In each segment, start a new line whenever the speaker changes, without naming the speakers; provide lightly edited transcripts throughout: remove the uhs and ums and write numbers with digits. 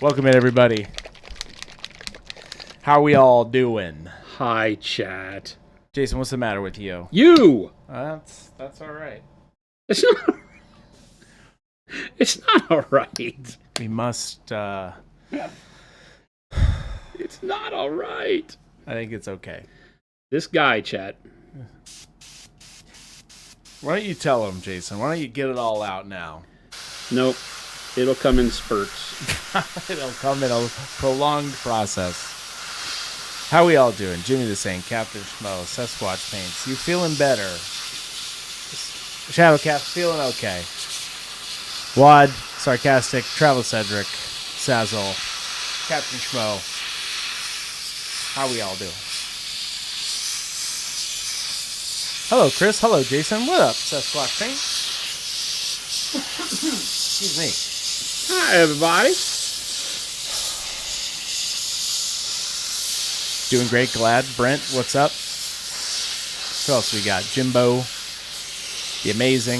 Welcome in, everybody. How we all doing?
Hi, chat.
Jason, what's the matter with you?
You!
That's all right.
It's not... It's not all right.
We must,
It's not all right.
I think it's okay.
This guy, chat.
Why don't you tell him, Jason? Why don't you get it all out now?
Nope. It'll come in spurts.
It'll come in a prolonged process. How we all doing? Jimmy the Saint, Captain Schmo, Sasquatch Paints. You feeling better? Shadowcat feeling okay. Wad, Sarcastic, Travel Cedric, Sazzle, Captain Schmo. How we all doing? Hello, Chris. Hello, Jason. What up, Sasquatch Paint? Excuse me.
Hi, everybody.
Doing great. Glad. Brent, what's up? Who else we got? Jimbo, the Amazing,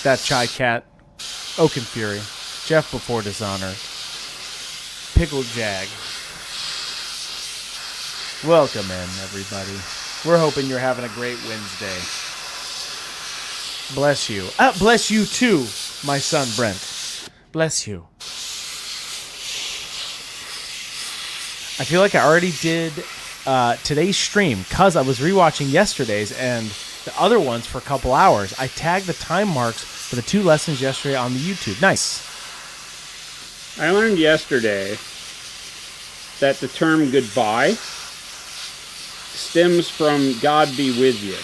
That Chai Cat, Oaken Fury, Jeff Before Dishonor, Pickled Jag. Welcome in, everybody. We're hoping you're having a great Wednesday. Bless you. Bless you too, my son Brent. Bless you. I feel like I already did today's stream because I was rewatching yesterday's and the other ones for a couple hours. I tagged the time marks for the 2 lessons yesterday on the YouTube. Nice.
I learned yesterday that the term goodbye stems from God be with you.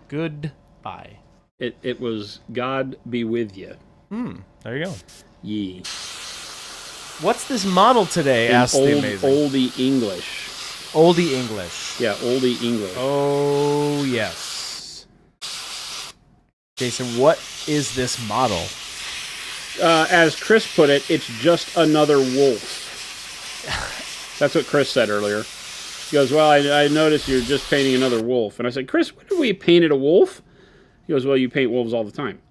Goodbye.
It was God be with you.
There you go.
Ye.
What's this model today? Asked the Amazing.
Oldie English.
Oldie English.
Yeah, oldie English.
Oh, yes. Jason, what is this model?
As Chris put it, it's just another wolf. That's what Chris said earlier. He goes, well, I noticed you're just painting another wolf. And I said, Chris, when have we painted a wolf? He goes, well, you paint wolves all the time.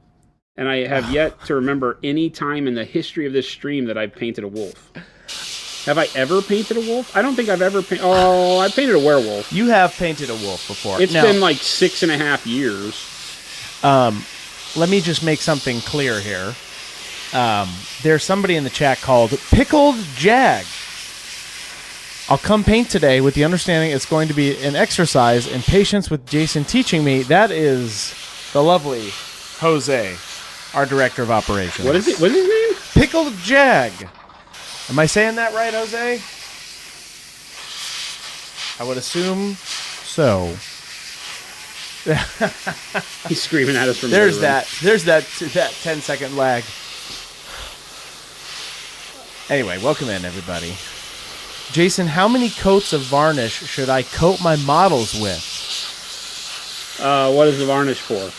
And I have yet to remember any time in the history of this stream that I've painted a wolf. Have I ever painted a wolf? I don't think I've ever painted... Oh, I painted a werewolf.
You have painted a wolf before.
It's been like 6.5 years.
Let me just make something clear here. There's somebody in the chat called Pickled Jag. I'll come paint today with the understanding it's going to be an exercise in patience with Jason teaching me. That is the lovely Jose, our director of operations.
What is it? What's his name?
Pickled Jag. Am I saying that right, Jose? I would assume so.
He's screaming at us from
There's
the
that. There's that 10-second lag. Anyway, welcome in, everybody. Jason, how many coats of varnish should I coat my models with?
What is the varnish for?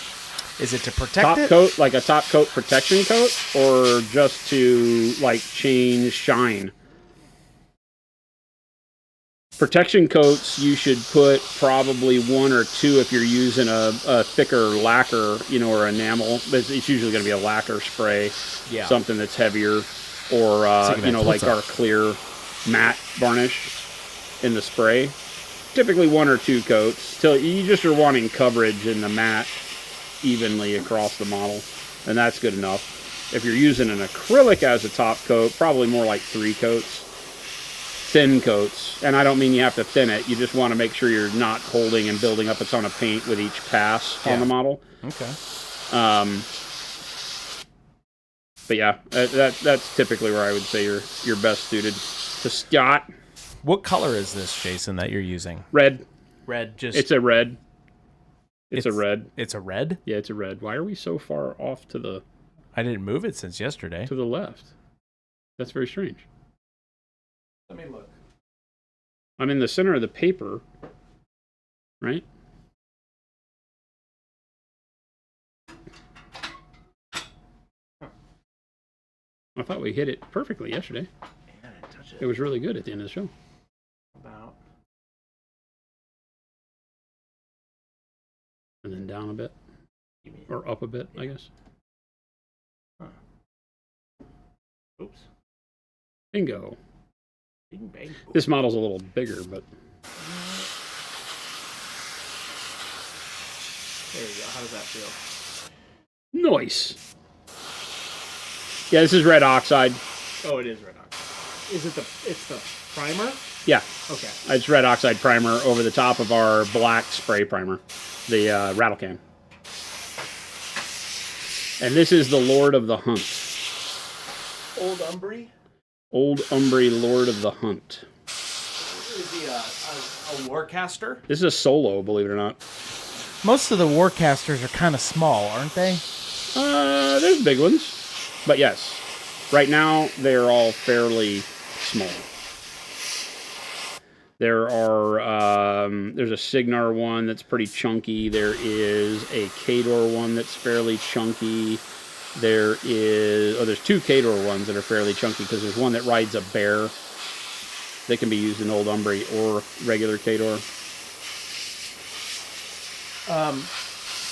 Is it to protect
Top
it?
coat, like a top coat protection coat, or just to like change shine? Protection coats, you should put probably 1 or 2 if you're using a thicker lacquer, or enamel. It's usually going to be a lacquer spray, something that's heavier, or like our clear matte varnish in the spray. Typically 1 or 2 coats till you just are wanting coverage in the matte evenly across the model, and that's good enough. If you're using an acrylic as a top coat, probably more like 3 coats, thin coats. And I don't mean you have to thin it, you just want to make sure you're not holding and building up a ton of paint with each pass on the model.
Okay.
But yeah, that's typically where I would say you're best suited to start.
What color is this, Jason, that you're using?
Red.
Red.
It's a red. It's a red.
It's a red?
Yeah, it's a red. Why are we so far off to the...
I didn't move it since yesterday.
To the left. That's very strange.
Let me look.
I'm in the center of the paper, right? I thought we hit it perfectly yesterday.
Yeah, I didn't touch it.
It was really good at the end of the show.
About.
And then down a bit. Or up a bit, I guess.
Oops.
Bingo.
Bing, bang.
This model's a little bigger, but...
There you go. How does that feel?
Nice. Yeah, this is red oxide.
Oh, it is red oxide. Is it it's the primer?
Yeah.
Okay.
It's red oxide primer over the top of our black spray primer, the rattle can. And this is the Lord of the Hunt.
Old Umbry?
Old Umbry Lord of the Hunt.
Is he a Warcaster?
This is a solo, believe it or not.
Most of the Warcasters are kind of small, aren't they?
There's big ones. But yes, right now they're all fairly small. There are, there's a Signar one that's pretty chunky. There is a Khador one that's fairly chunky. There's two Khador ones that are fairly chunky because there's one that rides a bear that can be used in Old Umbry or regular Khador.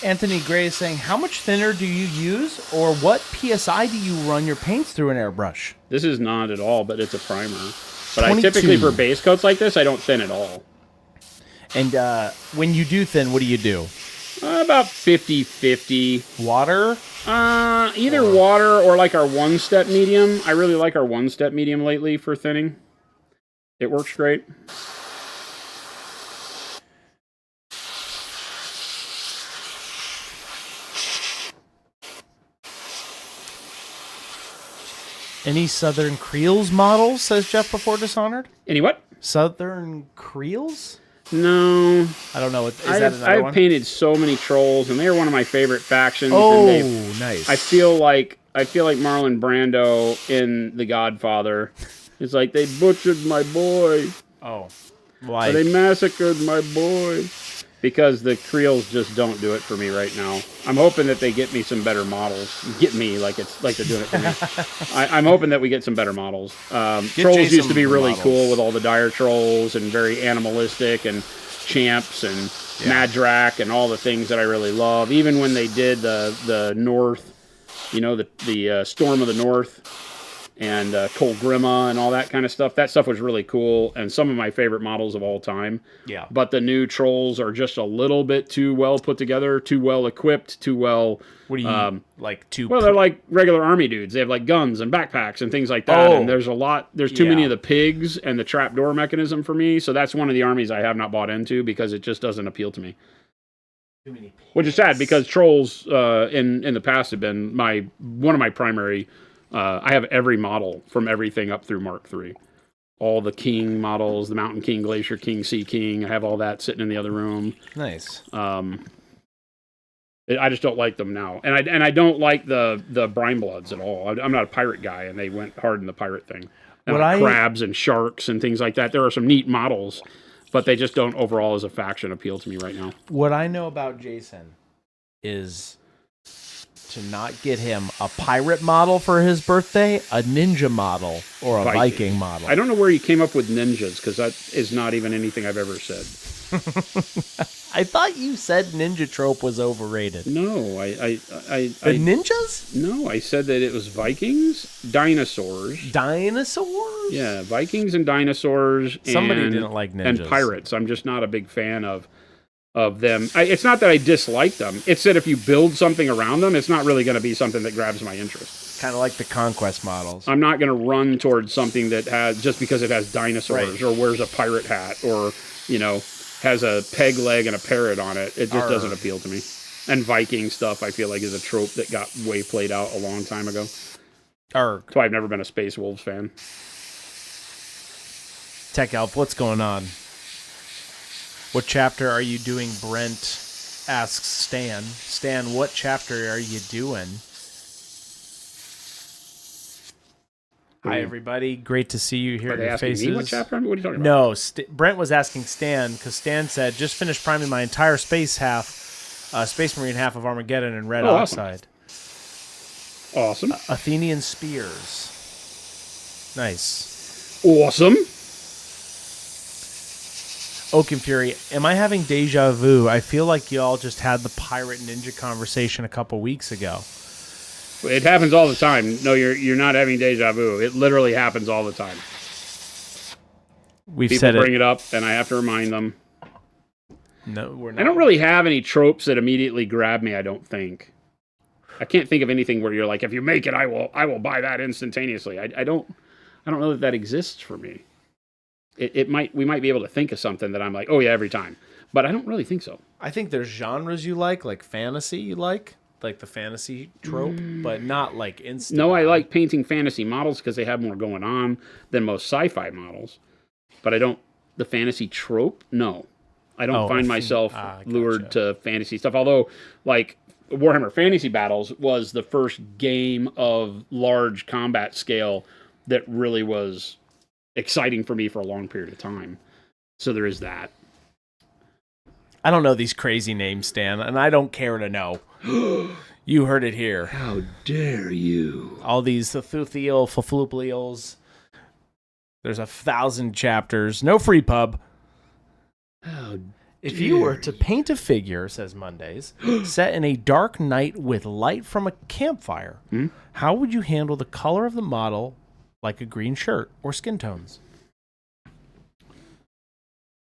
Anthony Gray is saying, how much thinner do you use, or what PSI do you run your paints through an airbrush?
This is not at all, but it's a primer. But
22.
I typically, for base coats like this, I don't thin at all.
And when you do thin, what do you do?
About 50-50.
Water?
Either water or like our one-step medium. I really like our one-step medium lately for thinning. It works great.
Any Southern Creels models, says Jeff before Dishonored?
Any what?
Southern Creels?
No.
I don't know. Is that another
I've
one?
painted so many trolls, and they're one of my favorite factions.
Oh,
and
nice.
I feel like Marlon Brando in The Godfather. It's like, they butchered my boy.
Oh.
Or they massacred my boy. Because the Creels just don't do it for me right now. I'm hoping that they get me some better models. Get me like they're doing it for me. I'm hoping that we get some better models. Trolls used to be really cool with all the dire trolls and very animalistic and champs and Madrak and all the things that I really love. Even when they did the North, the Storm of the North and Cole Grima and all that kind of stuff. That stuff was really cool and some of my favorite models of all time.
Yeah.
But the new trolls are just a little bit too well put together, too well equipped, too well...
What do you like?
Well, they're like regular army dudes. They have like guns and backpacks and things like that. And there's too many of the pigs and the trapdoor mechanism for me. So that's one of the armies I have not bought into because it just doesn't appeal to me.
Too many pigs.
Which is sad because trolls in the past have been one of my primary... I have every model from everything up through Mark III. All the King models, the Mountain King, Glacier King, Sea King. I have all that sitting in the other room.
Nice.
I just don't like them now. And I don't like the Brine Bloods at all. I'm not a pirate guy, and they went hard in the pirate thing. And crabs and sharks and things like that. There are some neat models, but they just don't overall as a faction appeal to me right now.
What I know about Jason is... to not get him a pirate model for his birthday, a ninja model, or a Viking model.
I don't know where you came up with ninjas, because that is not even anything I've ever said.
I thought you said ninja trope was overrated.
No,
The ninjas?
No, I said that it was Vikings, dinosaurs.
Dinosaurs?
Yeah, Vikings and dinosaurs.
Somebody didn't like ninjas.
And pirates. I'm just not a big fan of them. It's not that I dislike them. It's that if you build something around them, it's not really going to be something that grabs my interest.
Kind of like the Conquest models.
I'm not going to run towards something that has, just because it has dinosaurs or wears a pirate hat or, has a peg leg and a parrot on it. It just doesn't appeal to me. And Viking stuff, I feel like, is a trope that got way played out a long time ago. That's why I've never been a Space Wolves fan.
Tech Elf, what's going on? What chapter are you doing, Brent? Asks Stan. Stan, what chapter are you doing? Hi, everybody. Great to see you here.
Are they asking me what chapter? What are you talking
No,
about?
Brent was asking Stan, because Stan said, just finished priming my entire Space Marine half of Armageddon in red oxide.
Awesome.
Athenian Spears. Nice.
Awesome.
Oaken Fury, am I having deja vu? I feel like y'all just had the pirate ninja conversation a couple weeks ago.
It happens all the time. No, you're not having deja vu. It literally happens all the time. People bring it up, and I have to remind them.
No, we're not.
I don't really have any tropes that immediately grab me. I don't think. I can't think of anything where you're like, if you make it, I will buy that instantaneously. I don't know that exists for me. We might be able to think of something that I'm like, oh yeah, every time, but I don't really think so.
I think there's genres you like fantasy you like the fantasy trope, but not like instant.
No, I like painting fantasy models because they have more going on than most sci-fi models. But the fantasy trope, no. I don't find myself lured to fantasy stuff. Although, like, Warhammer Fantasy Battles was the first game of large combat scale that really was exciting for me for a long period of time. So there is that.
I don't know these crazy names, Stan, and I don't care to know. You heard it here.
How dare you?
All these Thuthiel, Fafluplials. There's 1,000 chapters. No free pub. If you were to paint a figure, says Mondays, set in a dark night with light from a campfire, how would you handle the color of the model, like a green shirt or skin tones?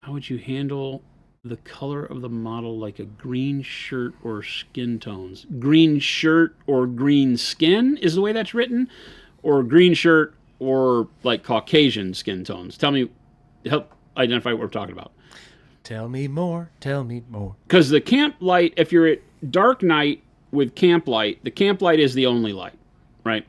How would you handle the color of the model like a green shirt or skin tones? Green shirt or green skin is the way that's written? Or green shirt or like Caucasian skin tones? Help identify what we're talking about.
Tell me more.
Because the camp light, if you're at dark night with camp light, the camp light is the only light, right?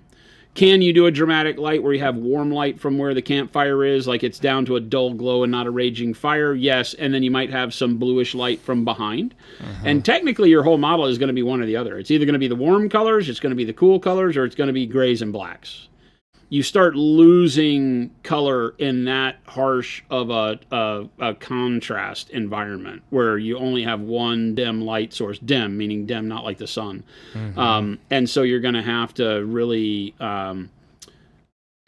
Can you do a dramatic light where you have warm light from where the campfire is, like it's down to a dull glow and not a raging fire? Yes, and then you might have some bluish light from behind. And technically your whole model is going to be one or the other. It's either going to be the warm colors, it's going to be the cool colors, or it's going to be grays and blacks. You start losing color in that harsh of a contrast environment where you only have one dim light source, dim meaning dim, not like the sun. And so you're going to have to really kind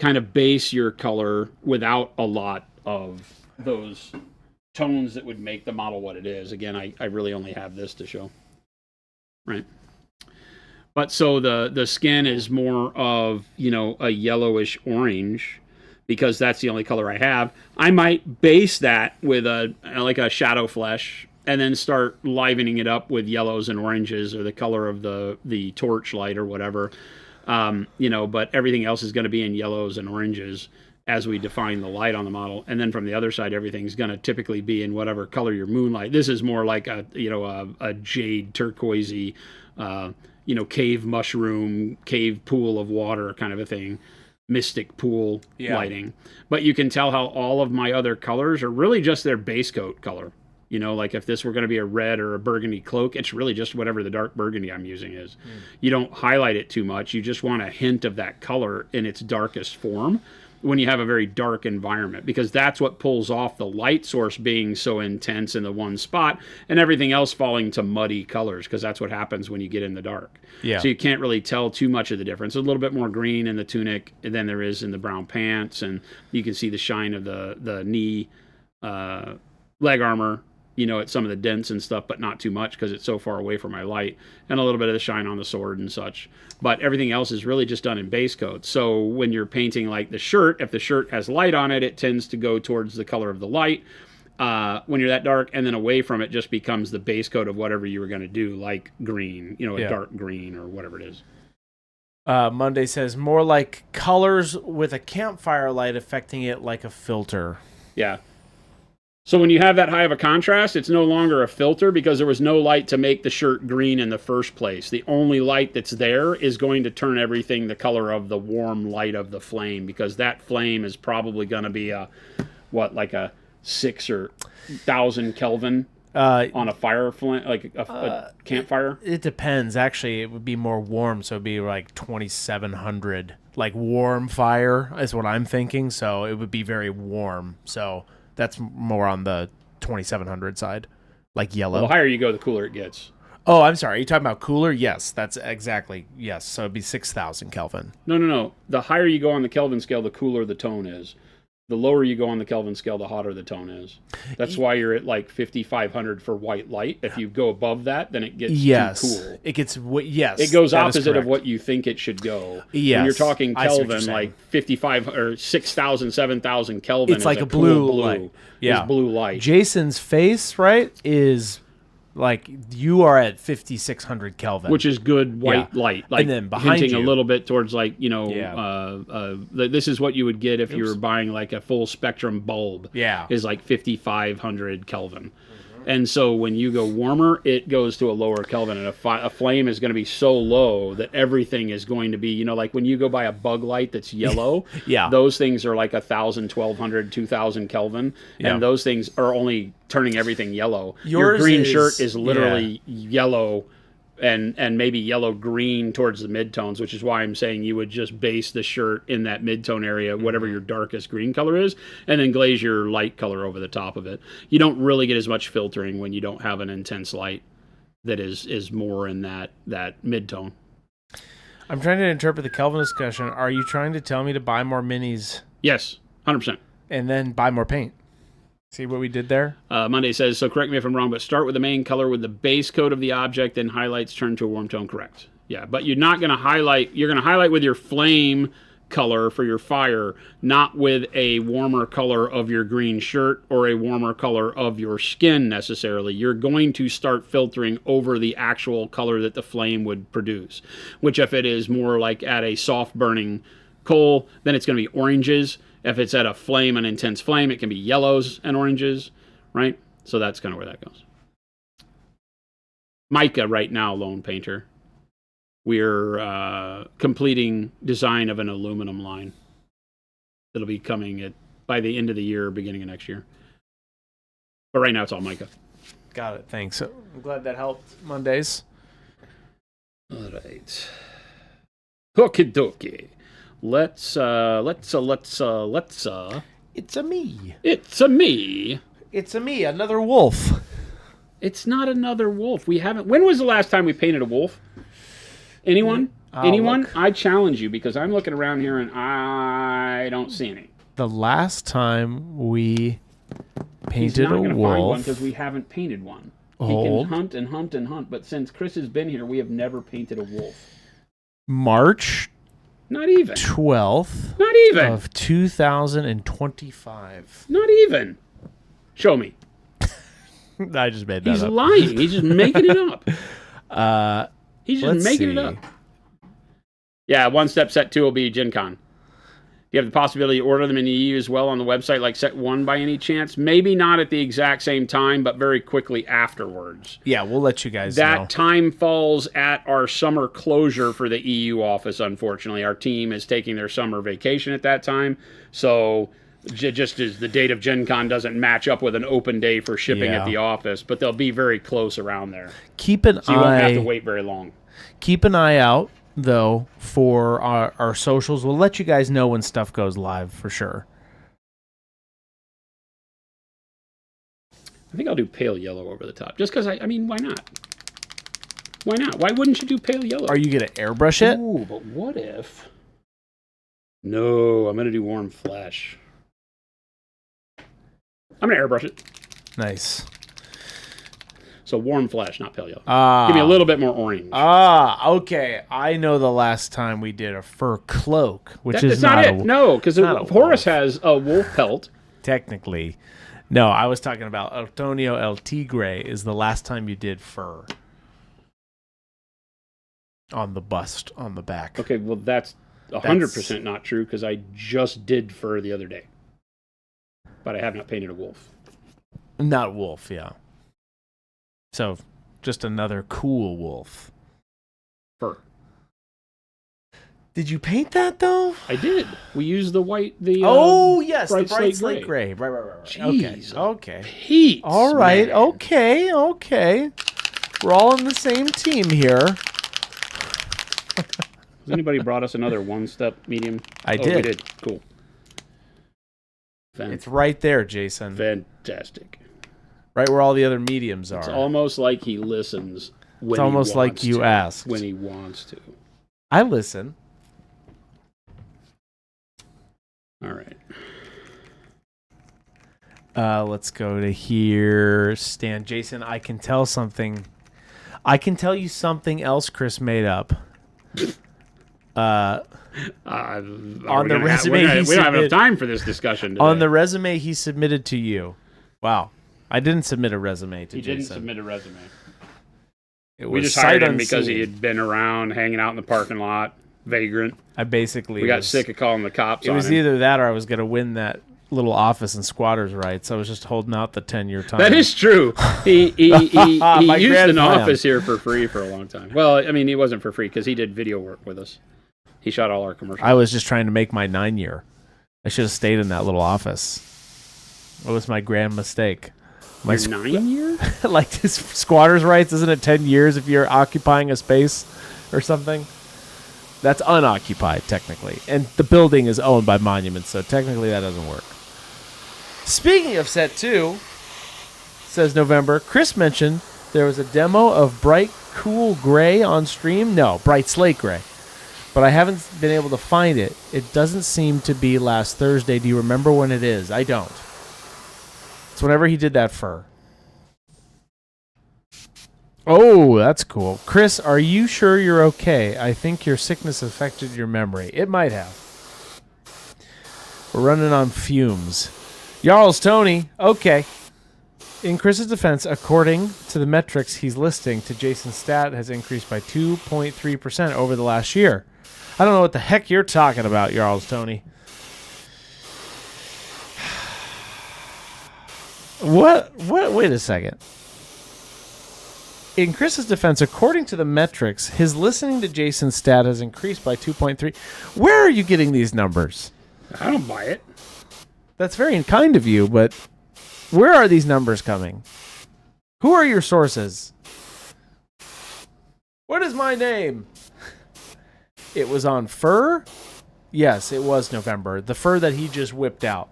of base your color without a lot of those tones that would make the model what it is. Again, I really only have this to show. Right. But so the skin is more of, a yellowish orange because that's the only color I have. I might base that with a shadow flesh and then start livening it up with yellows and oranges or the color of the torch light or whatever. But everything else is going to be in yellows and oranges as we define the light on the model. And then from the other side, everything's going to typically be in whatever color your moonlight. This is more like a jade turquoisey, cave mushroom, cave pool of water kind of a thing, mystic pool lighting. But you can tell how all of my other colors are really just their base coat color. Like if this were going to be a red or a burgundy cloak, it's really just whatever the dark burgundy I'm using is. You don't highlight it too much. You just want a hint of that color in its darkest form when you have a very dark environment, because that's what pulls off the light source being so intense in the one spot and everything else falling to muddy colors, because that's what happens when you get in the dark. So you can't really tell too much of the difference. There's a little bit more green in the tunic than there is in the brown pants, and you can see the shine of the knee leg armor, at some of the dents and stuff, but not too much because it's so far away from my light, and a little bit of the shine on the sword and such. But everything else is really just done in base coat. So when you're painting like the shirt, if the shirt has light on it, it tends to go towards the color of the light. When you're that dark, and then away from it just becomes the base coat of whatever you were going to do, like green, a dark green or whatever it is.
Monday says more like colors with a campfire light affecting it like a filter.
Yeah. So when you have that high of a contrast, it's no longer a filter because there was no light to make the shirt green in the first place. The only light that's there is going to turn everything the color of the warm light of the flame, because that flame is probably going to be like a 6,000 Kelvin on a fire flame, like a campfire.
It depends. Actually, it would be more warm, so it'd be like 2,700. Like warm fire is what I'm thinking. So it would be very warm. So that's more on the 2,700 side, like yellow.
Well, the higher you go, the cooler it gets.
Oh, I'm sorry. Are you talking about cooler? Yes, that's exactly. Yes, so it'd be 6,000 Kelvin.
No. The higher you go on the Kelvin scale, the cooler the tone is. The lower you go on the Kelvin scale, the hotter the tone is. That's why you're at like 5,500 for white light. If you go above that, then it gets too cool.
It gets yes.
It goes opposite of what you think it should go.
Yes,
when you're talking Kelvin, like 55 or 6,000, 7,000 Kelvin.
It's like a blue light. Yeah,
it's blue light.
Jason's face, right, is like you are at 5,600 Kelvin,
which is good white light. Like,
and then behind
hinting
you,
a little bit towards like this is what you would get if you were buying like a full spectrum bulb.
Yeah,
is like 5,500 Kelvin. And so when you go warmer, it goes to a lower Kelvin, and a flame is going to be so low that everything is going to be, like when you go buy a bug light that's yellow, those things are like 1,000, 1,200, 2,000 Kelvin, and those things are only turning everything yellow. Your green shirt is literally yellow and maybe yellow-green towards the midtones, which is why I'm saying you would just base the shirt in that midtone area, whatever your darkest green color is, and then glaze your light color over the top of it. You don't really get as much filtering when you don't have an intense light that is more in that midtone.
I'm trying to interpret the Kelvin discussion. Are you trying to tell me to buy more minis?
Yes, 100%.
And then buy more paint? See what we did there?
Monday says, so correct me if I'm wrong, but start with the main color with the base coat of the object, then highlights turn to a warm tone. Correct. Yeah, but you're not going to highlight. You're going to highlight with your flame color for your fire, not with a warmer color of your green shirt or a warmer color of your skin necessarily. You're going to start filtering over the actual color that the flame would produce, which if it is more like at a soft burning coal, then it's going to be oranges. If it's at a flame, an intense flame, it can be yellows and oranges, right? So that's kind of where that goes. Micah right now, Lone Painter. We're completing design of an aluminum line that'll be coming by the end of the year, beginning of next year. But right now it's all Micah.
Got it. Thanks. I'm glad that helped Mondays.
All right. Okie dokie. Let's It's a me. It's a me.
It's a me, another wolf.
It's not another wolf. We haven't. When was the last time we painted a wolf? Anyone? Anyone? Look. I challenge you because I'm looking around here and I don't see any.
The last time we painted a wolf. He's not going to find one because
we haven't painted one. He can hunt and hunt and hunt, but since Chris has been here, we have never painted a wolf.
March.
Not even.
12th.
Not even.
Of 2025.
Not even. Show me.
I just made that up.
He's lying. He's just making it up. He's just making it up. Yeah, one step set 2 will be Gen Con. You have the possibility to order them in the EU as well on the website, like set 1 by any chance. Maybe not at the exact same time, but very quickly afterwards.
Yeah, we'll let you guys know.
That time falls at our summer closure for the EU office, unfortunately. Our team is taking their summer vacation at that time. So just as the date of Gen Con doesn't match up with an open day for shipping at the office, but they'll be very close around there.
So you won't
have to wait very long.
Keep an eye out, though, for our socials. We'll let you guys know when stuff goes live for sure.
I think I'll do pale yellow over the top. Just because, I mean, why not? Why not? Why wouldn't you do pale yellow?
Are you going to airbrush it?
Ooh, but what if... No, I'm going to do warm flesh. I'm going to airbrush it.
Nice.
So warm flesh, not pale yellow. Give me a little bit more orange.
Okay. I know the last time we did a fur cloak, which is not it.
No, because Horace has a wolf pelt.
Technically. No, I was talking about Antonio El Tigre is the last time you did fur. On the bust, on the back.
Okay, well, that's 100% not true because I just did fur the other day. But I have not painted a wolf.
Not wolf, yeah. So, just another cool wolf.
Fur.
Did you paint that, though?
I did. We used the white,
yes, the bright slate gray. Right.
Jeez,
okay.
Pete.
All right, man. Okay. We're all on the same team here.
Has anybody brought us another one-step medium?
I did.
We did. Cool.
It's right there, Jason.
Fantastic.
Right where all the other mediums are.
It's almost like he listens when he wants to. It's
almost like you asked.
When he wants to.
I listen.
All right.
Let's go to here. Stan, Jason, I can tell something. I can tell you something else Chris made up. On the resume
we don't have enough time for this discussion today.
On the resume he submitted to you. Wow. I didn't submit a resume to Jason.
He didn't submit a resume.
We
just hired him because he had been around hanging out in the parking lot, vagrant.
We
got sick of calling the cops on him.
It was either that or I was going to win that little office in squatters' rights. I was just holding out the 10-year time.
That is true. He used an office here for free for a long time. Well, I mean, he wasn't for free because he did video work with us. He shot all our commercials.
I was just trying to make my 9-year. I should have stayed in that little office. It was my grand mistake.
My 9 year?
Like this squatters' rights, isn't it 10 years if you're occupying a space or something? That's unoccupied, technically. And the building is owned by Monuments, so technically that doesn't work. Speaking of set 2, says November, Chris mentioned there was a demo of Bright Cool Gray on stream. No, Bright Slate Gray. But I haven't been able to find it. It doesn't seem to be last Thursday. Do you remember when it is? I don't. It's whenever he did that fur. Oh, that's cool. Chris, are you sure you're okay? I think your sickness affected your memory. It might have. We're running on fumes. Jarls Tony, okay. In Chris's defense, according to the metrics he's listing to Jason's stat, has increased by 2.3% over the last year. I don't know what the heck you're talking about, Jarls Tony. What? Wait a second. In Chris's defense, according to the metrics, his listening to Jason's stat has increased by 2.3. Where are you getting these numbers?
I don't buy it.
That's very kind of you, but where are these numbers coming? Who are your sources? What is my name? It was on fur? Yes, it was November. The fur that he just whipped out.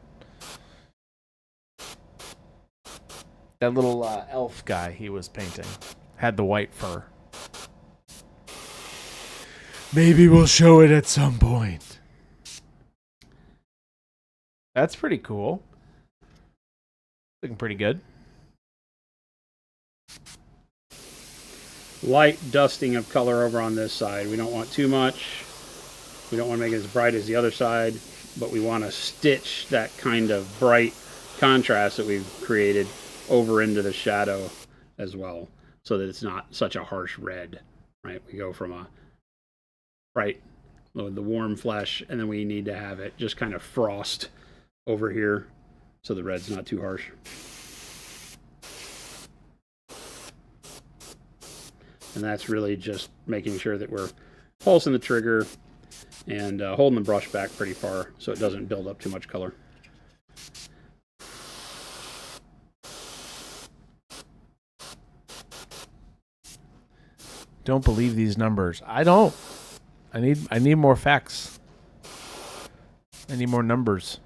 That little elf guy he was painting had the white fur. Maybe we'll show it at some point. That's pretty cool. Looking pretty good.
Light dusting of color over on this side. We don't want too much. We don't want to make it as bright as the other side, but we want to stitch that kind of bright contrast that we've created over into the shadow as well, so that it's not such a harsh red, right? We go from a bright, the warm flesh, and then we need to have it just kind of frost over here so the red's not too harsh. And that's really just making sure that we're pulsing the trigger and holding the brush back pretty far so it doesn't build up too much color.
Don't believe these numbers. I don't. I need more facts. I need more numbers.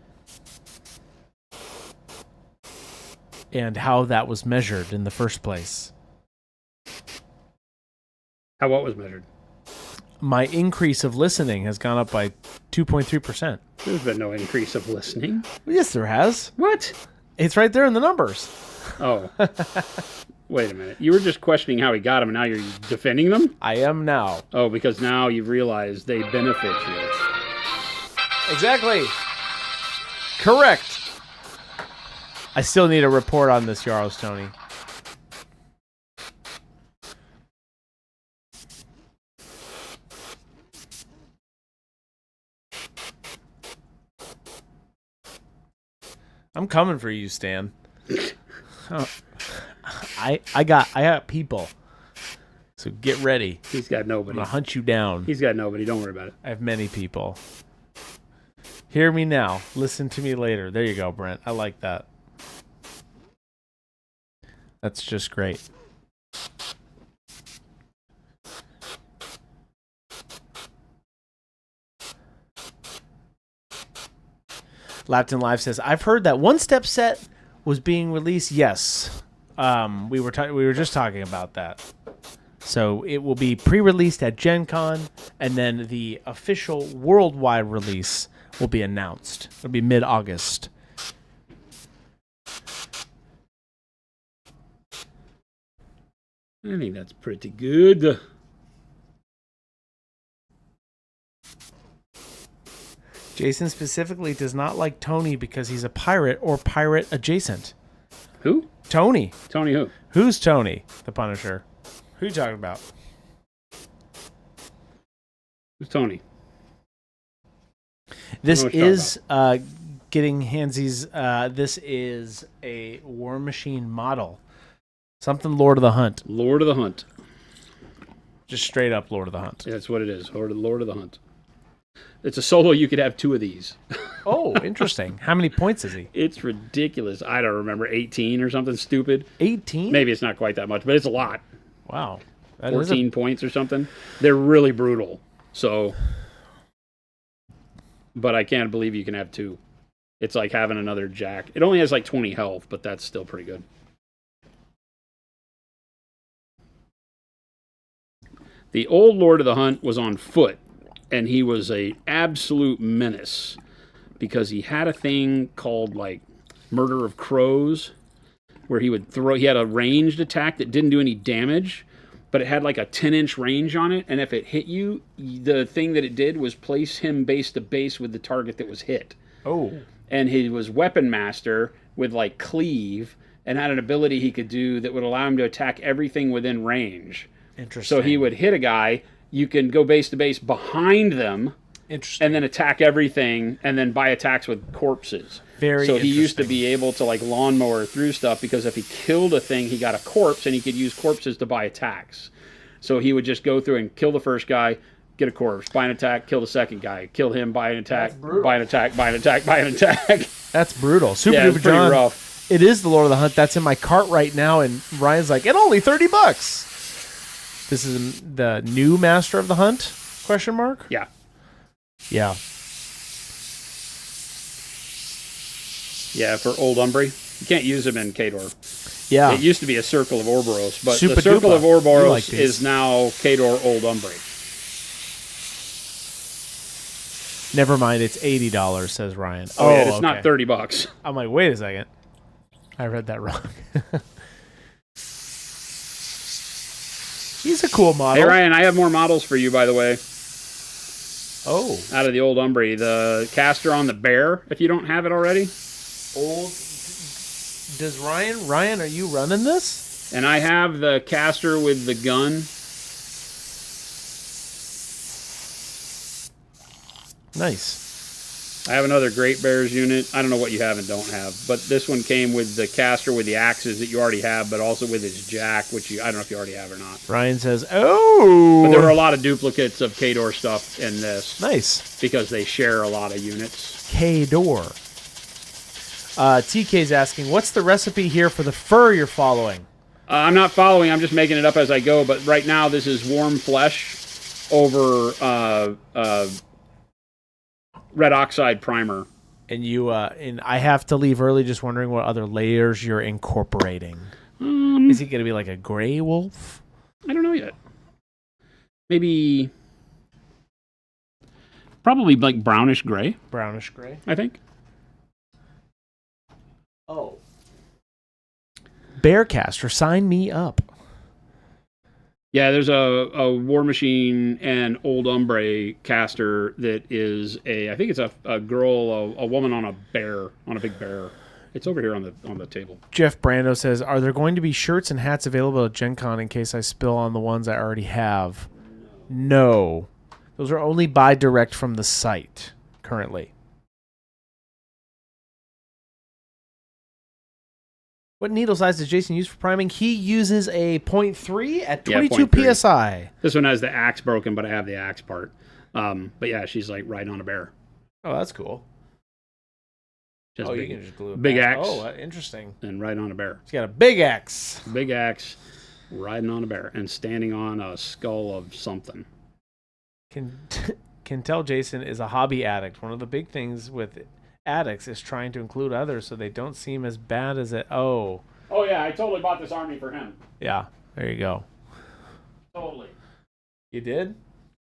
And how that was measured in the first place.
How what was measured?
My increase of listening has gone up by 2.3%.
There's been no increase of listening.
Yes, there has.
What?
It's right there in the numbers.
Oh. Wait a minute. You were just questioning how he got them, and now you're defending them?
I am now.
Oh, because now you've realized they benefit you.
Exactly. Correct. I still need a report on this, Jarls Tony. I'm coming for you, Stan. Oh. I got people. So get ready.
He's got nobody.
I'm gonna hunt you down.
He's got nobody. Don't worry about it.
I have many people. Hear me now. Listen to me later. There you go, Brent. I like that. That's just great. Lapton Live says, I've heard that One Step Set was being released. Yes. We were just talking about that. So it will be pre-released at Gen Con, and then the official worldwide release will be announced. It'll be mid-August.
I think that's pretty good.
Jason specifically does not like Tony because he's a pirate or pirate adjacent.
Who?
Tony.
Tony who?
Who's Tony, the Punisher? Who you talking about?
Who's Tony?
This is getting handsies. This is a Warmachine model. Something Lord of the Hunt.
Lord of the Hunt.
Just straight up Lord of the Hunt.
That's what it is. Lord of the Hunt. It's a solo. You could have 2 of these.
Oh, interesting. How many points is he?
It's ridiculous. I don't remember, 18 or something stupid.
18?
Maybe it's not quite that much, but it's a lot.
Wow.
14 points or something. They're really brutal. So, but I can't believe you can have 2. It's like having another Jack. It only has like 20 health, but that's still pretty good. The old Lord of the Hunt was on foot, and he was a absolute menace because he had a thing called like Murder of Crows, where he had a ranged attack that didn't do any damage, but it had like a 10-inch range on it, and if it hit you, the thing that it did was place him base to base with the target that was hit.
Oh.
And he was Weapon Master with like Cleave, and had an ability he could do that would allow him to attack everything within range.
Interesting.
So he would hit a guy, you can go base to base behind them,
interesting,
and then attack everything, and then buy attacks with corpses.
Very
So he used to be able to like lawnmower through stuff, because if he killed a thing, he got a corpse, and he could use corpses to buy attacks. So he would just go through and kill the first guy, get a corpse, buy an attack, kill the second guy, kill him, buy an attack, buy an attack, buy an attack, buy an attack.
That's brutal. Super
yeah,
Duper
it's pretty
John.
rough.
It is the Lord of the Hunt. That's in my cart right now, and Ryan's like, "It only $30." This is the new Master of the Hunt? Question mark.
Yeah.
Yeah.
Yeah, for Old Umbry. You can't use them in Khador.
Yeah.
It used to be a Circle of Ouroboros, but
Super
the Circle
duper.
of Ouroboros
like
is now Khador Old Umbry.
Never mind, it's $80, says Ryan.
Oh, yeah, it's
okay.
not $30.
I'm like, wait a second. I read that wrong. He's a cool model.
Hey, Ryan, I have more models for you, by the way.
Oh.
Out of the Old Umbry. The caster on the bear, if you don't have it already.
Old. Does Ryan, are you running this?
And I have the caster with the gun.
Nice.
I have another Great Bears unit. I don't know what you have and don't have, but this one came with the caster with the axes that you already have, but also with its jack, which I don't know if you already have or not.
Ryan says, "Oh."
But there were a lot of duplicates of Khador stuff in this.
Nice.
Because they share a lot of units.
Khador. TK's asking, what's the recipe here for the fur you're following?
I'm not following. I'm just making it up as I go. But right now, this is warm flesh over red oxide primer.
And you and I have to leave early. Just wondering what other layers you're incorporating. Is he going to be like a gray wolf?
I don't know yet. Maybe, probably like brownish gray.
Brownish gray.
I think.
Oh. Bearcaster, sign me up.
Yeah, there's a Warmachine and Old Umbray caster that is I think it's a girl, a woman on a bear, on a big bear. It's over here on the table.
Jeff Brando says, are there going to be shirts and hats available at Gen Con in case I spill on the ones I already have? No. Those are only buy direct from the site currently. What needle size does Jason use for priming? He uses a 0.3 at 22 PSI.
This one has the axe broken, but I have the axe part. But yeah, she's like riding on a bear.
Oh, that's cool.
Just
you can just glue it
big
back.
axe.
Oh, interesting.
And riding on a bear.
He's got a big axe.
Big axe, riding on a bear, and standing on a skull of something.
Can tell Jason is a hobby addict. One of the big things with addicts is trying to include others so they don't seem as bad as it. Oh
yeah, I totally bought this army for him.
Yeah, there you go.
Totally.
You did?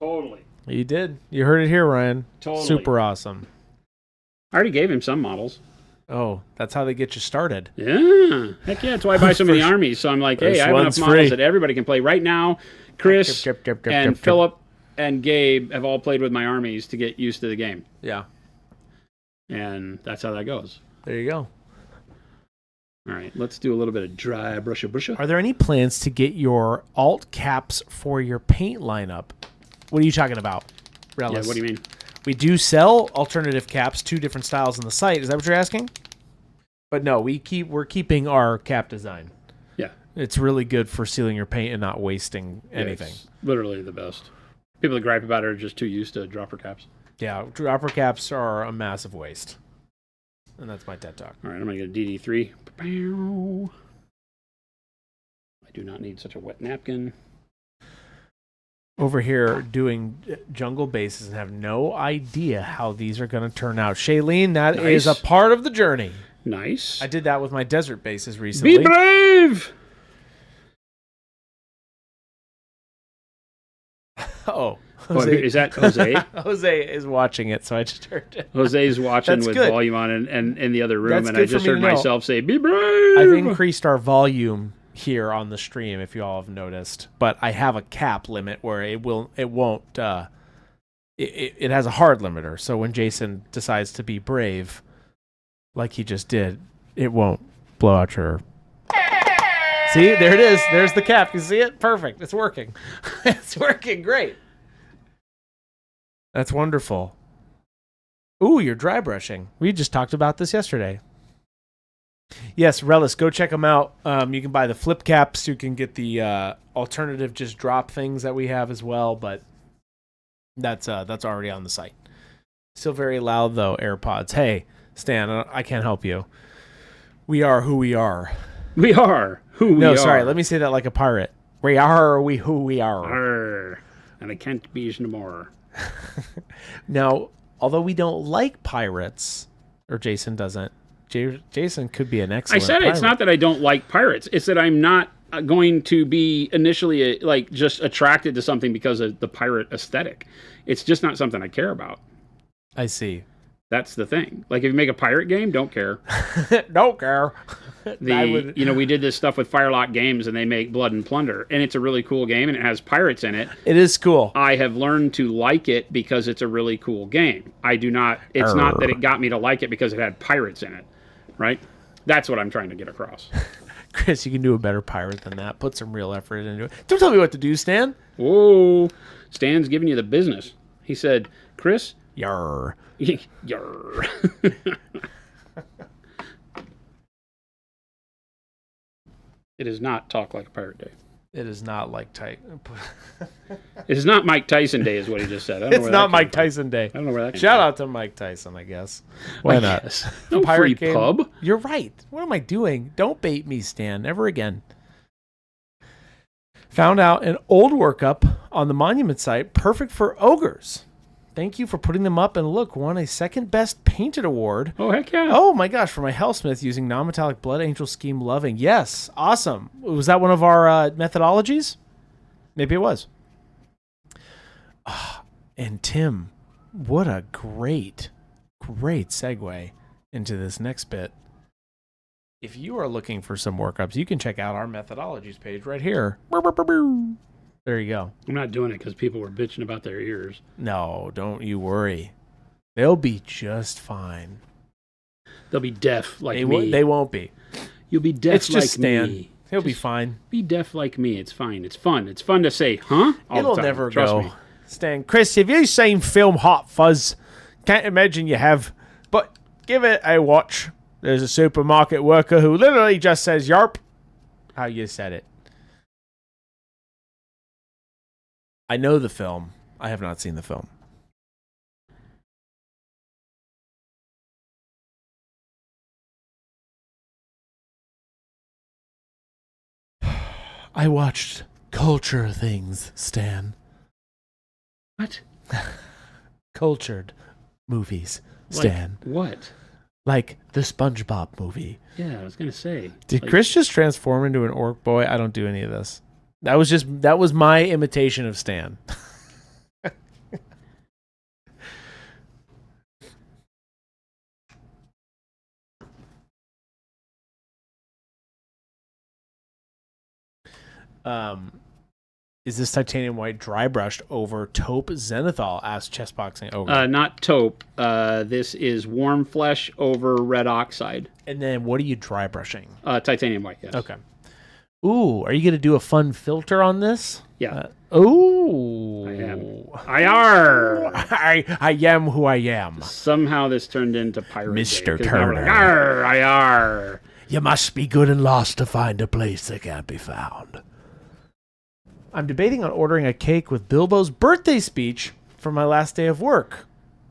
Totally.
You did. You heard it here, Ryan.
Totally.
Super awesome.
I already gave him some models.
Oh, that's how they get you started.
Yeah. Heck yeah. That's why I buy so many armies. So I'm like, hey, I have enough models that everybody can play. Right now, Chris and Philip and Gabe have all played with my armies to get used to the game.
Yeah.
And that's how that goes.
There you go.
All right, let's do a little bit of dry brusha.
Are there any plans to get your alt caps for your paint lineup? What are you talking about, Relis?
Yeah, what do you mean?
We do sell alternative caps, 2 different styles on the site. Is that what you're asking? But no, we're keeping our cap design.
Yeah.
It's really good for sealing your paint and not wasting anything.
It's literally the best. People that gripe about it are just too used to dropper caps.
Yeah, dropper caps are a massive waste. And that's my TED Talk.
All right, I'm going to get a DD3. I do not need such a wet napkin.
Over here doing jungle bases and have no idea how these are going to turn out. Shailene, that is a part of the journey.
Nice.
I did that with my desert bases recently.
Be brave!
Oh.
Is that Jose?
Jose is watching it, so I just heard it.
Jose's watching with volume on and in the other room,
That's
and I just heard myself say, be brave!
I've increased our volume here on the stream, if you all have noticed, but I have a cap limit where it has a hard limiter, so when Jason decides to be brave, like he just did, it won't blow out your... See, there it is. There's the cap. You see it? Perfect. It's working. It's working great. That's wonderful. Ooh, you're dry brushing. We just talked about this yesterday. Yes, Relis, go check them out. You can buy the flip caps. You can get the alternative just drop things that we have as well, but that's already on the site. Still very loud, though, AirPods. Hey, Stan, I can't help you. We are who we are.
We are who we are.
No, sorry, let me say that like a pirate. We are who we are.
Arr, and I can't be no more.
Now, although we don't like pirates, or Jason doesn't, Jason could be an excellent
I said
pirate.
It's not that I don't like pirates. It's that I'm not going to be initially just attracted to something because of the pirate aesthetic. It's just not something I care about.
I see.
That's the thing. Like, if you make a pirate game, don't care.
Don't care.
We did this stuff with Firelock Games, and they make Blood and Plunder, and it's a really cool game, and it has pirates in it.
It is cool.
I have learned to like it because it's a really cool game. It's not that it got me to like it because it had pirates in it, right? That's what I'm trying to get across.
Chris, you can do a better pirate than that. Put some real effort into it. Don't tell me what to do, Stan.
Whoa. Stan's giving you the business. He said, Chris.
Yarr.
Yarr. It is not Talk Like a Pirate Day.
It is not like It
is not Mike Tyson Day, is what he just said.
It's not Mike Tyson Day.
I don't know where that came
Shout out to Mike Tyson, I guess. Why not?
Guess. No free pub.
You're right. What am I doing? Don't bait me, Stan. Never again. Found out an old workup on the monument site, perfect for ogres. Thank you for putting them up, and look, won a second best painted award.
Oh, heck yeah.
Oh my gosh, for my Hellsmith using non-metallic Blood Angel Scheme Loving. Yes, awesome. Was that one of our methodologies? Maybe it was. And Tim, what a great segue into this next bit. If you are looking for some workups, you can check out our methodologies page right here. There you go.
I'm not doing it because people were bitching about their ears.
No, don't you worry. They'll be just fine.
They'll be deaf like me.
They won't be.
You'll be deaf
it's just
like
Stan.
me.
He'll be fine.
Be deaf like me. It's fine. It's fun. It's fun to say, huh? All
It'll
the time.
never
Trust
go.
me.
Stan, Chris, have you seen film Hot Fuzz? Can't imagine you have. But give it a watch. There's a supermarket worker who literally just says, yarp. How you said it. I know the film. I have not seen the film. I watched culture things, Stan.
What?
Cultured movies, Stan.
Like what?
Like the SpongeBob movie.
Yeah, I was going to say.
Did Chris just transform into an orc boy? I don't do any of this. That was my imitation of Stan. Is this titanium white dry brushed over taupe zenithal? Asked Chessboxing Ogre.
Not taupe. This is warm flesh over red oxide.
And then what are you dry brushing?
Titanium white, yes.
Okay. Ooh, are you going to do a fun filter on this?
Yeah.
Ooh.
I am.
I am who I am.
Somehow this turned into Pirate
Mr.
Day,
Turner.
like, Arr.
You must be good and lost to find a place that can't be found. I'm debating on ordering a cake with Bilbo's birthday speech for my last day of work.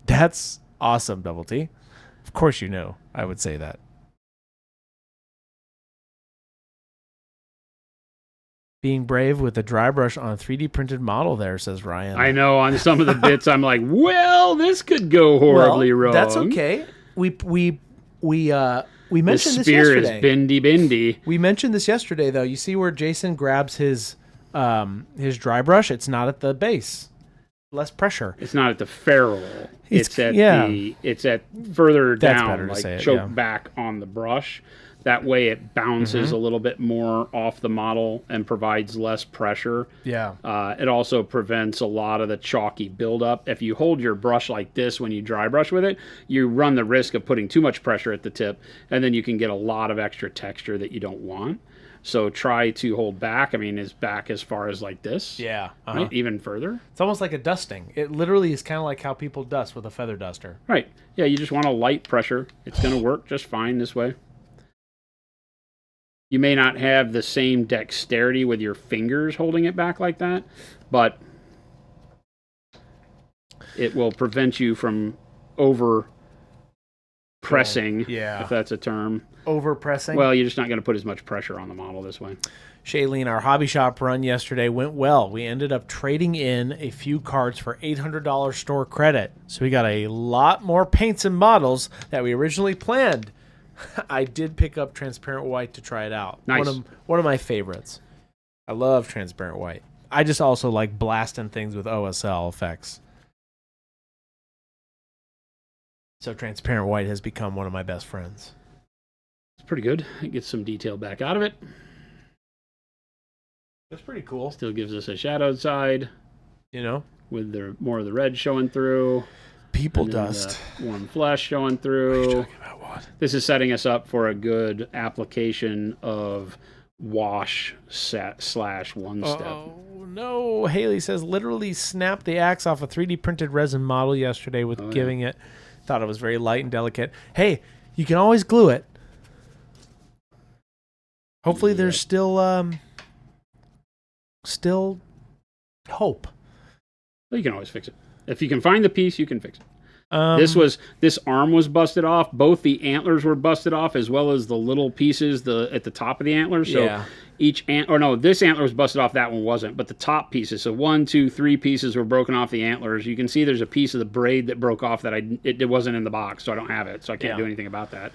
That's awesome, Double T. Of course you know I would say that. Being brave with a dry brush on a 3D printed model there, says Ryan.
I know, on some of the bits I'm like, well, this could go horribly wrong.
That's okay. We mentioned this
spear
yesterday.
Is bendy.
We mentioned this yesterday, though. You see where Jason grabs his dry brush? It's not at the base. Less pressure.
It's not at the ferrule. It's at further down, like choke back on the brush. That way it bounces a little bit more off the model and provides less pressure.
Yeah.
It also prevents a lot of the chalky buildup. If you hold your brush like this when you dry brush with it, you run the risk of putting too much pressure at the tip, and then you can get a lot of extra texture that you don't want. So try to hold back. I mean, is back as far as like this.
Yeah.
Right? Even further.
It's almost like a dusting. It literally is kind of like how people dust with a feather duster.
Right. Yeah, you just want a light pressure. It's going to work just fine this way. You may not have the same dexterity with your fingers holding it back like that, but it will prevent you from over pressing, if that's a term.
Over pressing?
Well, you're just not going to put as much pressure on the model this way.
Shailene, our hobby shop run yesterday went well. We ended up trading in a few cards for $800 store credit. So we got a lot more paints and models that we originally planned. I did pick up transparent white to try it out.
Nice.
One of my favorites. I love transparent white. I just also like blasting things with OSL effects. So transparent white has become one of my best friends.
It's pretty good. It gets some detail back out of it.
That's pretty cool.
Still gives us a shadowed side.
You know?
With the more of the red showing through.
People dust.
Warm flesh showing through.
What are you talking about? What?
This is setting us up for a good application of wash set / one step.
Oh, no. Haley says, literally snapped the axe off a 3D printed resin model yesterday with giving it. Thought it was very light and delicate. Hey, you can always glue it. Hopefully there's still hope.
Well, you can always fix it. If you can find the piece, you can fix it. This arm was busted off. Both the antlers were busted off, as well as the little pieces at the top of the antlers. So this antler was busted off. That one wasn't, but the top pieces. So 1, 2, 3 pieces were broken off the antlers. You can see there's a piece of the braid that broke off that it wasn't in the box, so I don't have it. So I can't do anything about that.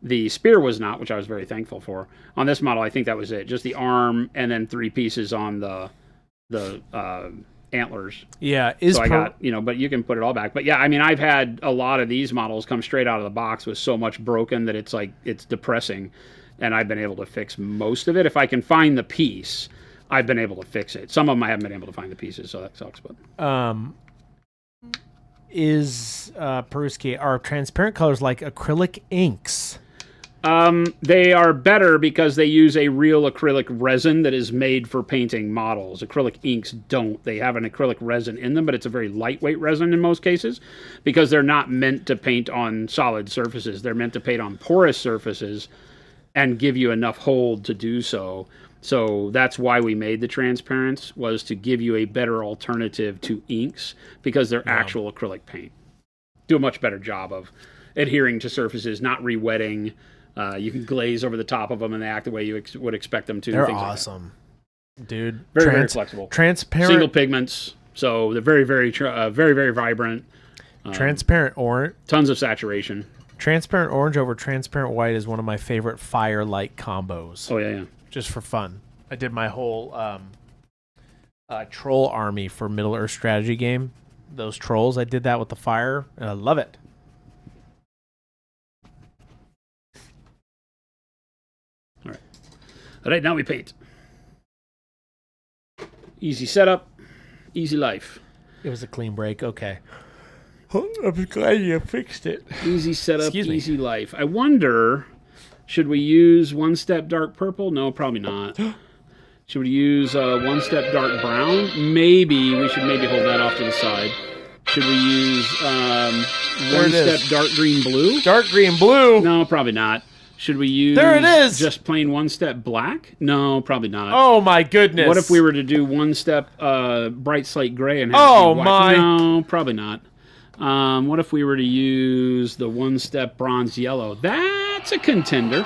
The spear was not, which I was very thankful for. On this model, I think that was it. Just the arm and then 3 pieces on the antlers.
Yeah.
So I got, but you can put it all back. But yeah, I mean, I've had a lot of these models come straight out of the box with so much broken that it's depressing. And I've been able to fix most of it. If I can find the piece, I've been able to fix it. Some of them I haven't been able to find the pieces, so that sucks. But Peruski, are transparent colors like acrylic inks? They are better because they use a real acrylic resin that is made for painting models. Acrylic inks don't. They have an acrylic resin in them, but it's a very lightweight resin in most cases because they're not meant to paint on solid surfaces. They're meant to paint on porous surfaces and give you enough hold to do so. So that's why we made the transparents, was to give you a better alternative to inks because they're actual acrylic paint. Do a much better job of adhering to surfaces, not re-wetting. You can glaze over the top of them and they act the way you would expect them to.
They're awesome. Like dude.
Very flexible.
Transparent.
Single pigments. So they're very, very, very vibrant.
Transparent orange.
Tons of saturation.
Transparent orange over transparent white is one of my favorite firelight combos.
Oh, yeah.
Just for fun. I did my whole troll army for Middle Earth strategy game. Those trolls, I did that with the fire, and I love it.
All right, now we paint. Easy setup, easy life.
It was a clean break. Okay. I'm glad you fixed it.
Easy setup, easy life. I wonder, should we use One Step Dark Purple? No, probably not. Should we use One Step Dark Brown? Maybe. We should maybe hold that off to the side. Should we use One Step Dark Green Blue?
Dark Green Blue?
No, probably not. Should we use
there it is.
Just plain One Step Black? No, probably not.
Oh, my goodness.
What if we were to do One Step Bright Slate Gray and have
oh,
it be white?
My.
No, probably not. What if we were to use the One Step Bronze Yellow? That's a contender.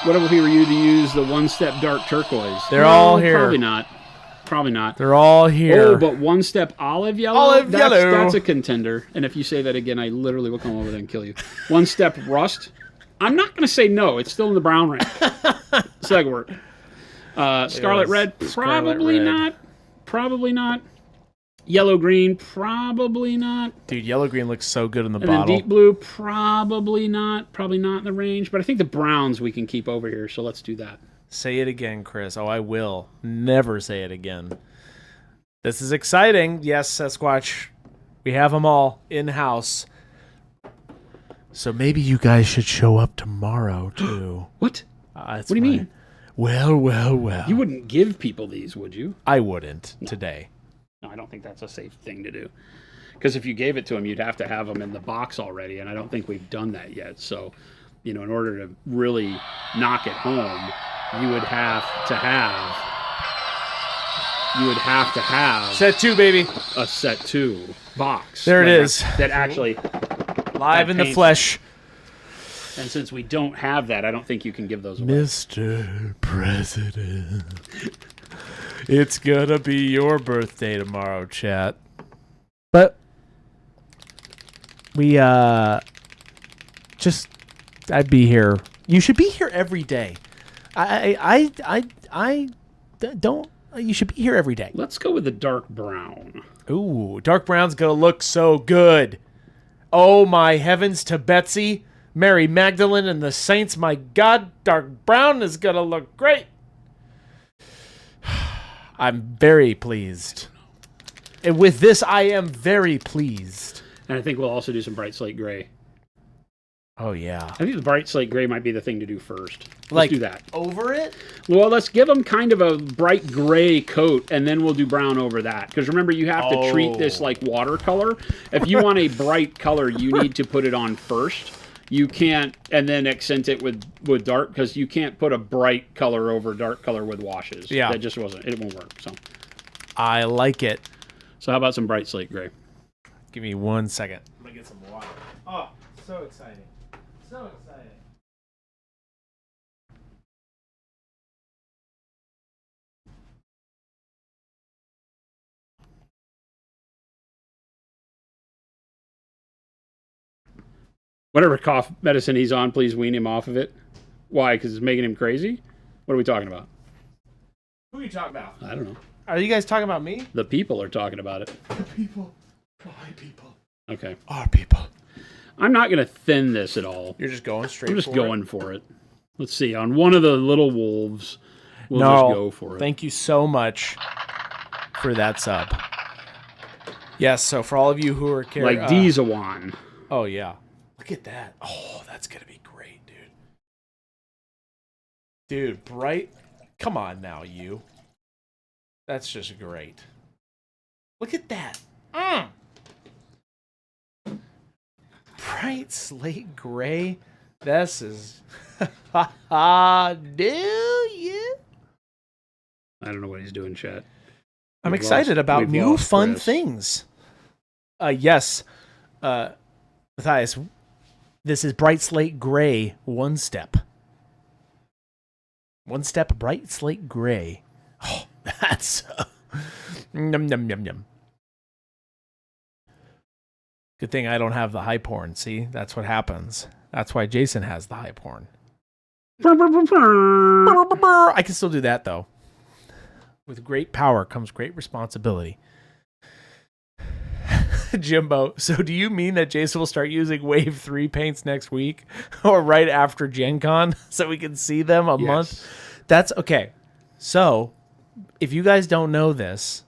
What if we were to use the One Step Dark Turquoise?
They're all here.
Probably not. Probably not.
They're all here.
Oh, but One Step Olive Yellow? That's a contender. And if you say that again, I literally will come over there and kill you. One Step Rust? I'm not going to say no. It's still in the brown range. So that could work. Scarlet Red? Probably not. Probably not. Yellow Green? Probably not.
Dude, Yellow Green looks so good in the
bottle. And then Deep Blue? Probably not. Probably not in the range. But I think the browns we can keep over here, so let's do that.
Say it again, Chris. Oh, I will. Never say it again. This is exciting. Yes, Sasquatch. We have them all in-house. So maybe you guys should show up tomorrow, too.
What? What do you mean?
Well.
You wouldn't give people these, would you?
I wouldn't today.
No, I don't think that's a safe thing to do. Because if you gave it to them, you'd have to have them in the box already, and I don't think we've done that yet. So, in order to really knock it home, you would have to have
set 2, baby.
A set 2 box.
There it is.
That actually
live in the flesh.
And since we don't have that, I don't think you can give those away.
Mr. President. It's gonna be your birthday tomorrow, chat. But we I'd be here. You should be here every day. You should be here every day.
Let's go with the dark brown.
Ooh, dark brown's gonna look so good. Oh my heavens to Betsy, Mary Magdalene, and the saints, my God, dark brown is gonna look great. I'm very pleased. And with this, I am very pleased.
And I think we'll also do some bright slate gray.
Oh, yeah.
I think the bright slate gray might be the thing to do first. Let's do that.
Over it?
Well, let's give them kind of a bright gray coat, and then we'll do brown over that. Because remember, you have to treat this like watercolor. If you want a bright color, you need to put it on first. You can't, and then accent it with dark, because you can't put a bright color over dark color with washes.
Yeah.
That just it won't work. So
I like it.
So how about some bright slate gray?
Give me 1 second. I'm going to get some water. Oh, so exciting. So exciting.
Whatever cough medicine he's on, please wean him off of it. Why? Because it's making him crazy? What are we talking about?
Who are you talking about?
I don't know.
Are you guys talking about me?
The people are talking about it.
The people. My people.
Okay.
Our people.
I'm not going to thin this at all.
You're just going straight for it?
I'm just going for it. Let's see. On one of the little wolves, we'll just go for it.
Thank you so much for that sub. Yes, so for all of you who are...
Like Dizawan.
Oh, yeah. Look at that. Oh, that's going to be great, dude. Dude, bright. Come on now, you. That's just great. Look at that. Bright slate gray. This is... do you?
I don't know what he's doing, chat.
I'm excited about new fun things. Yes. Matthias, this is bright slate gray one step. One step bright slate gray. Oh, that's yum yum yum yum. Good thing I don't have the high porn. See, that's what happens. That's why Jason has the high porn. I can still do that though. With great power comes great responsibility. Jimbo, so do you mean that Jason will start using Wave 3 paints next week or right after Gen Con so we can see them a month? That's okay. So if you guys don't know this,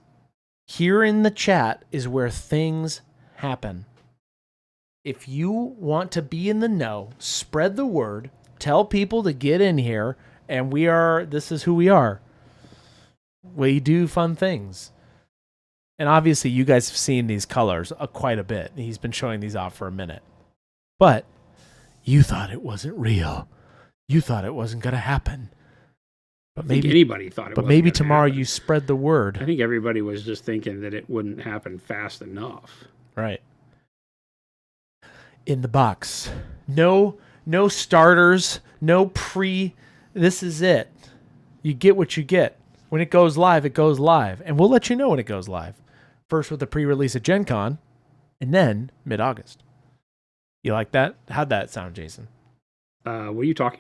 here in the chat is where things happen. If you want to be in the know, spread the word, tell people to get in here, and this is who we are. We do fun things. And obviously you guys have seen these colors quite a bit. He's been showing these off for a minute. But you thought it wasn't real. You thought it wasn't going to happen. But maybe
anybody thought it.
But maybe tomorrow you spread the word.
I think everybody was just thinking that it wouldn't happen fast enough.
Right. In the box, no starters, no pre. This is it. You get what you get. When it goes live, and we'll let you know when it goes live. First with the pre-release at Gen Con, and then mid-August. You like that? How'd that sound, Jason?
What are you talking?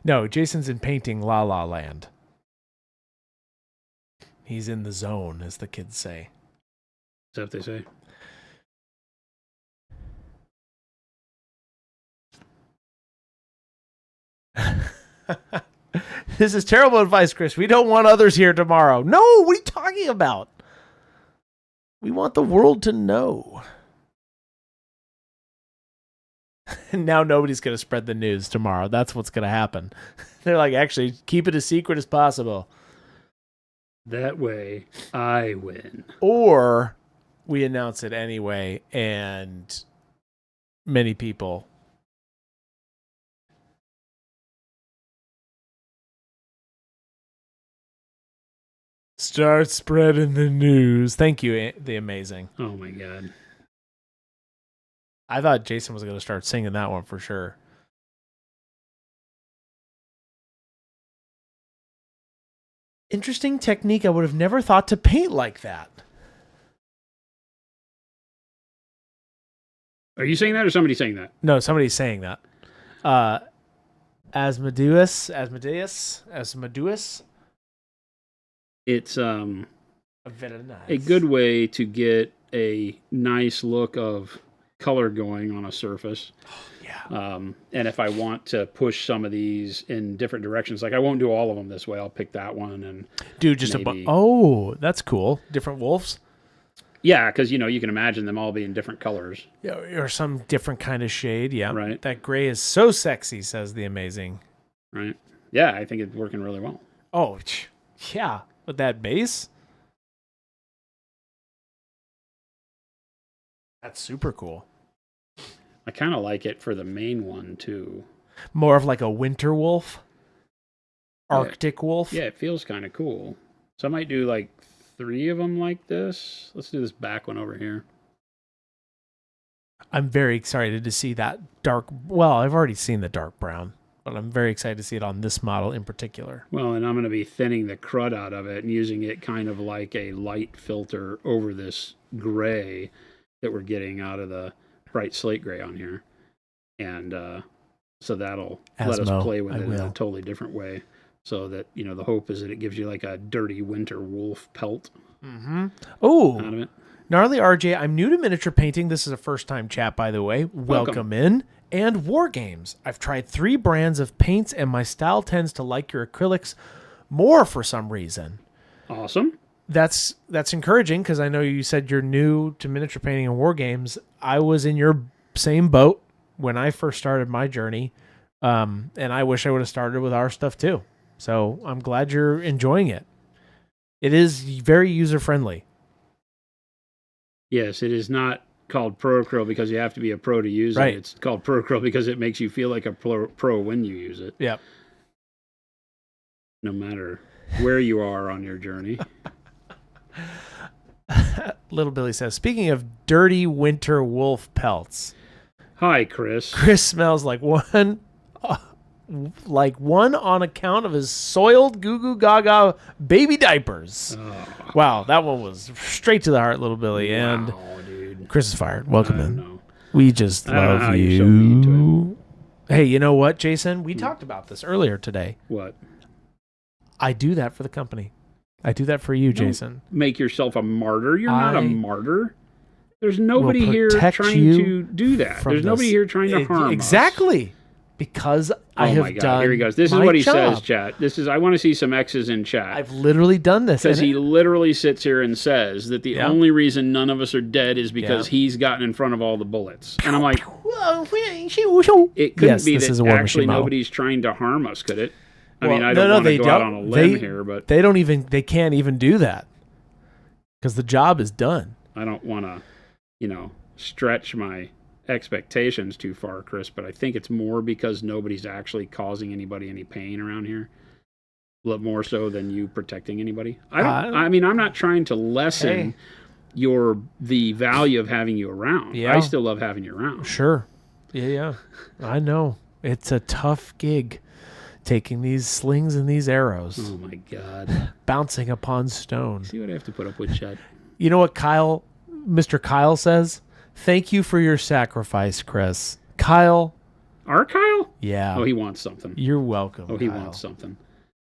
No, Jason's in painting La La Land. He's in the zone, as the kids say.
Is that what they say?
This is terrible advice, Chris. We don't want others here tomorrow. No, what are you talking about? We want the world to know. And now nobody's going to spread the news tomorrow. That's what's going to happen. They're like, actually, keep it as secret as possible.
That way, I win.
Or we announce it anyway, and many people... start spreading the news. Thank you, the amazing.
Oh, my God.
I thought Jason was going to start singing that one for sure. Interesting technique. I would have never thought to paint like that.
Are you saying that or somebody saying that?
No, somebody's saying that. Asmodeus.
It's
very nice.
a good way to get a nice look of color going on a surface.
Yeah.
And if I want to push some of these in different directions, like I won't do all of them this way. I'll pick that one and
do just
maybe...
Oh, that's cool. Different wolves.
Yeah, because you can imagine them all being different colors.
Yeah, or some different kind of shade. Yeah.
Right.
That gray is so sexy, says the amazing.
Right. Yeah, I think it's working really well.
Oh, yeah. With that base? That's super cool.
I kind of like it for the main one, too.
More of like a winter wolf? Arctic wolf?
Yeah, it feels kind of cool. So I might do like 3 of them like this. Let's do this back one over here.
I'm very excited to see that dark... Well, I've already seen the dark brown, but I'm very excited to see it on this model in particular.
Well, and I'm going to be thinning the crud out of it and using it kind of like a light filter over this gray that we're getting out of the bright slate gray on here. And so that'll let us play with it in a totally different way. So that, the hope is that it gives you like a dirty winter wolf pelt.
Mm-hmm. Oh,
out of it.
Gnarly RJ, I'm new to miniature painting. This is a first-time chat, by the way. Welcome in. And war games. I've tried 3 brands of paints, and my style tends to like your acrylics more for some reason.
Awesome.
That's encouraging, because I know you said you're new to miniature painting and war games. I was in your same boat when I first started my journey, and I wish I would have started with our stuff too. So I'm glad you're enjoying it. It is very user-friendly.
Yes, it is not called Pro Acryl because you have to be a pro to use it. It's called Pro Acryl because it makes you feel like a pro when you use it.
Yep.
No matter where you are on your journey.
Little Billy says, speaking of dirty winter wolf pelts.
Hi, Chris.
Chris smells like one on account of his soiled goo goo gaga baby diapers. Oh. Wow, that one was straight to the heart, Little Billy.
Wow,
and
dude.
Chris is fired. Welcome in. We just love you.
So mean to him.
Hey, you know what, Jason? We talked about this earlier today.
What?
I do that for the company. I do that for you, Jason.
Make yourself a martyr. You're not a martyr. There's nobody here trying to do that. There's nobody here trying to harm us.
Exactly. because I have
my God,
done.
here he goes. This is
my
what he
job.
says, chat. I want to see some X's in chat.
I've literally done this.
Because he literally sits here and says that the only reason none of us are dead is because he's gotten in front of all the bullets. And I'm like, it couldn't be that actually nobody's trying to harm us, could it? I mean, I don't want to go out on a limb here, but
they can't even do that because the job is done.
I don't want to, stretch my expectations too far, Chris, but I think it's more because nobody's actually causing anybody any pain around here. A lot more so than you protecting anybody. I'm not trying to lessen the value of having you around.
Yeah.
I still love having you around.
Sure. Yeah. I know. It's a tough gig taking these slings and these arrows.
Oh my God.
Bouncing upon stone.
See what I have to put up with, Chad.
You know what Mr. Kyle says? Thank you for your sacrifice, Chris. Kyle.
Our Kyle?
Yeah.
Oh, he wants something.
You're welcome.
Oh, he
Kyle.
wants something.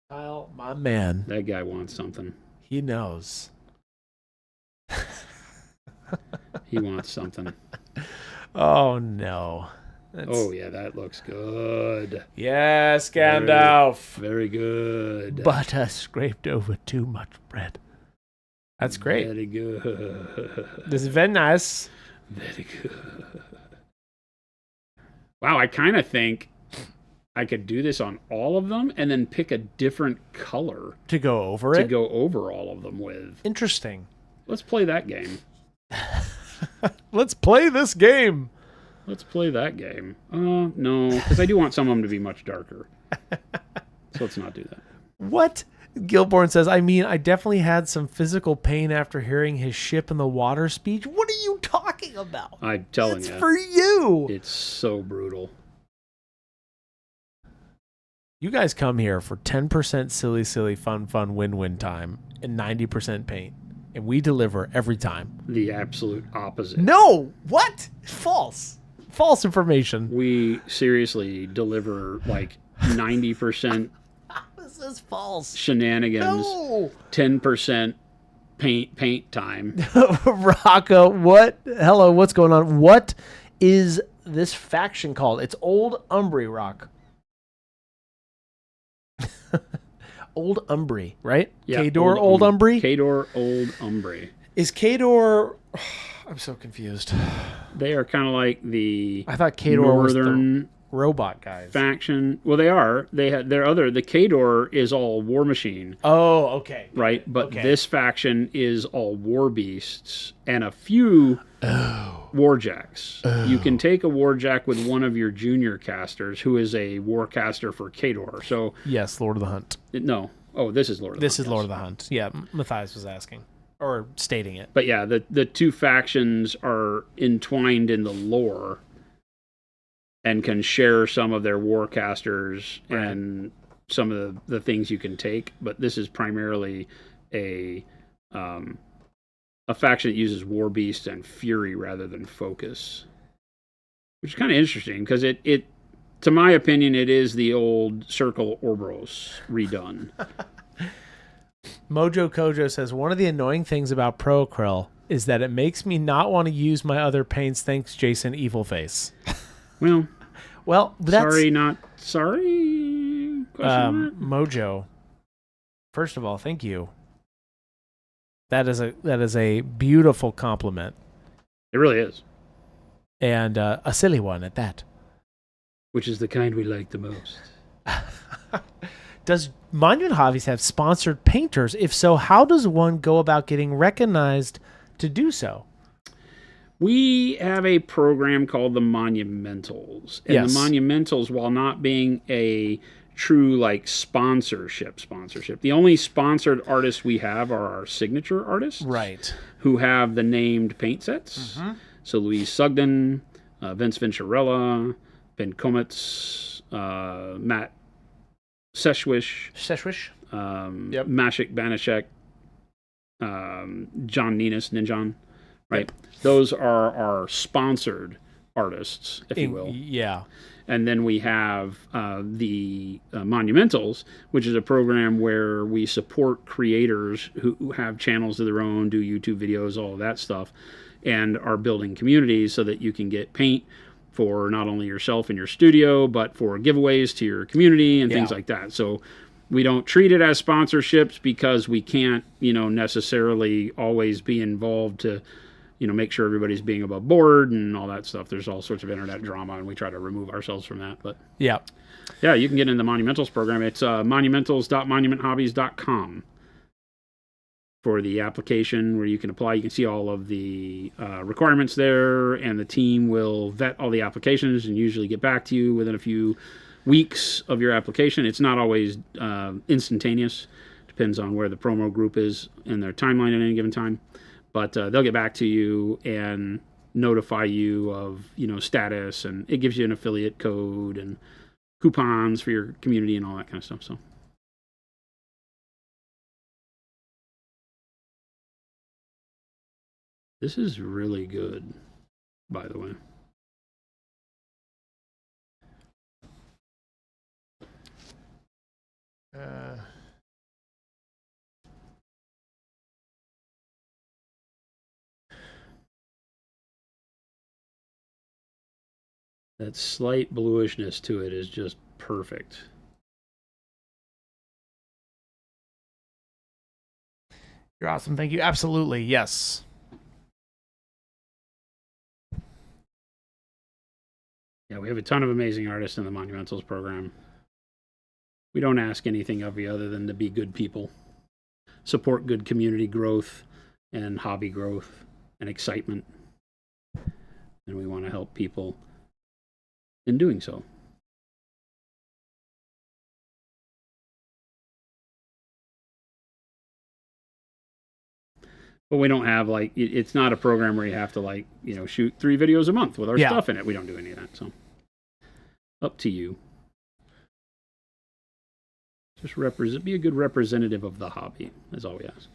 Kyle, my man.
That guy wants something.
He knows.
He wants something.
Oh, no.
Oh, yeah, that looks good.
Yes, Gandalf.
Very good.
Butter scraped over too much bread. That's great.
Very good.
This is very nice.
Very good. Wow, I kind of think I could do this on all of them and then pick a different color
to go over
to go over all of them with.
Interesting.
Let's play that game.
Let's play this game.
Let's play that game. No, because I do want some of them to be much darker. So let's not do that.
What? Gilborn says, I mean, I definitely had some physical pain after hearing his ship in the water speech. What are you talking about?
I'm telling you.
It's for you.
It's so brutal.
You guys come here for 10% silly, fun, win-win time and 90% paint. And we deliver every time.
The absolute opposite.
No! What? False. False information.
We seriously deliver like 90%
This is false.
shenanigans,
No.
10% paint time.
Rocco, what? Hello, what's going on? What is this faction called? It's Old Umbry, Rock. Old Umbry, right?
Yeah,
Kador Old Umbry?
Kador Old Umbry.
Is Kador... I'm so confused.
They are kind of like the
I thought Kador was
northern
the robot guys.
faction. Well, they are. They had their other. The Kador is all Warmachine.
Oh, okay.
Right, but
Okay.
this faction is all War Beasts and a few Warjacks. You can take a Warjack with one of your junior casters, who is a Warcaster for Kador. So
Yes, Lord of the Hunt.
no. Oh, this is Lord of the Hunt.
This is Lord of the Hunt. Yeah, Matthias was asking. Or stating it.
But yeah, the two factions are entwined in the lore and can share some of their warcasters and some of the things you can take. But this is primarily a faction that uses War Beast and Fury rather than Focus, which is kind of interesting because it to my opinion, it is the old Circle Orboros redone.
Mojo Kojo says, one of the annoying things about Pro Acryl is that it makes me not want to use my other paints. Thanks, Jason Evilface. Well, that's...
Sorry, not sorry?
Mojo, first of all, thank you. That is a beautiful compliment.
It really is.
And a silly one at that.
Which is the kind we like the most.
Does Monument Hobbies have sponsored painters? If so, how does one go about getting recognized to do so?
We have a program called the Monumentals. And
Yes.
the Monumentals, while not being a true like sponsorship, the only sponsored artists we have are our signature artists.
Right.
Who have the named paint sets.
Mm-hmm.
So Louise Sugden, Vince Venturella, Ben Kometz, Matt Seshwish, Mashik Banashek, John Ninjan, right? Those are our sponsored artists, if you will.
Yeah.
And then we have the Monumentals, which is a program where we support creators who have channels of their own, do YouTube videos, all of that stuff, and are building communities so that you can get paint for not only yourself and your studio, but for giveaways to your community and things like that. So we don't treat it as sponsorships because we can't, necessarily always be involved to, make sure everybody's being above board and all that stuff. There's all sorts of internet drama, and we try to remove ourselves from that. But yeah, you can get in the Monumentals program. It's monumentals.monumenthobbies.com for the application where you can apply. You can see all of the requirements there, and the team will vet all the applications and usually get back to you within a few weeks of your application. It's not always instantaneous. Depends on where the promo group is in their timeline at any given time. But they'll get back to you and notify you of, status, and it gives you an affiliate code and coupons for your community and all that kind of stuff. So this is really good, by the way. That slight bluishness to it is just perfect.
You're awesome. Thank you. Absolutely. Yes.
Yeah, we have a ton of amazing artists in the Monumentals program. We don't ask anything of you other than to be good people, support good community growth and hobby growth and excitement. And we want to help people in doing so. But we don't have, it's not a program where you have to, shoot 3 videos a month with our stuff in it. We don't do any of that. So up to you. Just be a good representative of the hobby, is all we ask.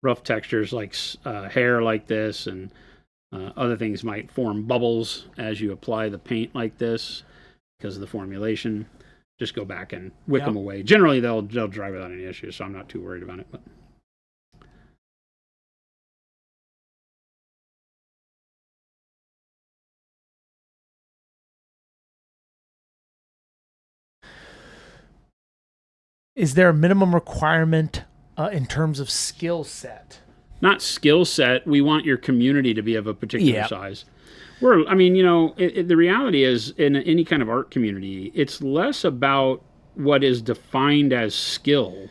Rough textures like hair like this and other things might form bubbles as you apply the paint like this because of the formulation. Just go back and wick them away. Generally, they'll dry without any issues, so I'm not too worried about it. But
is there a minimum requirement in terms of skill set?
Not skill set. We want your community to be of a particular size. The reality is, in any kind of art community, it's less about what is defined as skill,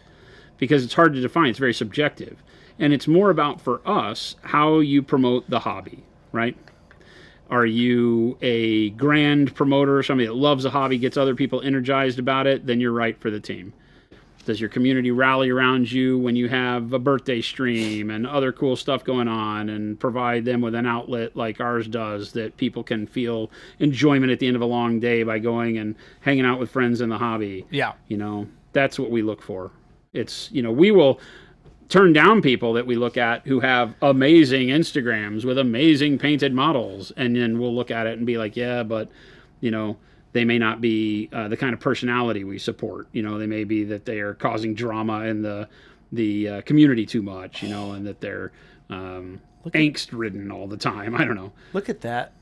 because it's hard to define. It's very subjective. And it's more about, for us, how you promote the hobby, right? Are you a grand promoter, somebody that loves a hobby, gets other people energized about it? Then you're right for the team. Does your community rally around you when you have a birthday stream and other cool stuff going on, and provide them with an outlet like ours does, that people can feel enjoyment at the end of a long day by going and hanging out with friends in the hobby?
Yeah.
That's what we look for. It's, we will turn down people that we look at who have amazing Instagrams with amazing painted models, and then we'll look at it and be like, yeah, but, they may not be the kind of personality we support. They may be that they are causing drama in the community too much, and that they're angst-ridden all the time. I don't know.
Look at that.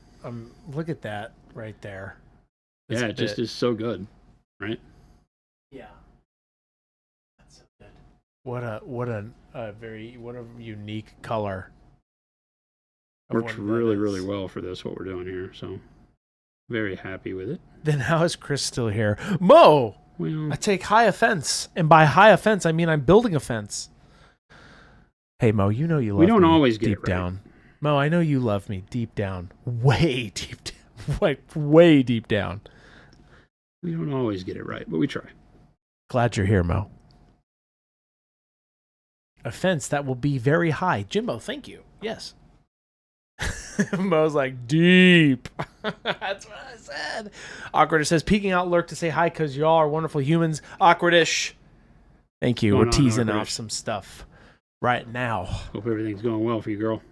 Look at that right there.
That's it just is so good, right?
Yeah. That's so good. What a unique color.
Works really, really well for this, what we're doing here. So very happy with it.
Then how is Chris still here? Mo!
Well,
I take high offense. And by high offense, I mean I'm building a fence. Hey, Mo, you know you love me.
We don't always get
deep
it right.
down. Mo, I know you love me deep down. Way deep down. Way deep down.
We don't always get it right, but we try.
Glad you're here, Mo. A fence that will be very high. Jimbo, thank you. Yes. Mo's like, deep. That's what I said. Awkwardish says, peeking out lurk to say hi because y'all are wonderful humans. Awkwardish. Thank you.
Going
We're
on,
teasing
Arthur?
off some stuff right now.
Hope everything's going well for you, girl.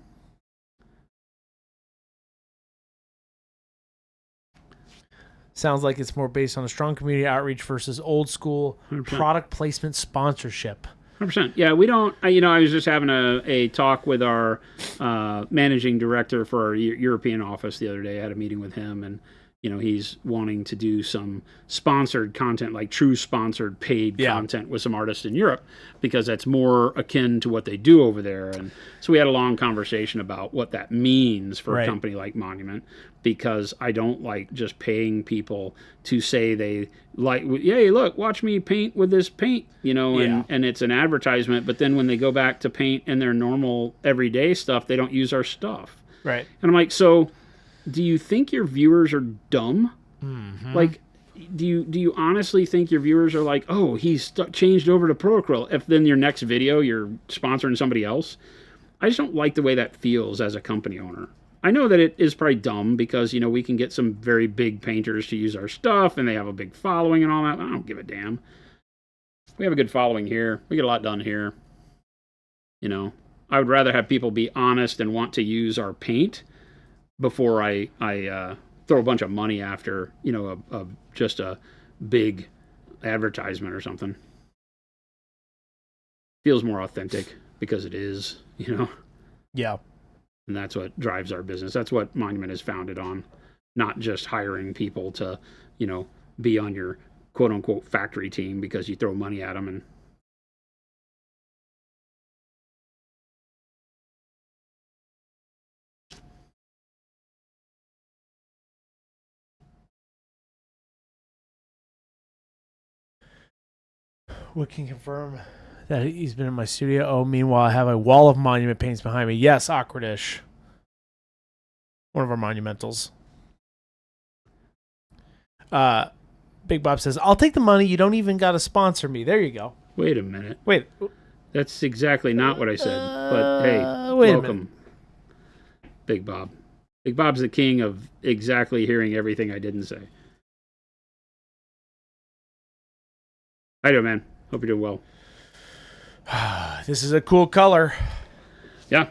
Sounds like it's more based on a strong community outreach versus old school
100%.
product placement sponsorship.
100%. Yeah, we don't. I was just having a talk with our managing director for our European office the other day. I had a meeting with him, and he's wanting to do some sponsored content, like true sponsored paid content with some artists in Europe, because that's more akin to what they do over there. And so we had a long conversation about what that means for a company like Monument, because I don't like just paying people to say they like, hey, look, watch me paint with this paint, and it's an advertisement. But then when they go back to paint in their normal everyday stuff, they don't use our stuff.
Right.
And I'm like, so do you think your viewers are dumb?
Mm-hmm.
Like, do you honestly think your viewers are like, oh, he's changed over to Procryl, if then your next video you're sponsoring somebody else? I just don't like the way that feels as a company owner. I know that it is probably dumb because, we can get some very big painters to use our stuff and they have a big following and all that. I don't give a damn. We have a good following here. We get a lot done here. I would rather have people be honest and want to use our paint before I throw a bunch of money after, just a big advertisement or something. Feels more authentic because it is,
Yeah.
And that's what drives our business. That's what Monument is founded on, not just hiring people to, be on your quote unquote factory team because you throw money at them. And
We can confirm that he's been in my studio. Oh, meanwhile, I have a wall of Monument paints behind me. Yes, Awkwardish. One of our monumentals. Big Bob says, I'll take the money. You don't even got to sponsor me. There you go.
wait a minute.
Wait.
That's exactly not what I said. But hey,
wait
welcome, Big Bob. Big Bob's the king of exactly hearing everything I didn't say. How you doing, man? Hope you're doing well.
This is a cool color.
Yeah.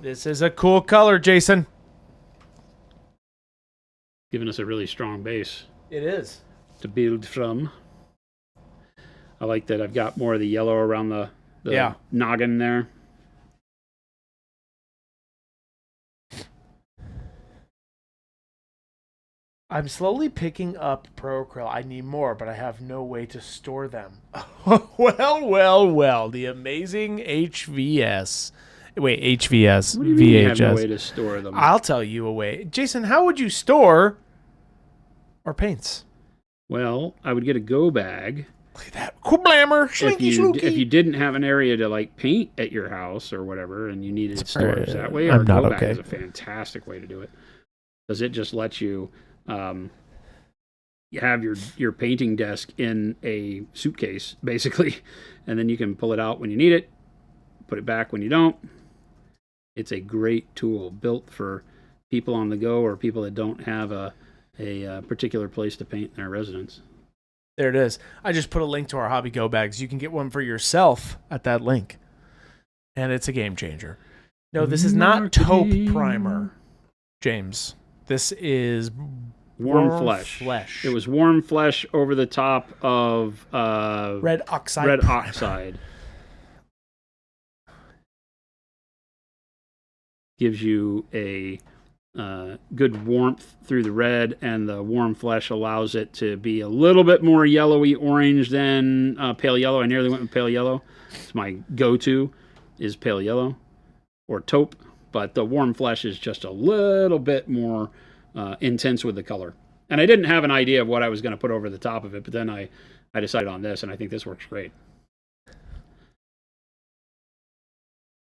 This is a cool color, Jason.
Giving us a really strong base
It is.
to build from. I like that I've got more of the yellow around the noggin there.
I'm slowly picking up Procryl. I need more, but I have no way to store them. Well. The amazing HVS. Wait, HVS.
What do you mean you have no
VHS.
way to store them?
I'll tell you a way. Jason, how would you store our paints?
Well, I would get a go bag.
Look at that. Kublammer.
If you didn't have an area to like paint at your house or whatever and you needed storage that way,
I'm
our
not
go bag
okay.
is a fantastic way to do it. Because it just lets you you have your painting desk in a suitcase, basically, and then you can pull it out when you need it, put it back when you don't. It's a great tool built for people on the go or people that don't have a particular place to paint in their residence.
There it is. I just put a link to our hobby go bags. You can get one for yourself at that link. And it's a game changer. No, this is not taupe primer, James. This is
warm flesh. It was warm flesh over the top of
red oxide.
Red
primer.
oxide. Gives you a good warmth through the red, and the warm flesh allows it to be a little bit more yellowy orange than pale yellow. I nearly went with pale yellow. It's my go-to is pale yellow or taupe, but the warm flesh is just a little bit more intense with the color. And I didn't have an idea of what I was going to put over the top of it, but then I decided on this, and I think this works great.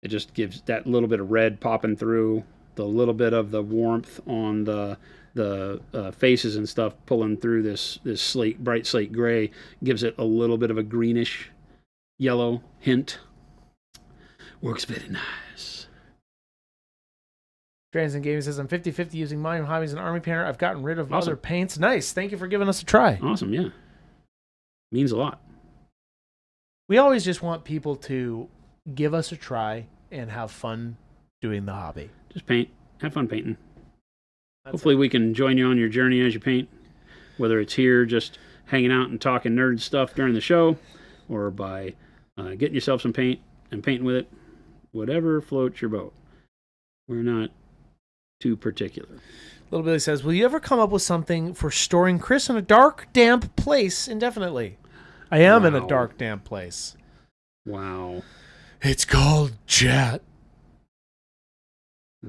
It just gives that little bit of red popping through, the little bit of the warmth on the faces and stuff pulling through this bright slate gray, gives it a little bit of a greenish yellow hint. Works very nice.
Transit Gaming says, I'm 50-50 using Monument Hobbies and Army Painter. I've gotten rid of other paints. Nice. Thank you for giving us a try.
Awesome, yeah. Means a lot.
We always just want people to give us a try and have fun doing the hobby.
Just paint. Have fun painting. Hopefully we can join you on your journey as you paint, whether it's here just hanging out and talking nerd stuff during the show, or by getting yourself some paint and painting with it. Whatever floats your boat. We're not too particular.
Little Billy says, will you ever come up with something for storing Chris in a dark, damp place indefinitely? I am in a dark, damp place.
Wow.
It's called chat.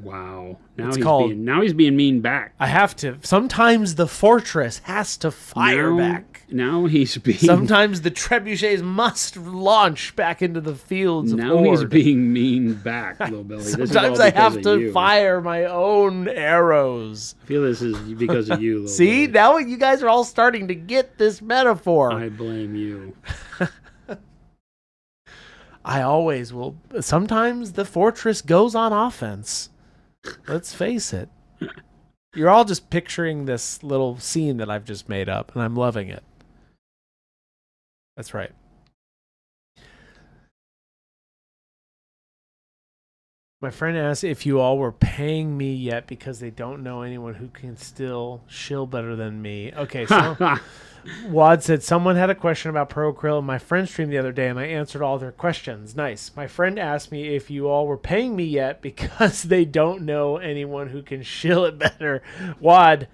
Wow. Now he's being mean back.
I have to. Sometimes the fortress has to fire back.
Now he's being...
Sometimes the trebuchets must launch back into the fields of
Now
Horde.
he's being mean back, Little Billy.
Sometimes I have to fire my own arrows.
I feel this is because of you, Little
See?
Billy.
Now you guys are all starting to get this metaphor.
I blame you.
I always will. Sometimes the fortress goes on offense. Let's face it. You're all just picturing this little scene that I've just made up, and I'm loving it. That's right. My friend asked if you all were paying me yet because they don't know anyone who can still shill better than me. Okay, so Wad said someone had a question about Pro Krill in my friend stream the other day, and I answered all their questions. Nice. My friend asked me if you all were paying me yet because they don't know anyone who can shill it better. Wad,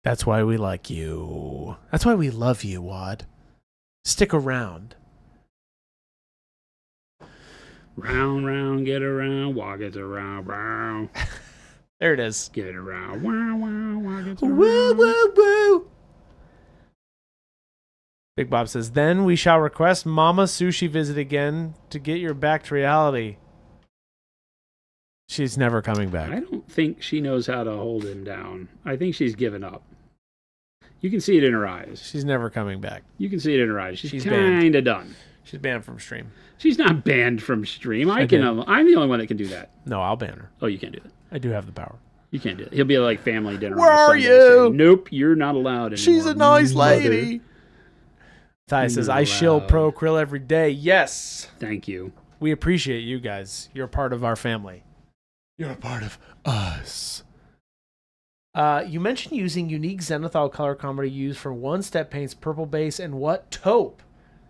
that's why we like you. That's why we love you, Wad. Stick around.
Round, round, get around, walk it around, round.
There it is.
Get around, wow, wow, walk it around.
Woo, woo, woo. Big Bob says, then we shall request Mama Sushi visit again to get your back to reality. She's never coming back.
I don't think she knows how to hold him down. I think she's given up. You can see it in her eyes.
She's never coming back.
You can see it in her eyes. She's
banned.
kind of done.
She's banned from stream.
She's not banned from stream. I'm the only one that can do that.
No, I'll ban her.
Oh, you can't do that.
I do have the power.
You can't do it. He'll be like family dinner.
Where are you?
Saying, nope, you're not allowed anymore.
She's a nice lady. Ty says, I
allowed.
shill Pro Krill every day. Yes.
Thank you.
We appreciate you guys. You're part of our family. You're a part of us. You mentioned using unique zenithal color combo to use for one-step paints, purple base, and what? Taupe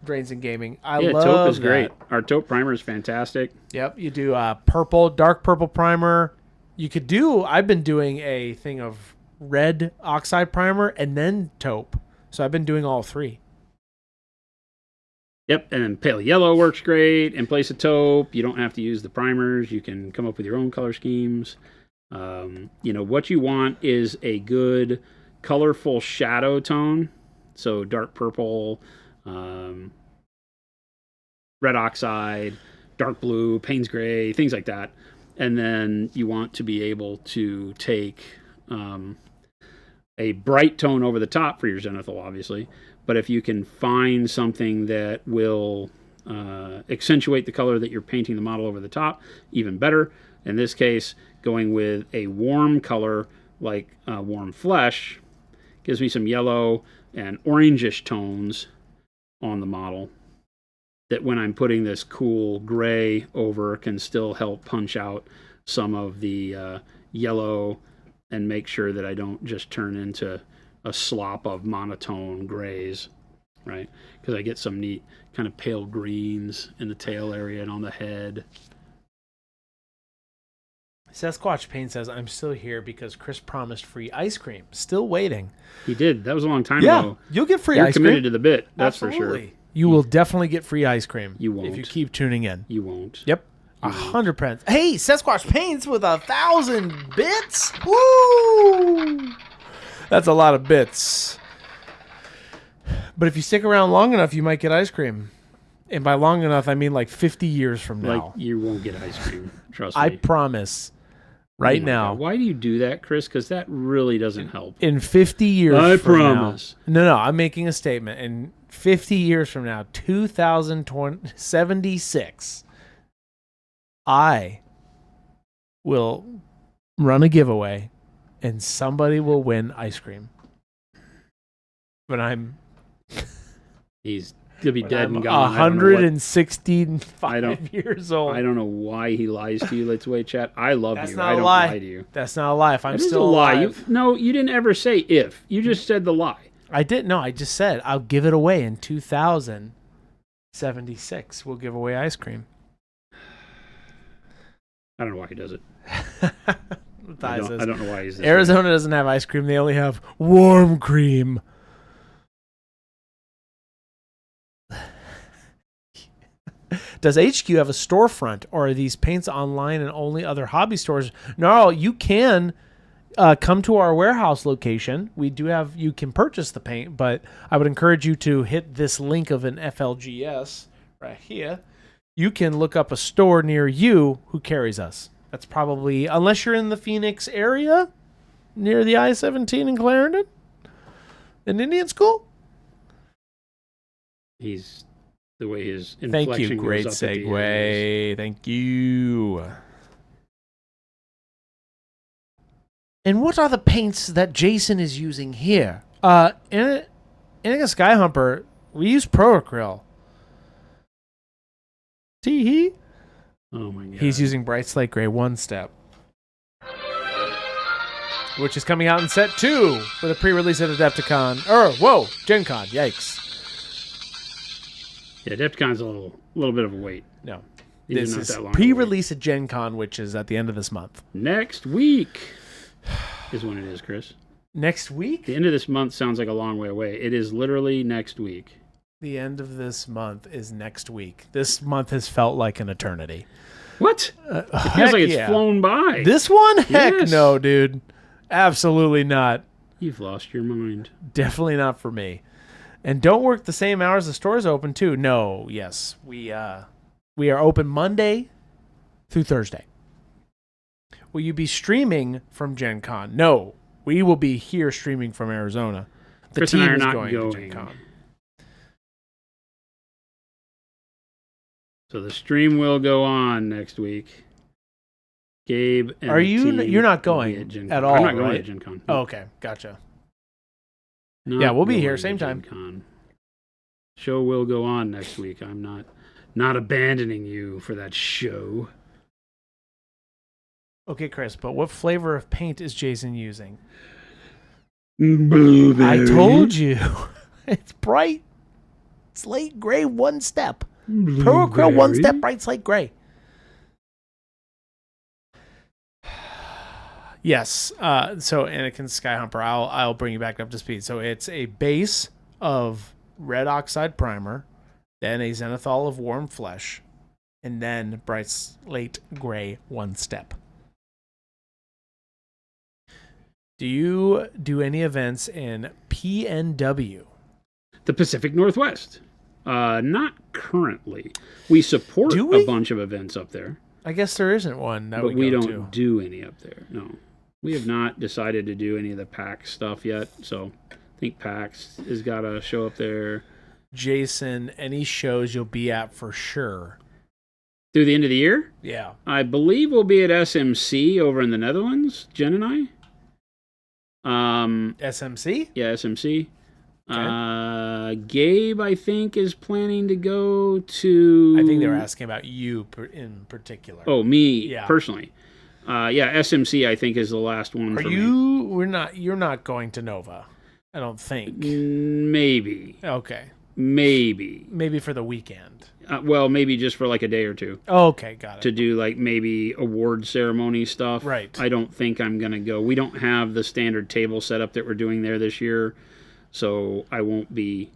drains in gaming. I love
taupe is
that.
great. Our taupe primer is fantastic.
Yep, you do purple, dark purple primer. You could do, I've been doing a thing of red oxide primer and then taupe. So I've been doing all three.
Yep, and then pale yellow works great in place of taupe. You don't have to use the primers. You can come up with your own color schemes. What you want is a good colorful shadow tone. So dark purple, red oxide, dark blue, Payne's gray, things like that. And then you want to be able to take a bright tone over the top for your zenithal, obviously. But if you can find something that will accentuate the color that you're painting the model over the top, even better. In this case, going with a warm color like warm flesh gives me some yellow and orangish tones on the model that when I'm putting this cool gray over can still help punch out some of the yellow and make sure that I don't just turn into a slop of monotone grays, right? Because I get some neat kind of pale greens in the tail area and on the head.
Sasquatch Pain says, I'm still here because Chris promised free ice cream. Still waiting.
He did. That was a long time ago.
You'll get free
You're
ice cream.
You're committed to the bit. That's
Absolutely.
For sure.
You will definitely get free ice cream.
You won't.
If you keep tuning in.
You won't.
Yep. 100%. Hey, Sasquatch Paints with 1,000 bits. Woo! That's a lot of bits. But if you stick around long enough, you might get ice cream. And by long enough, I mean like 50 years from now.
Like, you won't get ice cream. Trust me.
I promise. Right now.
God. Why do you do that, Chris? Because that really doesn't help.
In 50 years
I
from
promise.
Now, no, I'm making a statement. In 50 years from now, 2076, I will run a giveaway and somebody will win ice cream. But I'm...
He's He'll be dead and gone.
165 years old.
I don't know why he lies to you. Let's wait, chat. I love
That's
you.
not
I
a
don't
lie.
lie to you.
That's not a lie. If I'm
That is
still
a lie.
alive.
You didn't ever say if. You just said the lie.
I didn't. No, I just said I'll give it away in 2076. We'll give away ice cream.
I don't know why he does it. I don't know why he's this
Arizona doesn't have ice cream. They only have warm cream. Does HQ have a storefront, or are these paints online and only other hobby stores? No, you can come to our warehouse location. We do have, you can purchase the paint, but I would encourage you to hit this link of an FLGS right here. You can look up a store near you who carries us. That's probably, unless you're in the Phoenix area, near the I-17 in Clarendon, in Indian School.
He's the way his inflection
Thank you. Great
goes up at the
segue. Thank you. And what are the paints that Jason is using here? In a Skyhumper, we use Pro Acryl. Tee-hee.
Oh my god.
He's using Bright Slate Gray One Step, which is coming out in set 2 with a pre-release at Adepticon. Gen Con. Yikes.
Yeah, Adepticon's a little bit of a wait.
No.
These
This
are not
is
that long
pre-release at Gen Con, which is at the end of this month.
Next week is when it is, Chris.
Next week?
The end of this month sounds like a long way away. It is literally next week.
The end of this month is next week. This month has felt like an eternity.
What? It feels like it's flown by.
This one? Heck
Yes.
no, dude. Absolutely not.
You've lost your mind.
Definitely not for me. And don't work the same hours the store's open too. No, yes. We are open Monday through Thursday. Will you be streaming from Gen Con? No. We will be here streaming from Arizona. The
Chris
team
and I are
is
not
going to
going.
Gen Con.
So the stream will go on next week. Gabe and
Are you?
the team
You're not
will be
going
at
at all,
I'm not going
right?
to Gen Con.
Oh, okay, gotcha.
Not
Yeah, we'll be
going
here
to
same
Gen
time.
Con. Show will go on next week. I'm not abandoning you for that show.
Okay, Chris, but what flavor of paint is Jason using?
Blueberry.
I told you. It's bright slate gray One Step. Pro Acryl One Step Bright Slate Gray. Yes. So Anakin Skyhumper, I'll bring you back up to speed. So it's a base of red oxide primer, then a zenithal of warm flesh, and then bright slate gray One Step. Do you do any events in PNW?
The Pacific Northwest. Not currently. We support
Do we?
a bunch of events up there,
I guess there isn't one that
but
we
we
go
don't
to.
do any up there. No, we have not decided to do any of the PAX stuff yet. So I think PAX has got to show up there
Jason, any shows you'll be at for sure?
through the end of the year.
Yeah.
I believe we'll be at SMC over in the Netherlands. Jen and I.
SMC?
Yeah, SMC.
Okay.
Gabe, I think, is planning to go to.
I think they were asking about you in particular.
Oh, me
Yeah.
personally. Yeah, SMC, I think, is the last one.
Are
for
you? You're not going to Nova, I don't think.
Maybe.
Okay.
Maybe.
Maybe for the weekend.
Well, maybe just for like a day or two.
Okay, got it.
To do like maybe award ceremony stuff.
Right.
I don't think I'm going to go. We don't have the standard table setup that we're doing there this year. So I won't be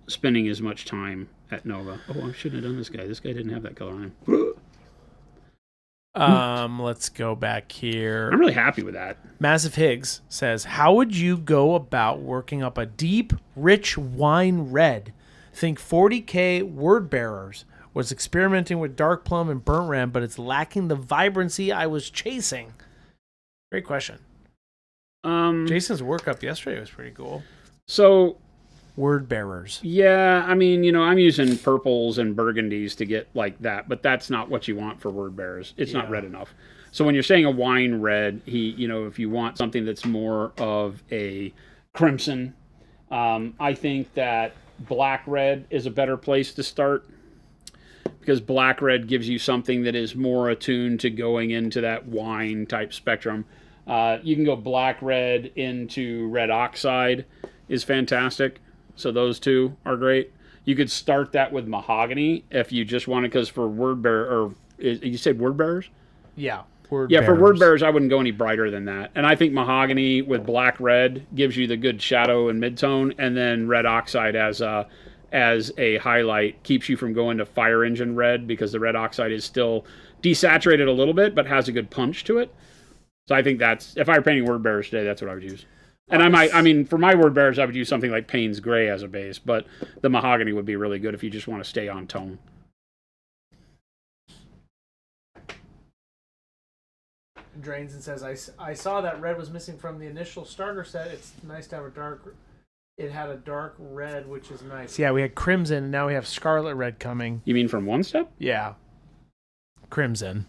spending as much time at Nova. Oh, I shouldn't have done this guy. This guy didn't have that color on him.
Let's go back here.
I'm really happy with that.
Massive Higgs says, how would you go about working up a deep, rich wine red? Think 40K word bearers. Was experimenting with dark plum and burnt red, but it's lacking the vibrancy I was chasing. Great question. Jason's workup yesterday was pretty cool.
So,
word bearers.
Yeah, I mean, I'm using purples and burgundies to get like that, but that's not what you want for word bearers. It's not red enough. So when you're saying a wine red, if you want something that's more of a crimson, I think that black red is a better place to start, because black red gives you something that is more attuned to going into that wine type spectrum. You can go black red into red oxide is fantastic. So those two are great. You could start that with mahogany if you just want it, because for word bearer, or you said word bearers?
Yeah.
For word bearers, I wouldn't go any brighter than that. And I think mahogany with black red gives you the good shadow and midtone, and then red oxide as a highlight keeps you from going to fire engine red, because the red oxide is still desaturated a little bit but has a good punch to it. So I think that's, if I were painting word bearers today, that's what I would use. And for my word bearers, I would use something like Payne's Gray as a base, but the mahogany would be really good if you just want to stay on tone.
Drains and says, I saw that red was missing from the initial starter set. It's nice to have a dark. It had a dark red, which is nice. Yeah, we had crimson, and now we have scarlet red coming.
You mean from One Step?
Yeah. Crimson.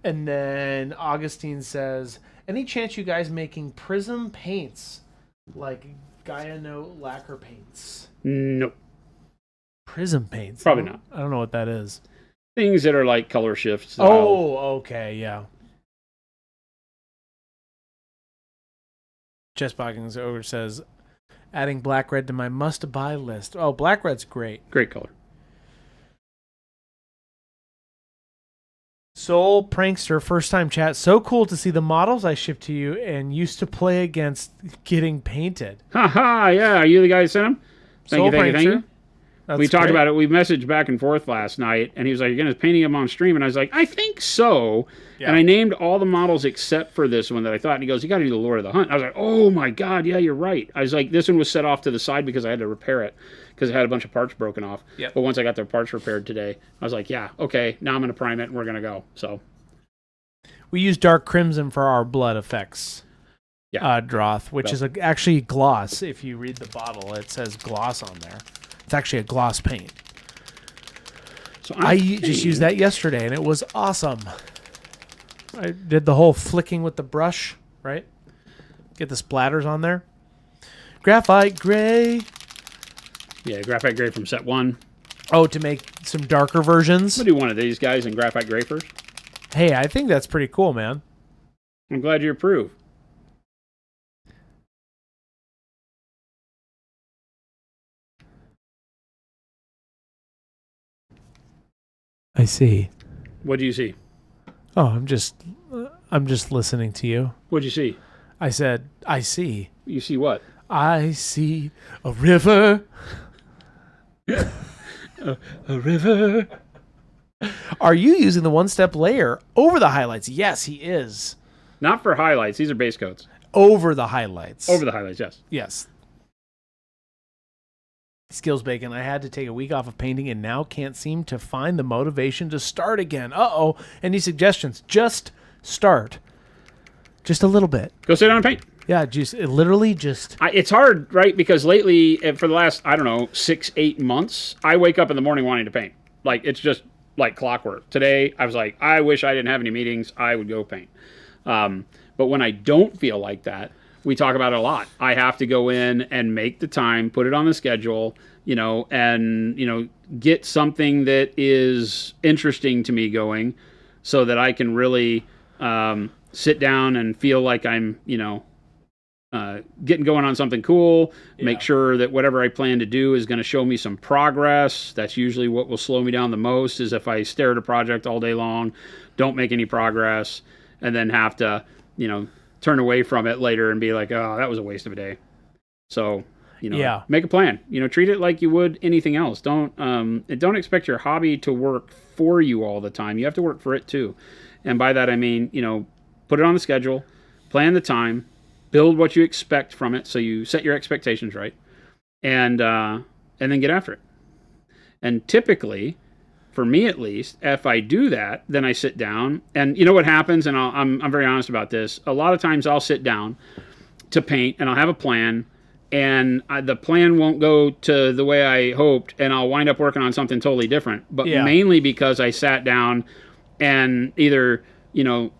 And then Augustine says, any chance you guys making prism paints like Guyano lacquer paints?
Nope.
Prism paints?
Probably not.
I don't know what that is.
Things that are like color shifts.
Oh, okay, yeah. Chess Boggins over says, adding black red to my must-buy list. Oh, black red's great.
Great color.
Soul Prankster, first time chat. So cool to see the models I shipped to you and used to play against getting painted.
Ha! Yeah, are you the guy who sent them? Thank you. We talked about it. We messaged back and forth last night, and he was like, "You're going to painting them on stream?" And I was like, "I think so." Yeah. And I named all the models except for this one that I thought. And he goes, "You got to do the Lord of the Hunt." I was like, "Oh my God, yeah, you're right." I was like, "This one was set off to the side because I had to repair it because it had a bunch of parts broken off." Yep. But once I got their parts repaired today, I was like, "Yeah, okay, now I'm going to prime it and we're going to go." So
we use dark crimson for our blood effects. Yeah, Droth, which is actually gloss. If you read the bottle, it says gloss on there. It's actually a gloss paint. So I just used that yesterday, and it was awesome. I did the whole flicking with the brush, right? Get the splatters on there. Graphite gray.
Yeah, graphite gray from set 1.
Oh, to make some darker versions?
We'll do one of these guys in graphite gray first.
Hey, I think that's pretty cool, man.
I'm glad you approve.
I see.
What do you see?
Oh, I'm just listening to you.
What'd you see?
I said, I see.
You see what?
I see a river. a river. Are you using the one-step layer over the highlights? Yes, he is.
Not for highlights. These are base coats.
Over the highlights.
Over the highlights, yes.
Yes. Skills Bacon, I had to take a week off of painting and now can't seem to find the motivation to start again. Uh-oh. Any suggestions? Just start. Just a little bit.
Go sit down and paint.
Yeah, literally just...
It's hard, right? Because lately, for the last, 6-8 months, I wake up in the morning wanting to paint. Like, it's just like clockwork. Today, I was like, I wish I didn't have any meetings. I would go paint. But when I don't feel like that, we talk about it a lot. I have to go in and make the time, put it on the schedule, and, get something that is interesting to me going so that I can really sit down and feel like I'm, getting going on something cool, make sure that whatever I plan to do is going to show me some progress. That's usually what will slow me down the most, is if I stare at a project all day long, don't make any progress, and then have to, turn away from it later and be like, oh, that was a waste of a day. So, make a plan. Treat it like you would anything else. Don't expect your hobby to work for you all the time. You have to work for it too. And by that I mean, put it on the schedule, plan the time, build what you expect from it, so you set your expectations right, and then get after it. And typically, for me at least, if I do that, then I sit down, and you know what happens, and I'm very honest about this, a lot of times I'll sit down to paint, and I'll have a plan, and the plan won't go to the way I hoped, and I'll wind up working on something totally different, but mainly because I sat down and either,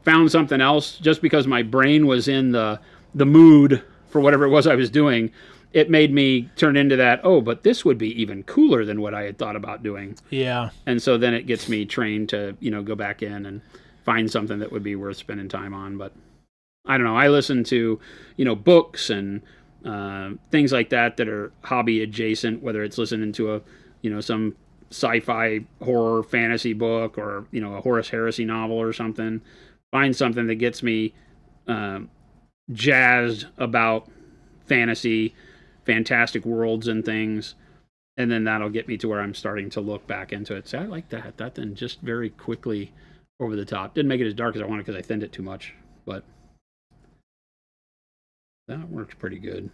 found something else just because my brain was in the mood for whatever it was I was doing, it made me turn into that, oh, but this would be even cooler than what I had thought about doing.
Yeah.
And so then it gets me trained to, go back in and find something that would be worth spending time on. But I don't know. I listen to, books and things like that are hobby adjacent, whether it's listening to some sci-fi horror fantasy book or, a Horace Heresy novel or something. Find something that gets me jazzed about fantasy, fantastic worlds and things. And then that'll get me to where I'm starting to look back into it. Say, I like that. That then just very quickly over the top. Didn't make it as dark as I wanted because I thinned it too much. But that works pretty good.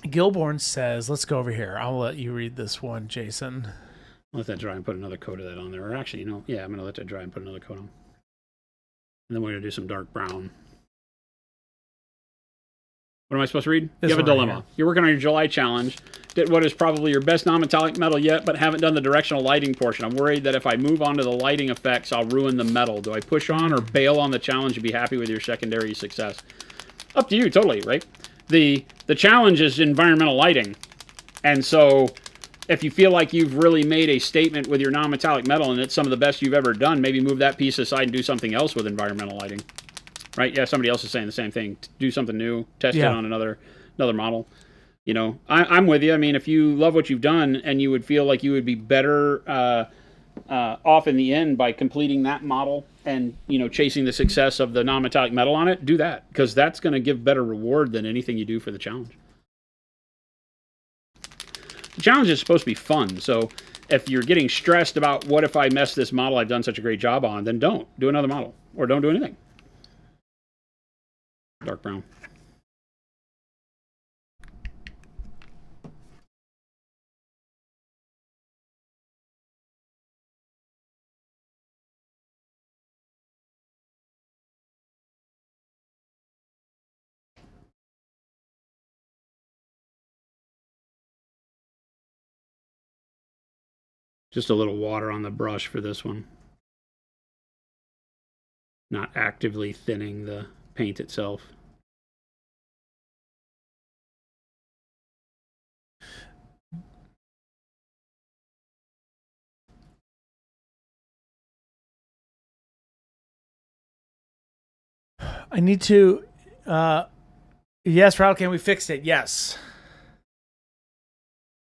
Gilborn says, let's go over here. I'll let you read this one, Jason.
I'll let that dry and put another coat of that on there. Or actually, I'm going to let that dry and put another coat on. And then we're going to do some dark brown. What am I supposed to read? You have a dilemma. Right, you're working on your July challenge. Did what is probably your best non-metallic metal yet, but haven't done the directional lighting portion. I'm worried that if I move on to the lighting effects, I'll ruin the metal. Do I push on or bail on the challenge and be happy with your secondary success? Up to you, totally, right? The challenge is environmental lighting. And so if you feel like you've really made a statement with your non-metallic metal and it's some of the best you've ever done, maybe move that piece aside and do something else with environmental lighting. Right? Yeah, somebody else is saying the same thing. Do something new. Test it on another model. I'm with you. I mean, if you love what you've done and you would feel like you would be better off in the end by completing that model and, chasing the success of the non-metallic metal on it, do that. Because that's going to give better reward than anything you do for the challenge. The challenge is supposed to be fun. So if you're getting stressed about what if I mess this model I've done such a great job on, then don't. Do another model. Or don't do anything. Dark brown. Just a little water on the brush for this one. Not actively thinning the paint itself.
I need to. Yes, Rattlecan, we fixed it. Yes.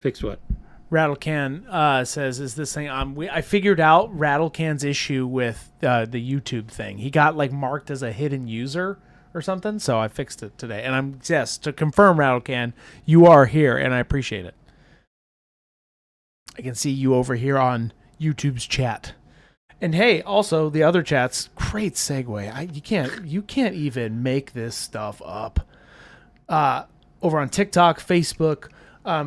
Fix what?
Rattlecan says, "Is this thing?" I figured out Rattlecan's issue with the YouTube thing. He got marked as a hidden user or something, so I fixed it today. And to confirm, Rattlecan, you are here, and I appreciate it. I can see you over here on YouTube's chat. And hey, also the other chats, great segue. You can't even make this stuff up. Over on TikTok, Facebook,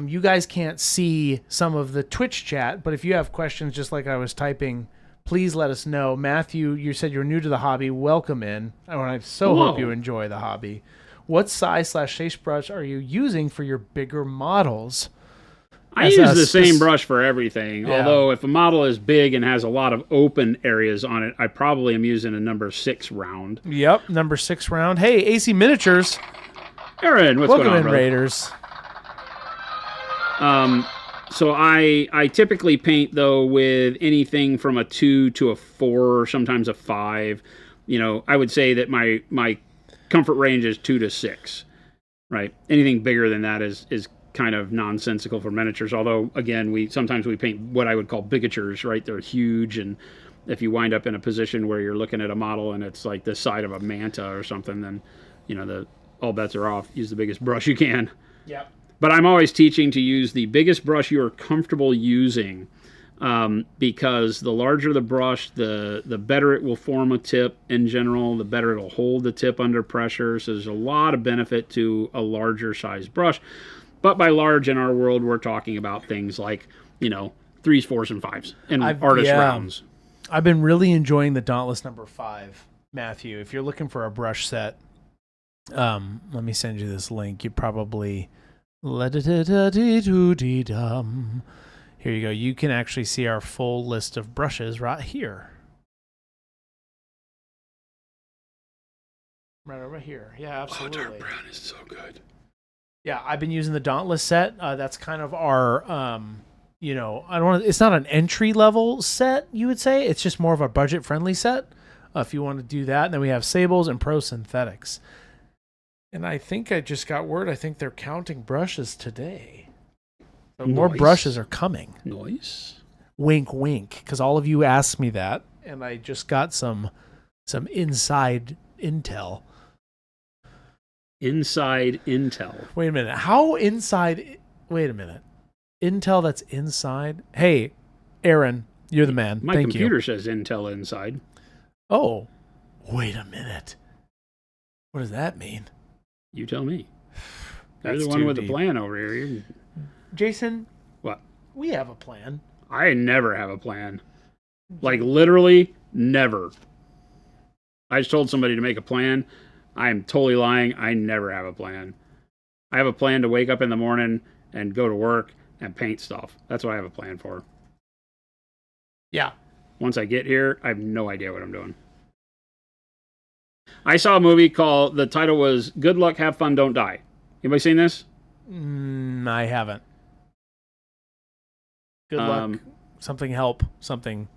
you guys can't see some of the Twitch chat, but if you have questions, just like I was typing, please let us know. Matthew, you said you're new to the hobby. Welcome in. I hope you enjoy the hobby. What size/shape brush are you using for your bigger models?
I use the same brush for everything. Yeah. Although if a model is big and has a lot of open areas on it, I probably am using a number 6 round.
Yep, number 6 round. Hey, AC Miniatures.
Aaron, what's going on,
Welcome in,
brother?
Raiders.
So I typically paint, though, with anything from a 2 to a 4, sometimes a 5. I would say that my comfort range is 2 to 6, right? Anything bigger than that is kind of nonsensical for miniatures. Although, again, sometimes we paint what I would call bigatures, right? They're huge, and if you wind up in a position where you're looking at a model and it's like the side of a manta or something, then, all bets are off. Use the biggest brush you can.
Yep.
But I'm always teaching to use the biggest brush you are comfortable using, because the larger the brush, the better it will form a tip in general, the better it'll hold the tip under pressure. So there's a lot of benefit to a larger size brush. But by large in our world, we're talking about things like, 3s, 4s, and 5s, and artist rounds.
I've been really enjoying the Dauntless number 5, Matthew. If you're looking for a brush set, let me send you this link. You probably... Here you go. You can actually see our full list of brushes right here. Right over here. Yeah, absolutely.
Oh, dark brown is so good.
Yeah, I've been using the Dauntless set. That's kind of our, you know, I don't want. It's not an entry level set, you would say. It's just more of a budget friendly set. If you want to do that, and then we have Sables and Pro Synthetics. And I think I just got word. I think they're counting brushes today. So more brushes are coming.
Nice.
Wink, wink. Because all of you asked me that, and I just got some inside intel.
Inside intel.
Wait a minute. How inside? Wait a minute. Intel that's inside? Hey, Aaron, you're the man.
My
Thank
computer
you.
says Intel inside.
Oh, wait a minute. What does that mean?
You tell me. You're
That's
the one
too
with
deep.
the plan over here.
Jason,
What?
we have a plan.
I never have a plan. Like, literally, never. I just told somebody to make a plan. I'm totally lying. I never have a plan. I have a plan to wake up in the morning and go to work and paint stuff. That's what I have a plan for.
Yeah.
Once I get here, I have no idea what I'm doing. I saw a movie called, the title was Good Luck, Have Fun, Don't Die. Anybody seen this?
I haven't. Good luck. Something help. Something.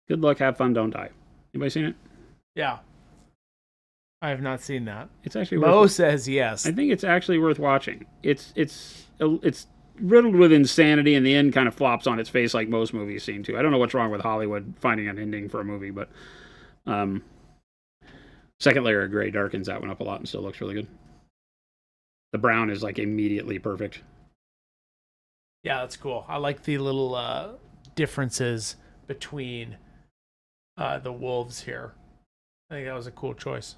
Good Luck, Have Fun, Don't Die. Anybody seen it?
Yeah. I have not seen that.
It's actually
Mo says yes.
I think it's actually worth watching. It's riddled with insanity, and the end kind of flops on its face like most movies seem to. I don't know what's wrong with Hollywood finding an ending for a movie, but second layer of gray darkens that one up a lot and still looks really good. The brown is like immediately perfect.
Yeah, that's cool. I like the little differences between the wolves here. I think that was a cool choice.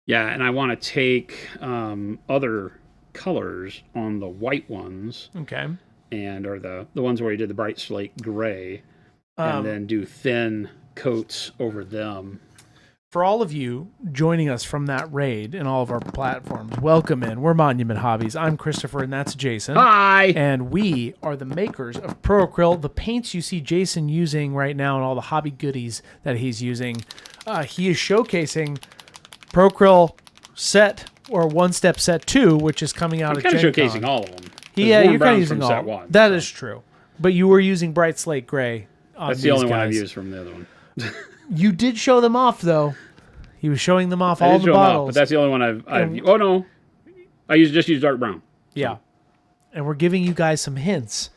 Yeah, and I want to take other colors on the white ones.
Okay.
And or the ones where you did the bright slate gray, and then do thin coats over them.
For all of you joining us from that raid and all of our platforms, welcome in. We're Monument Hobbies. I'm Christopher, and that's Jason.
Hi!
And we are the makers of Pro Acryl. The paints you see Jason using right now and all the hobby goodies that he's using, he is showcasing Pro Acryl set or One Step Set 2, which is coming out
I'm
at
kind of
Gen
showcasing
Con.
all of them.
Yeah, you're kind of using
from
all.
set one.
That is true. But you were using Bright Slate Gray on
That's the only
guys.
one I've used from the other one.
You did show them off, though. He was showing them off
I
all
did
the
show 'em off,
bottles.
but that's the only one I've oh no. Just used dark brown.
Yeah. And we're giving you guys some hints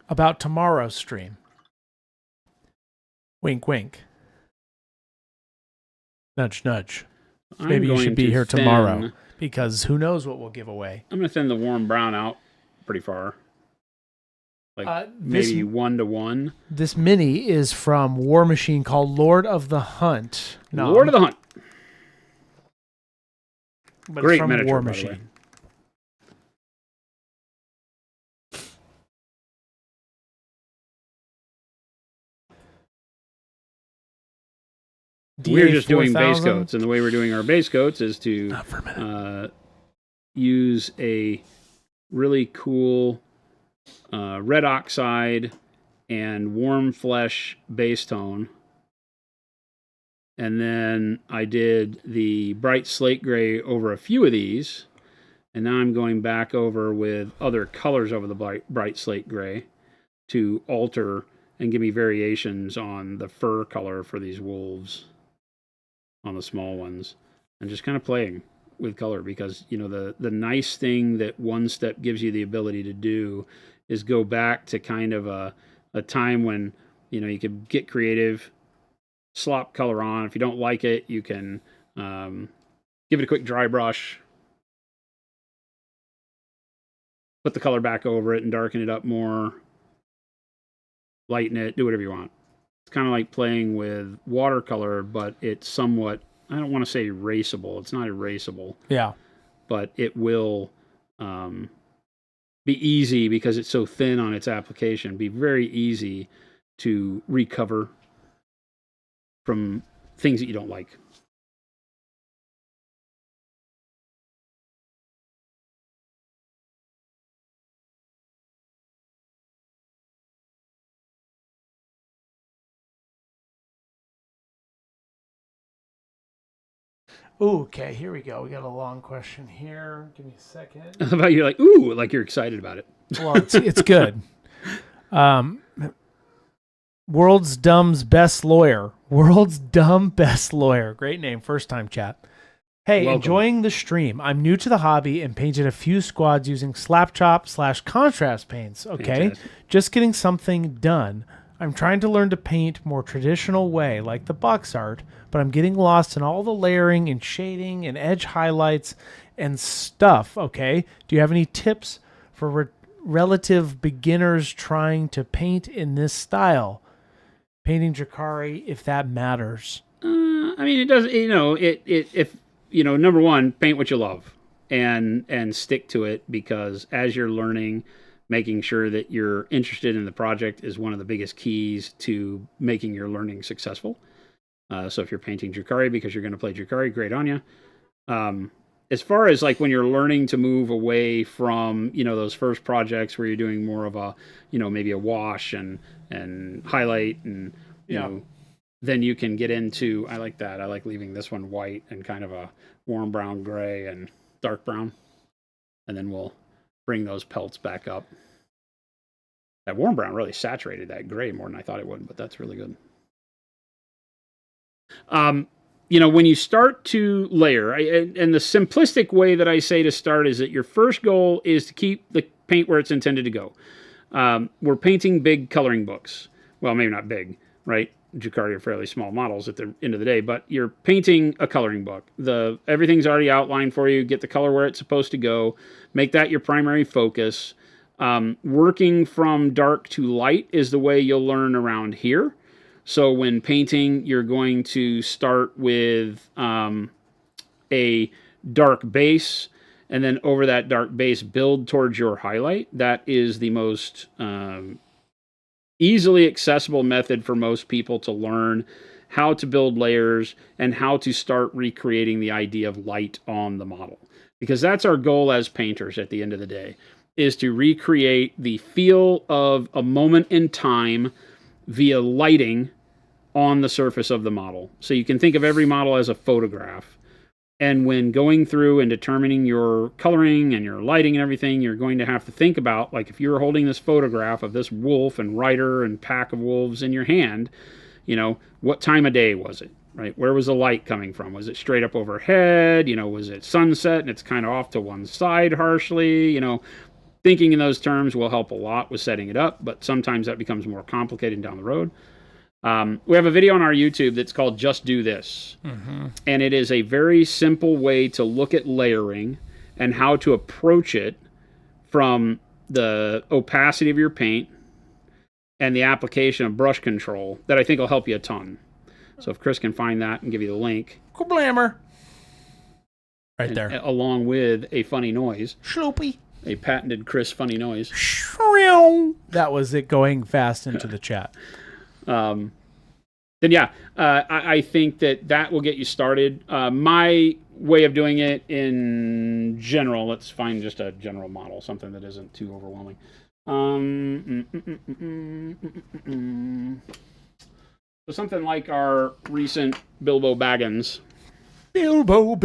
about tomorrow's stream. Wink, wink. Nudge, nudge. Maybe you should be here tomorrow, because who knows what we'll give away.
I'm going to thin the warm brown out pretty far. Like maybe 1 to 1.
This mini is from Warmachine called Lord of the Hunt. No,
Lord of the Hunt.
But
Great
it's from
miniature,
Warmachine.
by the way. We're just doing base coats, and the way we're doing our base coats is to use a really cool red oxide and warm flesh base tone. And then I did the bright slate gray over a few of these, and now I'm going back over with other colors over the bright slate gray to alter and give me variations on the fur color for these wolves on the small ones, and just kind of playing with color, because you know the nice thing that One Step gives you the ability to do is go back to kind of a time when you could get creative, slop color on. If you don't like it, you can give it a quick dry brush, put the color back over it and darken it up more, lighten it, do whatever you want. It's kind of like playing with watercolor, but it's somewhat, I don't want to say erasable. It's not erasable.
Yeah.
But it will be easy, because it's so thin on its application, be very easy to recover from things that you don't like.
Ooh, okay, here we go. We got a long question here. Give me a second.
How about you're like, ooh, like you're excited about it.
Well, it's good. World's Dumb's Best Lawyer. World's Dumb Best Lawyer. Great name. First time chat. Hey,
Welcome.
Enjoying the stream. I'm new to the hobby and painted a few squads using slap chop / contrast paints. Okay,
Fantastic.
just getting something done. I'm trying to learn to paint more traditional way, like the box art, but I'm getting lost in all the layering and shading and edge highlights and stuff. Okay, do you have any tips for relative beginners trying to paint in this style? Painting Jacari, if that matters.
I mean, it does. You know, if you know, number one, paint what you love, and stick to it, because as you're learning, making sure that you're interested in the project is one of the biggest keys to making your learning successful. So if you're painting Jacari because you're going to play Jacari, great on you. As far as like when you're learning to move away from, you know, those first projects where you're doing more of a, you know, maybe a wash and highlight and, you know, then you can get into, I like that. I like leaving this one white and kind of a warm brown gray and dark brown. And then we'll bring those pelts back up. That warm brown really saturated that gray more than I thought it would, but that's really good. You know, when you start to layer, and the simplistic way that I say to start is that your first goal is to keep the paint where it's intended to go. We're painting big coloring books. Well, maybe not big, right? Jacari are fairly small models at the end of the day, but you're painting a coloring book. Everything's already outlined for you. Get the color where it's supposed to go. Make that your primary focus. Working from dark to light is the way you'll learn around here. So when painting, you're going to start with a dark base, and then over that dark base, build towards your highlight. That is the most easily accessible method for most people to learn how to build layers and how to start recreating the idea of light on the model. Because that's our goal as painters at the end of the day, is to recreate the feel of a moment in time via lighting on the surface of the model. So you can think of every model as a photograph. And when going through and determining your coloring and your lighting and everything, you're going to have to think about, like if you're holding this photograph of this wolf and rider and pack of wolves in your hand, you know, what time of day was it, right? Where was the light coming from? Was it straight up overhead? You know, was it sunset and it's kind of off to one side harshly? You know, thinking in those terms will help a lot with setting it up, but sometimes that becomes more complicated down the road. We have a video on our YouTube that's called Just Do This. Mm-hmm. And it is a very simple way to look at layering and how to approach it from the opacity of your paint and the application of brush control that I think will help you a ton. So if Chris can find that and give you the link.
Kablammer. Right there.
Along with a funny noise.
Shloopy.
A patented Chris funny noise.
That was it going fast into the chat.
Then yeah, I think that will get you started. My way of doing it in general, let's find just a general model, something that isn't too overwhelming. So something like our recent Bilbo Baggins.
Bilbo,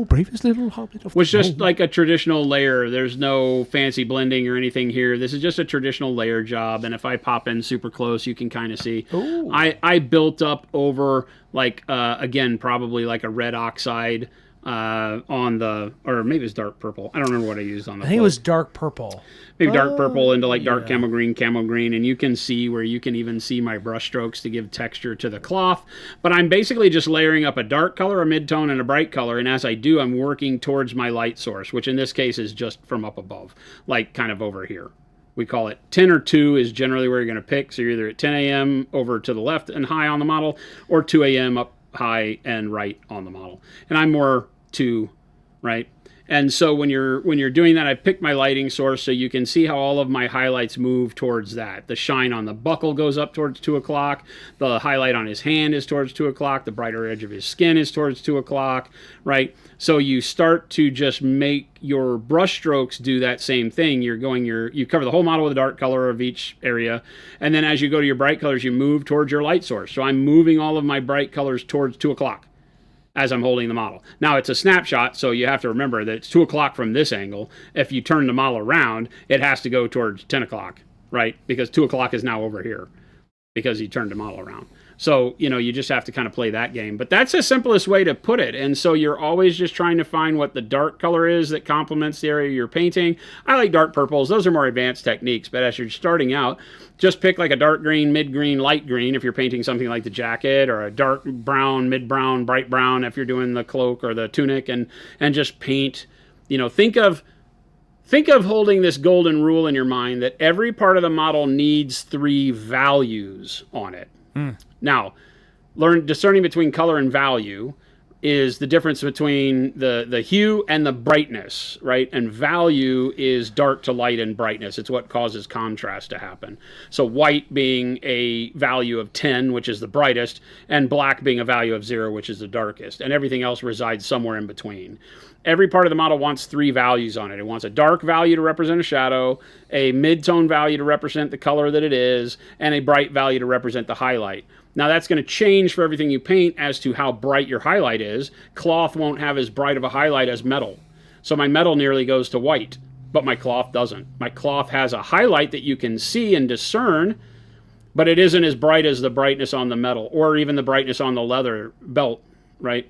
bravest little hobbit of
was just like a traditional layer. There's no fancy blending or anything here. This is just a traditional layer job. And if I pop in super close, you can kind of see. Ooh. I built up over like, again, probably like a red oxide on the, or maybe it's dark purple. I don't remember what I used on the
I think it was dark purple.
Maybe dark purple into like dark camo green, and you can see where you can even see my brush strokes to give texture to the cloth. But I'm basically just layering up a dark color, a mid-tone, and a bright color, and as I do, I'm working towards my light source, which in this case is just from up above, like kind of over here. We call it 10 or 2 is generally where you're going to pick, so you're either at 10 a.m. over to the left and high on the model, or 2 a.m. up high and right on the model. And I'm more 2, right? And so when you're doing that, I picked my lighting source so you can see how all of my highlights move towards that. The shine on the buckle goes up towards 2 o'clock. The highlight on his hand is towards 2 o'clock. The brighter edge of his skin is towards 2 o'clock, right? So you start to just make your brush strokes do that same thing. You cover the whole model with a dark color of each area. And then as you go to your bright colors, you move towards your light source. So I'm moving all of my bright colors towards 2 o'clock. as I'm holding the model. Now it's a snapshot, so you have to remember that it's 2 o'clock from this angle. If you turn the model around, it has to go towards 10 o'clock, right? Because 2 o'clock is now over here because you turned the model around. So, you just have to kind of play that game. But that's the simplest way to put it. And so you're always just trying to find what the dark color is that complements the area you're painting. I like dark purples. Those are more advanced techniques. But as you're starting out, just pick like a dark green, mid-green, light green if you're painting something like the jacket, or a dark brown, mid-brown, bright brown if you're doing the cloak or the tunic, and just paint. Think of holding this golden rule in your mind that every part of the model needs 3 values on it. Now, discerning between color and value is the difference between the hue and the brightness, right? And value is dark to light and brightness. It's what causes contrast to happen. So white being a value of 10, which is the brightest, and black being a value of 0, which is the darkest. And everything else resides somewhere in between. Every part of the model wants 3 values on it. It wants a dark value to represent a shadow, a mid-tone value to represent the color that it is, and a bright value to represent the highlight. Now that's going to change for everything you paint as to how bright your highlight is. Cloth won't have as bright of a highlight as metal. So my metal nearly goes to white, but my cloth doesn't. My cloth has a highlight that you can see and discern, but it isn't as bright as the brightness on the metal, or even the brightness on the leather belt, right?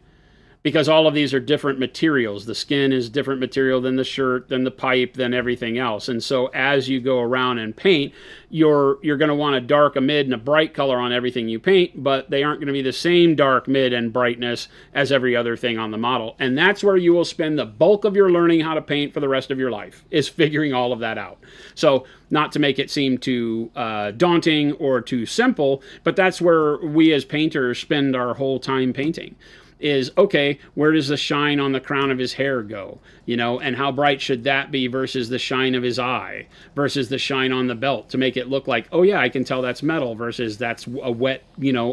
Because all of these are different materials. The skin is different material than the shirt, than the pipe, than everything else. And so as you go around and paint, you're going to want a dark, a mid, and a bright color on everything you paint, but they aren't going to be the same dark, mid, and brightness as every other thing on the model. And that's where you will spend the bulk of your learning how to paint for the rest of your life, is figuring all of that out. So not to make it seem too daunting or too simple, but that's where we as painters spend our whole time painting. Is, okay, where does the shine on the crown of his hair go? And how bright should that be versus the shine of his eye, versus the shine on the belt, to make it look like, oh yeah, I can tell that's metal, versus that's a wet,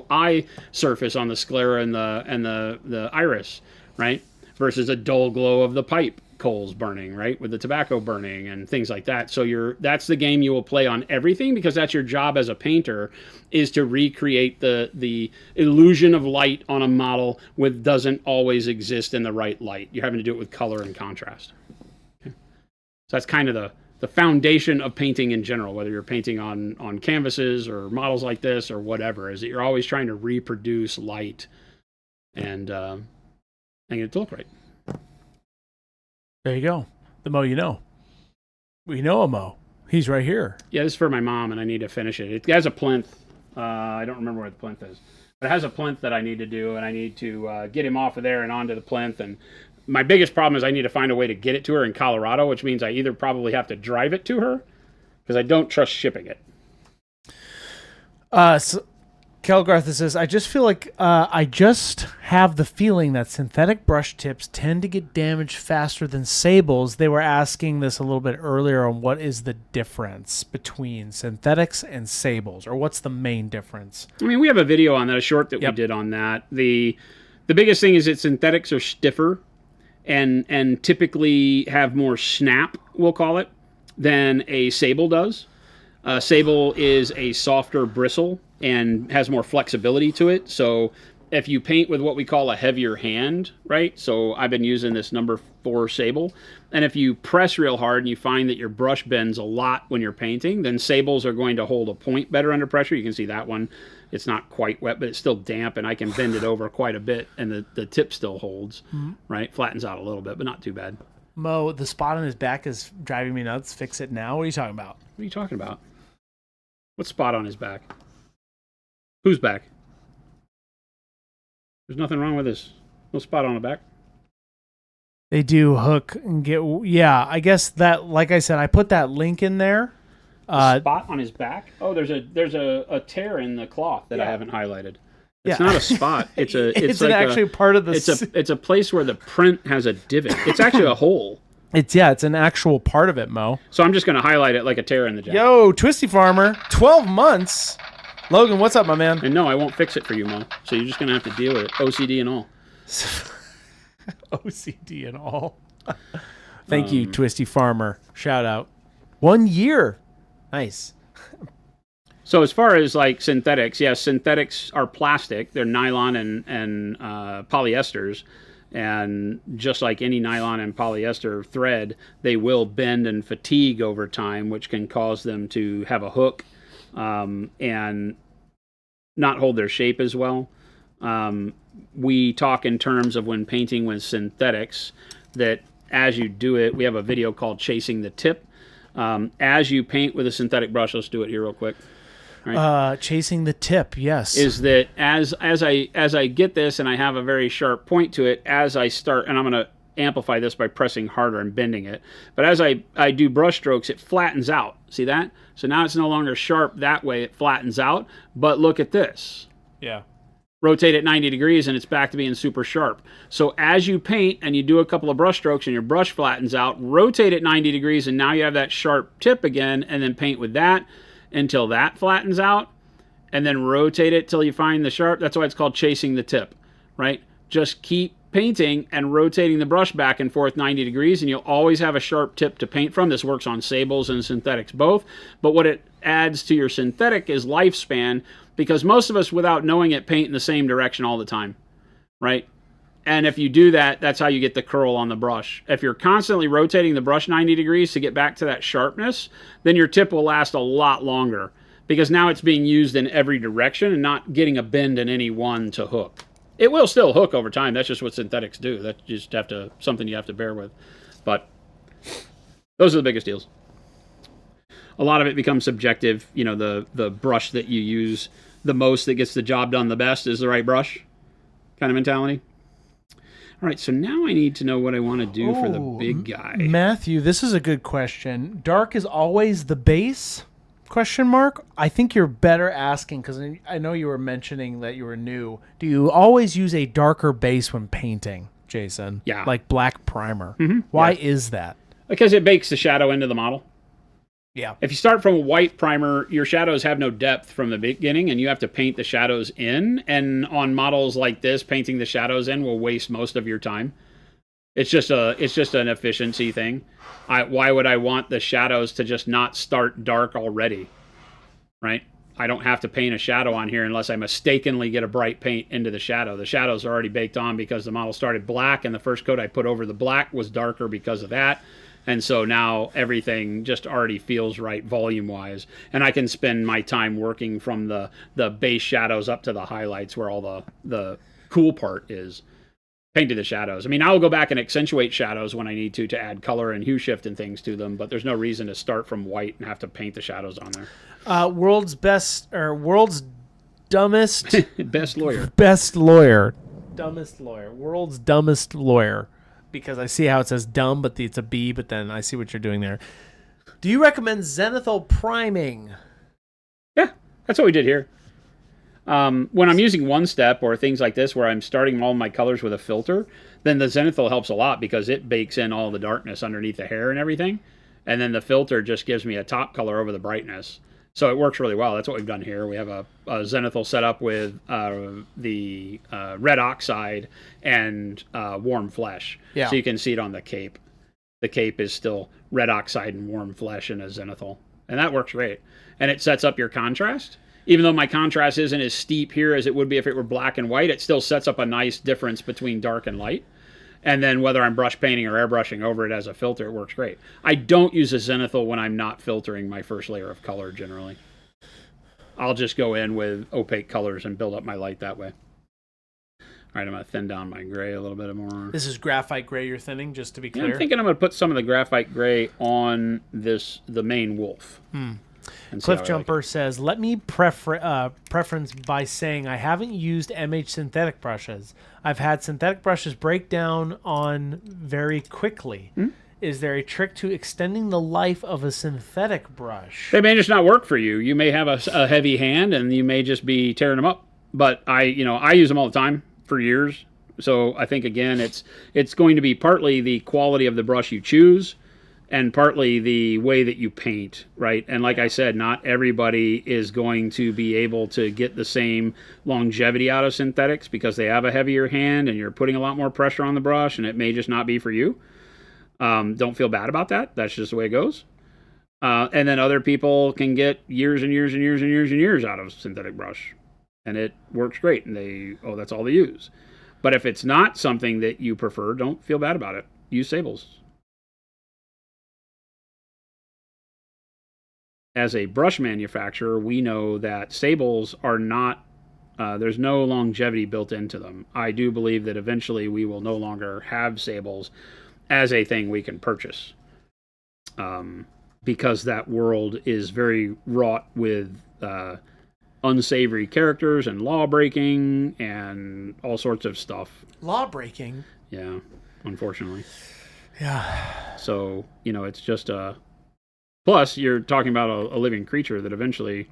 eye surface on the sclera and the iris, right? Versus a dull glow of the pipe coals burning, right, with the tobacco burning and things like that. So that's the game you will play on everything, because that's your job as a painter, is to recreate the illusion of light on a model with doesn't always exist in the right light. You're having to do it with color and contrast. Okay. So that's kind of the foundation of painting in general, whether you're painting on canvases or models like this or whatever, is that you're always trying to reproduce light and get it to look right.
There you go. The Mo you know. We know a Mo. He's right here.
Yeah, this is for my mom, and I need to finish it. It has a plinth. I don't remember where the plinth is. But it has a plinth that I need to do, and I need to get him off of there and onto the plinth. And my biggest problem is I need to find a way to get it to her in Colorado, which means I either probably have to drive it to her, because I don't trust shipping it.
So Kelgarth says, I just feel like I just have the feeling that synthetic brush tips tend to get damaged faster than sables. They were asking this a little bit earlier on what is the difference between synthetics and sables, or what's the main difference?
I mean, we have a video on that, a short that we did on that. The biggest thing is that synthetics are stiffer and typically have more snap, we'll call it, than a sable does. Sable is a softer bristle and has more flexibility to it. So if you paint with what we call a heavier hand, right? So I've been using this number 4 sable. And if you press real hard and you find that your brush bends a lot when you're painting, then sables are going to hold a point better under pressure. You can see that one. It's not quite wet, but it's still damp, and I can bend it over quite a bit, and the tip still holds, right? Flattens out a little bit, but not too bad.
Mo, the spot on his back is driving me nuts. Fix it now. What are you talking about?
What are you talking about? What spot on his back? Whose back? There's nothing wrong with this. No spot on the back.
They do hook and get... Yeah, I guess that, like I said, I put that link in there.
Spot on his back? Oh, there's a tear in the cloth that I haven't highlighted. It's not a spot. It's like
actually part of the...
It's a place where the print has a divot. It's actually a hole.
It's an actual part of it, Mo.
So I'm just going to highlight it like a tear in the jacket.
Yo, Twisty Farmer, 12 months. Logan, what's up, my man?
And no, I won't fix it for you, Mo. So you're just going to have to deal with it, OCD and all.
OCD and all. Thank you, Twisty Farmer. Shout out. 1 year. Nice.
So as far as like synthetics, yes, synthetics are plastic. They're nylon and polyesters. And just like any nylon and polyester thread, they will bend and fatigue over time, which can cause them to have a hook and not hold their shape as well. We talk in terms of when painting with synthetics that as you do it, we have a video called Chasing the Tip. As you paint with a synthetic brush, let's do it here real quick.
Right. Chasing the tip, yes.
Is that as I get this and I have a very sharp point to it, as I start, and I'm going to amplify this by pressing harder and bending it, but as I do brush strokes, it flattens out. See that? So now it's no longer sharp that way, it flattens out, but look at this.
Yeah.
Rotate it 90 degrees and it's back to being super sharp. So as you paint and you do a couple of brush strokes and your brush flattens out, rotate it 90 degrees and now you have that sharp tip again, and then paint with that until that flattens out, and then rotate it till you find the sharp. That's why it's called chasing the tip, right? Just keep painting and rotating the brush back and forth 90 degrees, and you'll always have a sharp tip to paint from. This works on sables and synthetics both, but what it adds to your synthetic is lifespan, because most of us, without knowing it, paint in the same direction all the time, right? And if you do that, that's how you get the curl on the brush. If you're constantly rotating the brush 90 degrees to get back to that sharpness, then your tip will last a lot longer, because now it's being used in every direction and not getting a bend in any one to hook. It will still hook over time. That's just what synthetics do. That's just something you have to bear with. But those are the biggest deals. A lot of it becomes subjective. You know, the brush that you use the most that gets the job done the best is the right brush kind of mentality. All right, so now I need to know what I want to do for the big guy.
Matthew, this is a good question. Dark is always the base? Question mark. I think you're better asking, because I know you were mentioning that you were new. Do you always use a darker base when painting, Jason?
Yeah.
Like black primer.
Mm-hmm.
Why is that?
Because it bakes the shadow into the model.
Yeah.
If you start from a white primer, your shadows have no depth from the beginning, and you have to paint the shadows in. And on models like this, painting the shadows in will waste most of your time. It's just an efficiency thing. Why would I want the shadows to just not start dark already, right? I don't have to paint a shadow on here unless I mistakenly get a bright paint into the shadow. The shadows are already baked on because the model started black, and the first coat I put over the black was darker because of that. And so now everything just already feels right volume-wise. And I can spend my time working from the base shadows up to the highlights where all the cool part is. Painted the shadows. I mean, I'll go back and accentuate shadows when I need to add color and hue shift and things to them, but there's no reason to start from white and have to paint the shadows on there.
World's dumbest...
Best lawyer.
Best lawyer. Dumbest lawyer. World's dumbest lawyer. Because I see how it says dumb, but it's a B, but then I see what you're doing there. Do you recommend zenithal priming?
Yeah, that's what we did here. When I'm using one step or things like this where I'm starting all my colors with a filter, then the zenithal helps a lot because it bakes in all the darkness underneath the hair and everything. And then the filter just gives me a top color over the brightness. So it works really well. That's what we've done here. We have a zenithal set up with the red oxide and warm flesh.
Yeah.
So you can see it on the cape. The cape is still red oxide and warm flesh in a zenithal. And that works great. And it sets up your contrast. Even though my contrast isn't as steep here as it would be if it were black and white, it still sets up a nice difference between dark and light. And then whether I'm brush painting or airbrushing over it as a filter, it works great. I don't use a zenithal when I'm not filtering my first layer of color generally. I'll just go in with opaque colors and build up my light that way. All right, I'm going to thin down my gray a little bit more.
This is graphite gray you're thinning, just to be clear?
Yeah, I'm thinking I'm going to put some of the graphite gray on the main wolf.
Cliff Jumper says, let me preference by saying I haven't used MH synthetic brushes. I've had synthetic brushes break down on very quickly. Is there a trick to extending the life of a synthetic brush?
They may just not work for you. You may have a heavy hand and you may just be tearing them up. But I use them all the time for years. So I think, again, it's going to be partly the quality of the brush you choose, and partly the way that you paint, right? And like I said, not everybody is going to be able to get the same longevity out of synthetics because they have a heavier hand and you're putting a lot more pressure on the brush, and it may just not be for you. Don't feel bad about that. That's just the way it goes. And then other people can get years and years and years and years and years out of synthetic brush, and it works great. And that's all they use. But if it's not something that you prefer, don't feel bad about it. Use sables. As a brush manufacturer, we know that sables are not, there's no longevity built into them. I do believe that eventually we will no longer have sables as a thing we can purchase. Because that world is very wrought with unsavory characters and law breaking and all sorts of stuff.
Law breaking?
Yeah, unfortunately.
Yeah.
So, it's just a... Plus, you're talking about a living creature that eventually,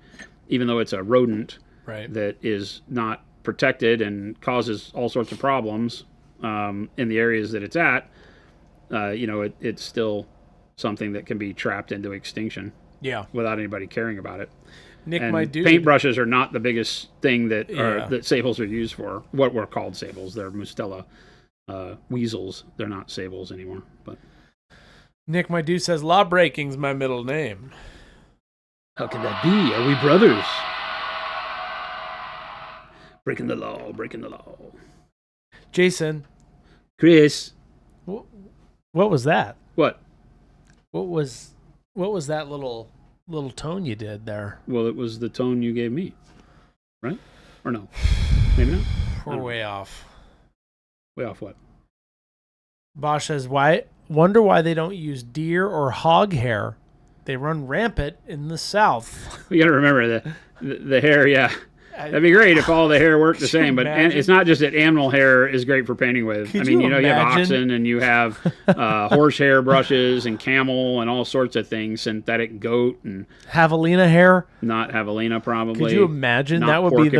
even though it's a rodent that is not protected and causes all sorts of problems in the areas that it's at, it's still something that can be trapped into extinction.
Yeah.
Without anybody caring about it.
Nick,
and
my dude.
Paintbrushes are not the biggest thing that sables are used for. What were called sables. They're Mustela weasels. They're not sables anymore. But
Nick, my dude, says law breaking's my middle name.
How can that be? Are we brothers? Breaking the law, breaking the law.
Jason.
Chris.
What was that?
What?
What was that little tone you did there?
Well, it was the tone you gave me. Right? Or no? Maybe not?
We're way off.
Way off what?
Bosch says, wonder why they don't use deer or hog hair. They run rampant in the South.
You got to remember the hair, yeah. That'd be great if all the hair worked the same, but it's not just that animal hair is great for painting with. I mean, you have oxen and you have horsehair brushes and camel and all sorts of things, synthetic goat and
javelina hair.
Not javelina, probably.
Could you imagine
not
that would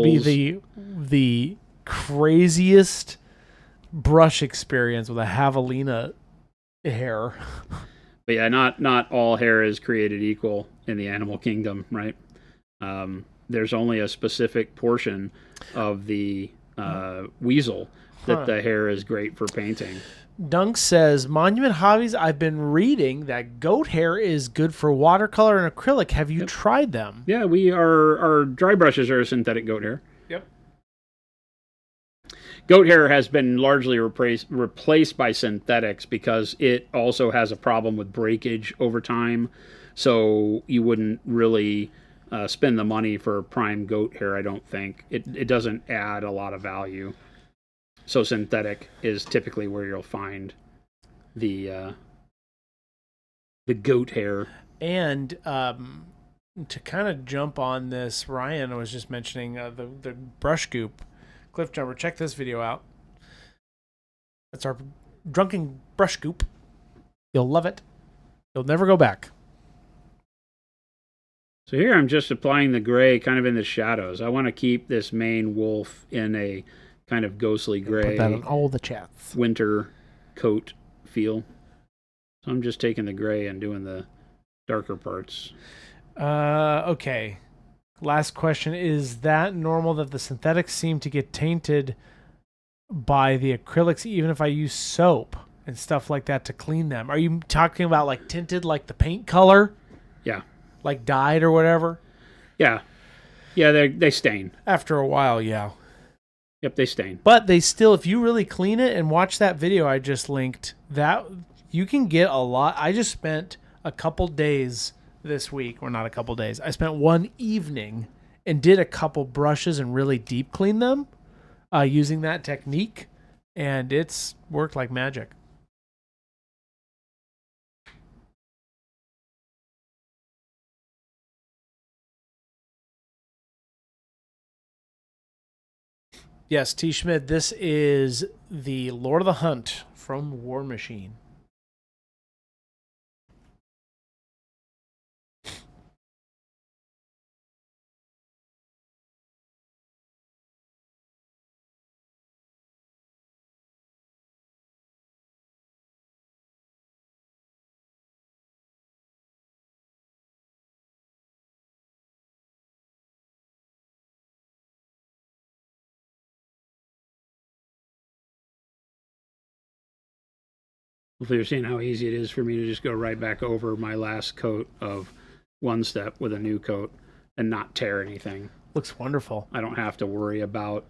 be the craziest brush experience with a javelina hair.
But yeah, not all hair is created equal in the animal kingdom, right? There's only a specific portion of the weasel that the hair is great for painting.
Dunk says, Monument Hobbies, I've been reading that goat hair is good for watercolor and acrylic. Have you tried them?
Yeah, our dry brushes are synthetic goat hair.
Yep.
Goat hair has been largely replaced by synthetics because it also has a problem with breakage over time. So you wouldn't really spend the money for prime goat hair, I don't think. It doesn't add a lot of value. So synthetic is typically where you'll find the goat hair. And
to kind of jump on this, Ryan was just mentioning the brush goop. Cliff Jumper, check this video out. It's our drunken brush goop. You'll love it. You'll never go back.
So here I'm just applying the gray kind of in the shadows. I want to keep this main wolf in a kind of ghostly gray.
Put that on all the chats.
Winter coat feel. So I'm just taking the gray and doing the darker parts.
Okay. Last question. Is that normal that the synthetics seem to get tainted by the acrylics even if I use soap and stuff like that to clean them? Are you talking about like tinted like the paint color?
Yeah.
Like dyed or whatever?
Yeah. Yeah, they stain.
After a while, yeah.
Yep, they stain.
But they still, if you really clean it and watch that video I just linked, that you can get a lot. I just spent a couple days this week, or not a couple days. I spent one evening and did a couple brushes and really deep clean them using that technique, and it's worked like magic. Yes, T. Schmidt, this is the Lord of the Hunt from Warmachine.
Hopefully you're seeing how easy it is for me to just go right back over my last coat of One Step with a new coat and not tear anything.
Looks wonderful.
I don't have to worry about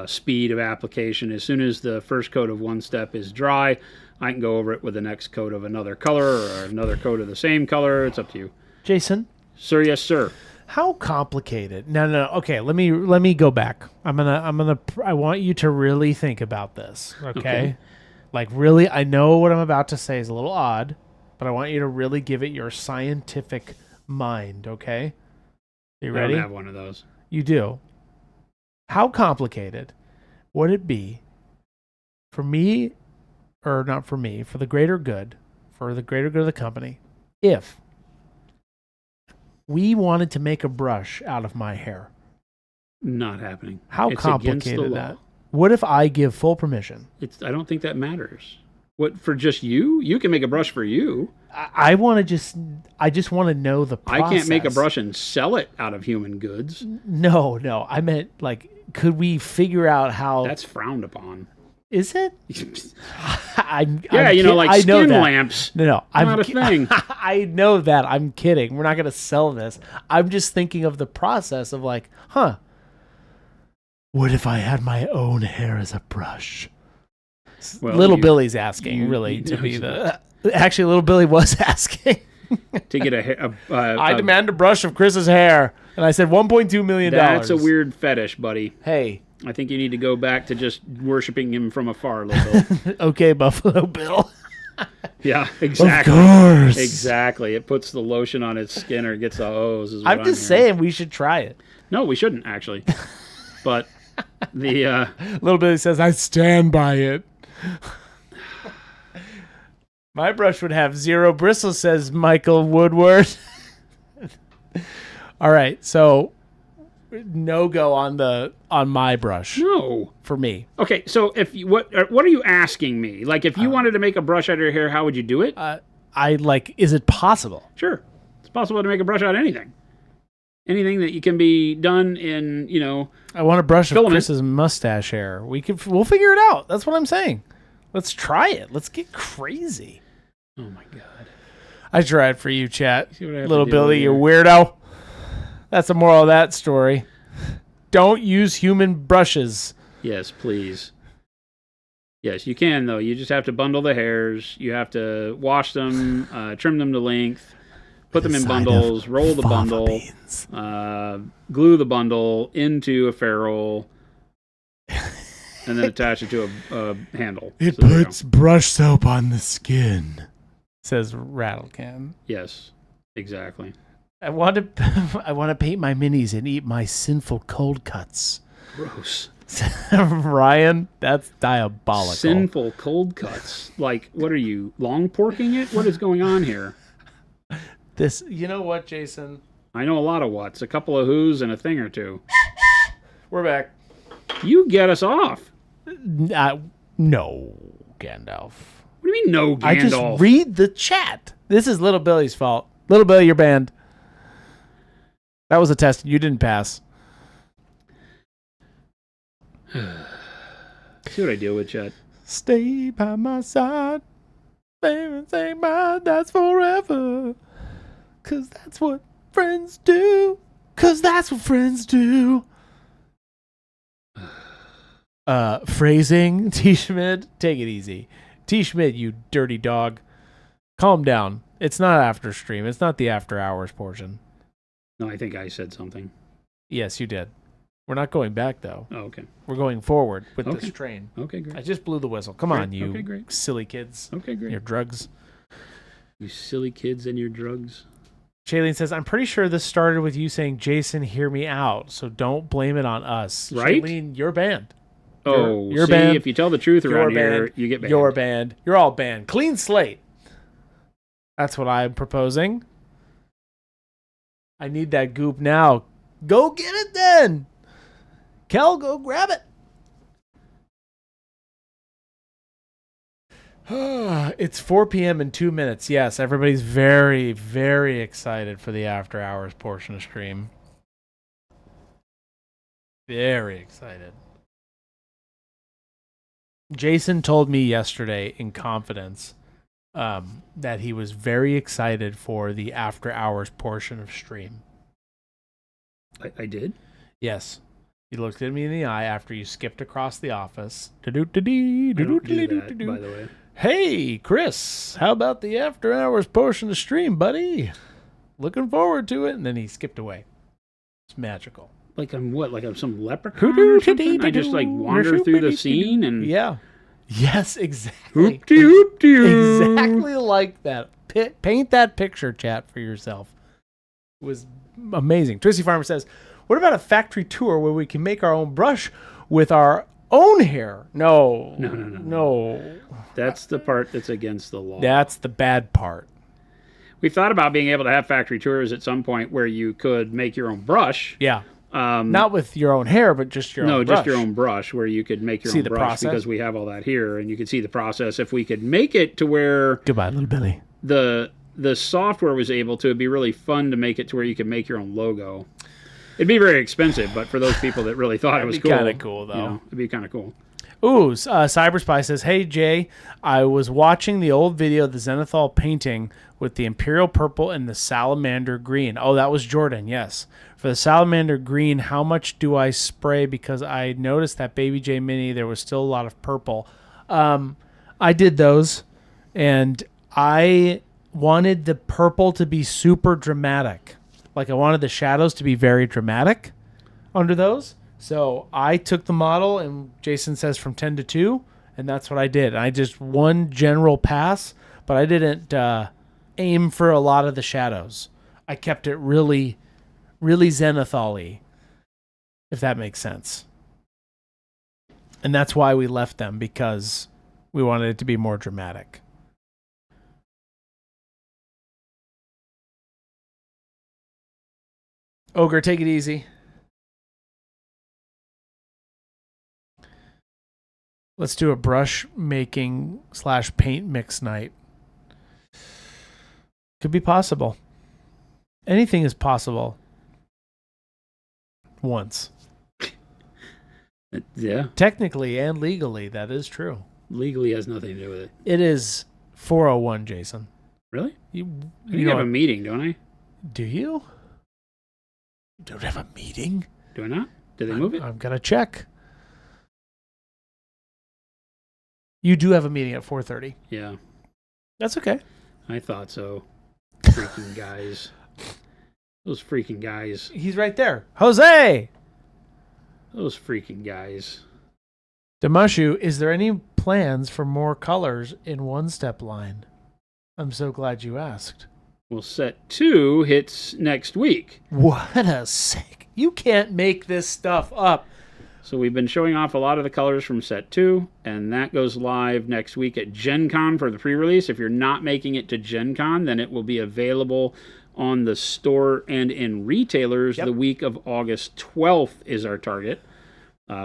speed of application. As soon as the first coat of One Step is dry, I can go over it with the next coat of another color or another coat of the same color. It's up to you.
Jason?
Sir, yes, sir.
How complicated? No. Okay, let me go back. I want you to really think about this, okay? Like, really, I know what I'm about to say is a little odd, but I want you to really give it your scientific mind, okay? You ready?
I don't have one of those.
You do. How complicated would it be for me, or not for me, for the greater good of the company, if we wanted to make a brush out of my hair?
Not happening.
How
It's
complicated
against the
that?
law.
What if I give full permission?
I don't think that matters. What, for just you? You can make a brush for you.
I just want to know the process.
I can't make a brush and sell it out of human goods.
No. I meant, like, could we figure out how?
That's frowned upon.
Is it?
Like skin lamps.
No,
not a thing.
I know that. I'm kidding. We're not going to sell this. I'm just thinking of the process of, like, what if I had my own hair as a brush?
Well,
Little Billy's asking, to be the... Actually, Little Billy was asking.
To get
I demand a brush of Chris's hair. And I said $1.2 million.
That's a weird fetish, buddy.
Hey.
I think you need to go back to just worshiping him from afar a little bit.
Okay, Buffalo Bill.
Yeah, exactly.
Of course.
Exactly. It puts the lotion on its skin or gets the hose.
I'm just saying we should try it.
No, we shouldn't, actually. But the...
Little Billy says, I stand by it. My brush would have 0 bristles, says Michael Woodward. All right, so no go on my brush.
No,
for me.
Okay, so what are you asking me? Like, if you wanted to make a brush out of your hair, how would you do it?
Is it possible?
Sure, it's possible to make a brush out of anything. Anything that you can be done in,
I want a brush
filament.
of Chris's mustache hair. We'll figure it out. That's what I'm saying. Let's try it. Let's get crazy.
Oh my God.
I tried for you, chat.
Little
Billy, you weirdo. That's the moral of that story. Don't use human brushes.
Yes, please. Yes, you can, though. You just have to bundle the hairs. You have to wash them, trim them to length, put them in bundles, roll the bundle, glue the bundle into a ferrule, and then attach it to a handle.
It puts brush soap on the skin, says Rattlecan.
Yes, exactly.
I want to paint my minis and eat my sinful cold cuts.
Gross.
Ryan, that's diabolical.
Sinful cold cuts. Like, what are you, long porking it? What is going on here?
You know what, Jason?
I know a lot of whats. A couple of who's and a thing or two.
We're back.
You get us off.
No, Gandalf.
What do you mean, no, Gandalf?
I just read the chat. This is Little Billy's fault. Little Billy, you're banned. That was a test. You didn't pass.
See what I deal with, chat.
Stay by my side. Say my that's forever. 'Cause that's what friends do. 'Cause that's what friends do. Phrasing. T. Schmidt, take it easy. T. Schmidt, you dirty dog. Calm down. It's not after stream. It's not the after hours portion.
No, I think I said something.
Yes, you did. We're not going back, though.
Oh, okay.
We're going forward with this train.
Okay, great.
I just blew the whistle. Come on, you
great.
silly kids.
Okay, great.
Your drugs.
You silly kids and your drugs.
Shailene says, I'm pretty sure this started with you saying, Jason, hear me out, so don't blame it on us.
Right?
Shailene, you're banned.
You're
see, banned.
If you tell the truth around here, you get banned.
You're banned. You're all banned. Clean slate. That's what I'm proposing. I need that goop now. Go get it then. Kel, go grab it. It's 4 p.m. in 2 minutes. Yes, everybody's very, very excited for the after hours portion of stream. Very excited. Jason told me yesterday in confidence that he was very excited for the after hours portion of stream.
I did?
Yes. He looked at me in the eye after you skipped across the office.
I don't do that, by the way.
Hey, Chris, how about the after hours portion of stream, buddy? Looking forward to it. And then he skipped away. It's magical.
Like I'm what? Like I'm some leprechaun or something? I just like wander through the scene and...
Yeah. Yes, exactly.
Hoop-de-hoop-de-oo.
Exactly like that. Paint that picture, chat, for yourself. It was amazing. Twisty Farmer says, what about a factory tour where we can make our own brush with our own hair? No.
That's the part that's against the law.
That's the bad part.
We thought about being able to have factory tours at some point where you could make your own brush.
Yeah. Not with your own hair, but just your own brush. No,
just your own brush, where you could make your own brush process? Because we have all that here, and you could see the process. If we could make it to where...
Goodbye, little Billy.
The software was able to, it'd be really fun to make it to where you could make your own logo. It'd be very expensive, but for those people that really thought it was cool...
It'd be kind of cool, though.
It'd be kind of cool.
Ooh, Cyberspy says, hey, Jay, I was watching the old video of the Zenithal painting with the Imperial Purple and the Salamander Green. Oh, that was Jordan, yes. For the Salamander Green, how much do I spray? Because I noticed that Baby J Mini, there was still a lot of purple. I did those, and I wanted the purple to be super dramatic. Like, I wanted the shadows to be very dramatic under those. So I took the model, and Jason says from 10 to 2, and that's what I did. I just one general pass, but I didn't aim for a lot of the shadows. I kept it really, really Zenithal-y, if that makes sense. And that's why we left them, because we wanted it to be more dramatic. Ogre, take it easy. Let's do a brush making / paint mix night. Could be possible. Anything is possible. Once.
Yeah.
Technically and legally, that is true.
Legally has nothing to do with it.
It is 4:01, Jason.
Really?
You
have a meeting, don't I?
Do you? You don't have a meeting?
Do I not? Did they move it?
I'm going to check. You do have a meeting at 4:30.
Yeah.
That's okay.
I thought so. Freaking guys. Those freaking guys.
He's right there. Jose!
Those freaking guys.
Damashu, is there any plans for more colors in One Step line? I'm so glad you asked.
Well, set 2 hits next week.
What a sick. You can't make this stuff up.
So we've been showing off a lot of the colors from set 2, and that goes live next week at Gen Con for the pre-release. If you're not making it to Gen Con, then it will be available on the store and in retailers. The week of August 12th is our target.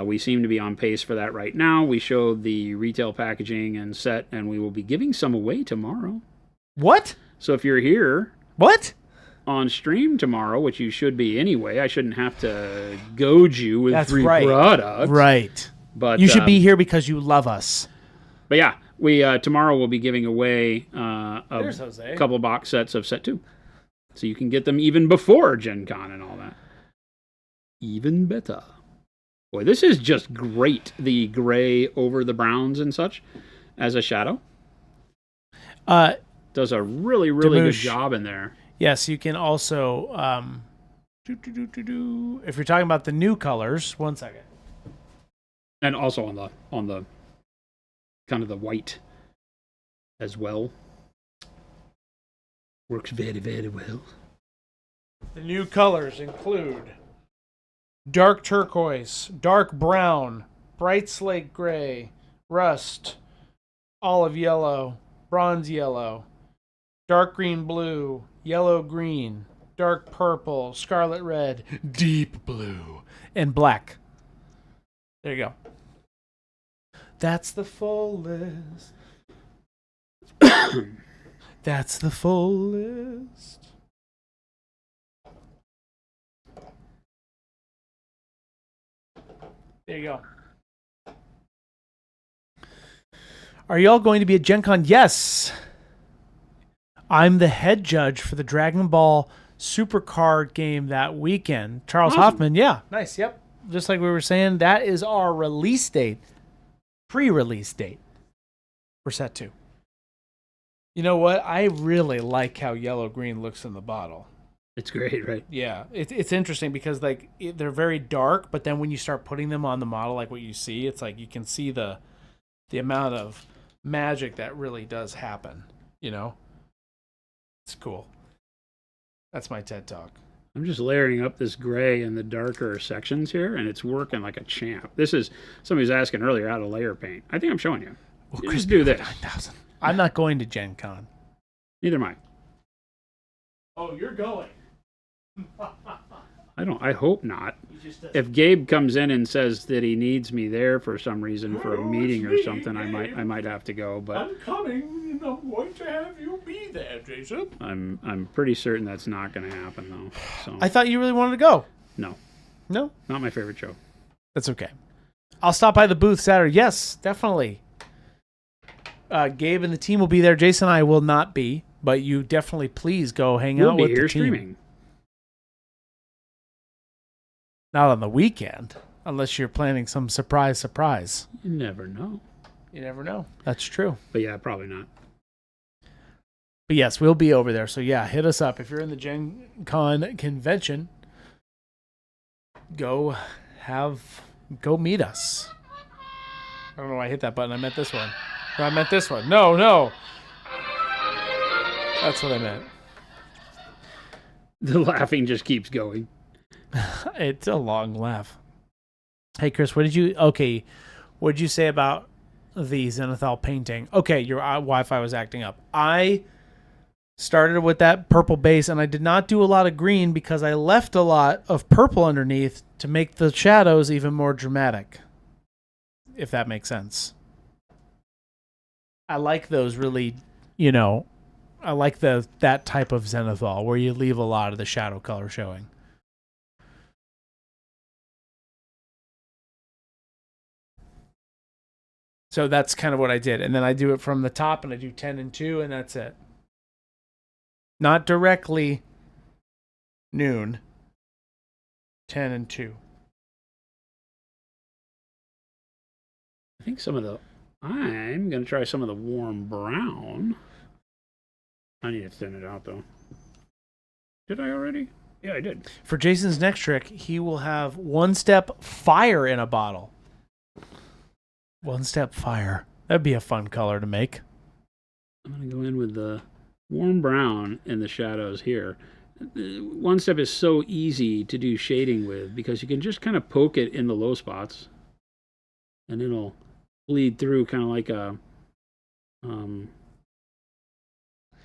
We seem to be on pace for that right now. We showed the retail packaging and set, and we will be giving some away tomorrow.
What?
So if you're here...
What?
On stream tomorrow, which you should be anyway. I shouldn't have to goad you with free products.
Right.
But
you should be here because you love us.
But yeah, we tomorrow we'll be giving away a couple of box sets of set 2. So you can get them even before Gen Con and all that. Even better. Boy, this is just great. The gray over the browns and such as a shadow. Does a really, really good job in there.
Yes, you can also, if you're talking about the new colors, 1 second.
And also on the kind of the white as well. Works very, very well.
The new colors include dark turquoise, dark brown, bright slate gray, rust, olive yellow, bronze yellow, dark green blue, yellow green, dark purple, scarlet red, deep blue, and black. There you go. That's the full list. That's the full list. There you go. Are y'all going to be at Gen Con? Yes. I'm the head judge for the Dragon Ball Supercard game that weekend. Charles
Awesome.
Hoffman, yeah, nice, yep. Just like we were saying, that is our release date, pre-release date for set 2. You know what? I really like how yellow-green looks in the bottle.
It's great, right?
Yeah, it's interesting because like they're very dark, but then when you start putting them on the model, like what you see, it's like you can see the amount of magic that really does happen. You know, it's cool. That's my TED Talk.
I'm just layering up this gray in the darker sections here, and it's working like a champ. This is, somebody was asking earlier how to layer paint. I think I'm showing you.
Well,
You just do this.
9,000. I'm not going to Gen Con.
Neither am I.
Oh, you're going.
I hope not. If Gabe comes in and says that he needs me there for some reason for a meeting or something, I might have to go. But
I'm coming, and I'm going to have you be there, Jason.
I'm pretty certain that's not going to happen though. So
I thought you really wanted to go.
no,
No,
not my favorite show.
that's okay. I'll stop by the booth Saturday. Yes, definitely. Gabe and the team will be there. Jason and I will not be, but you definitely please go hang
We'll
out
be
with
here
the team.
streaming.
Not on the weekend, unless you're planning some surprise.
You never know.
You never know. That's true.
But yeah, probably not.
But yes, we'll be over there. So yeah, hit us up. If you're in the Gen Con convention, go meet us. I don't know why I hit that button. I meant this one. No, I meant this one. No. That's what I meant.
The laughing just keeps going.
It's a long laugh. Hey, Chris, what did you say about the Zenithal painting? Okay, your Wi-Fi was acting up. I started with that purple base, and I did not do a lot of green because I left a lot of purple underneath to make the shadows even more dramatic, if that makes sense. I like those really, I like that type of Zenithal where you leave a lot of the shadow color showing. So that's kind of what I did. And then I do it from the top, and I do 10 and 2, and that's it. Not directly noon. 10 and 2.
I think I'm going to try some of the warm brown. I need to thin it out, though. Did I already? Yeah, I did.
For Jason's next trick, he will have one-step fire in a bottle. One-step fire. That'd be a fun color to make.
I'm going to go in with the warm brown in the shadows here. One step is so easy to do shading with because you can just kind of poke it in the low spots, and it'll bleed through kind of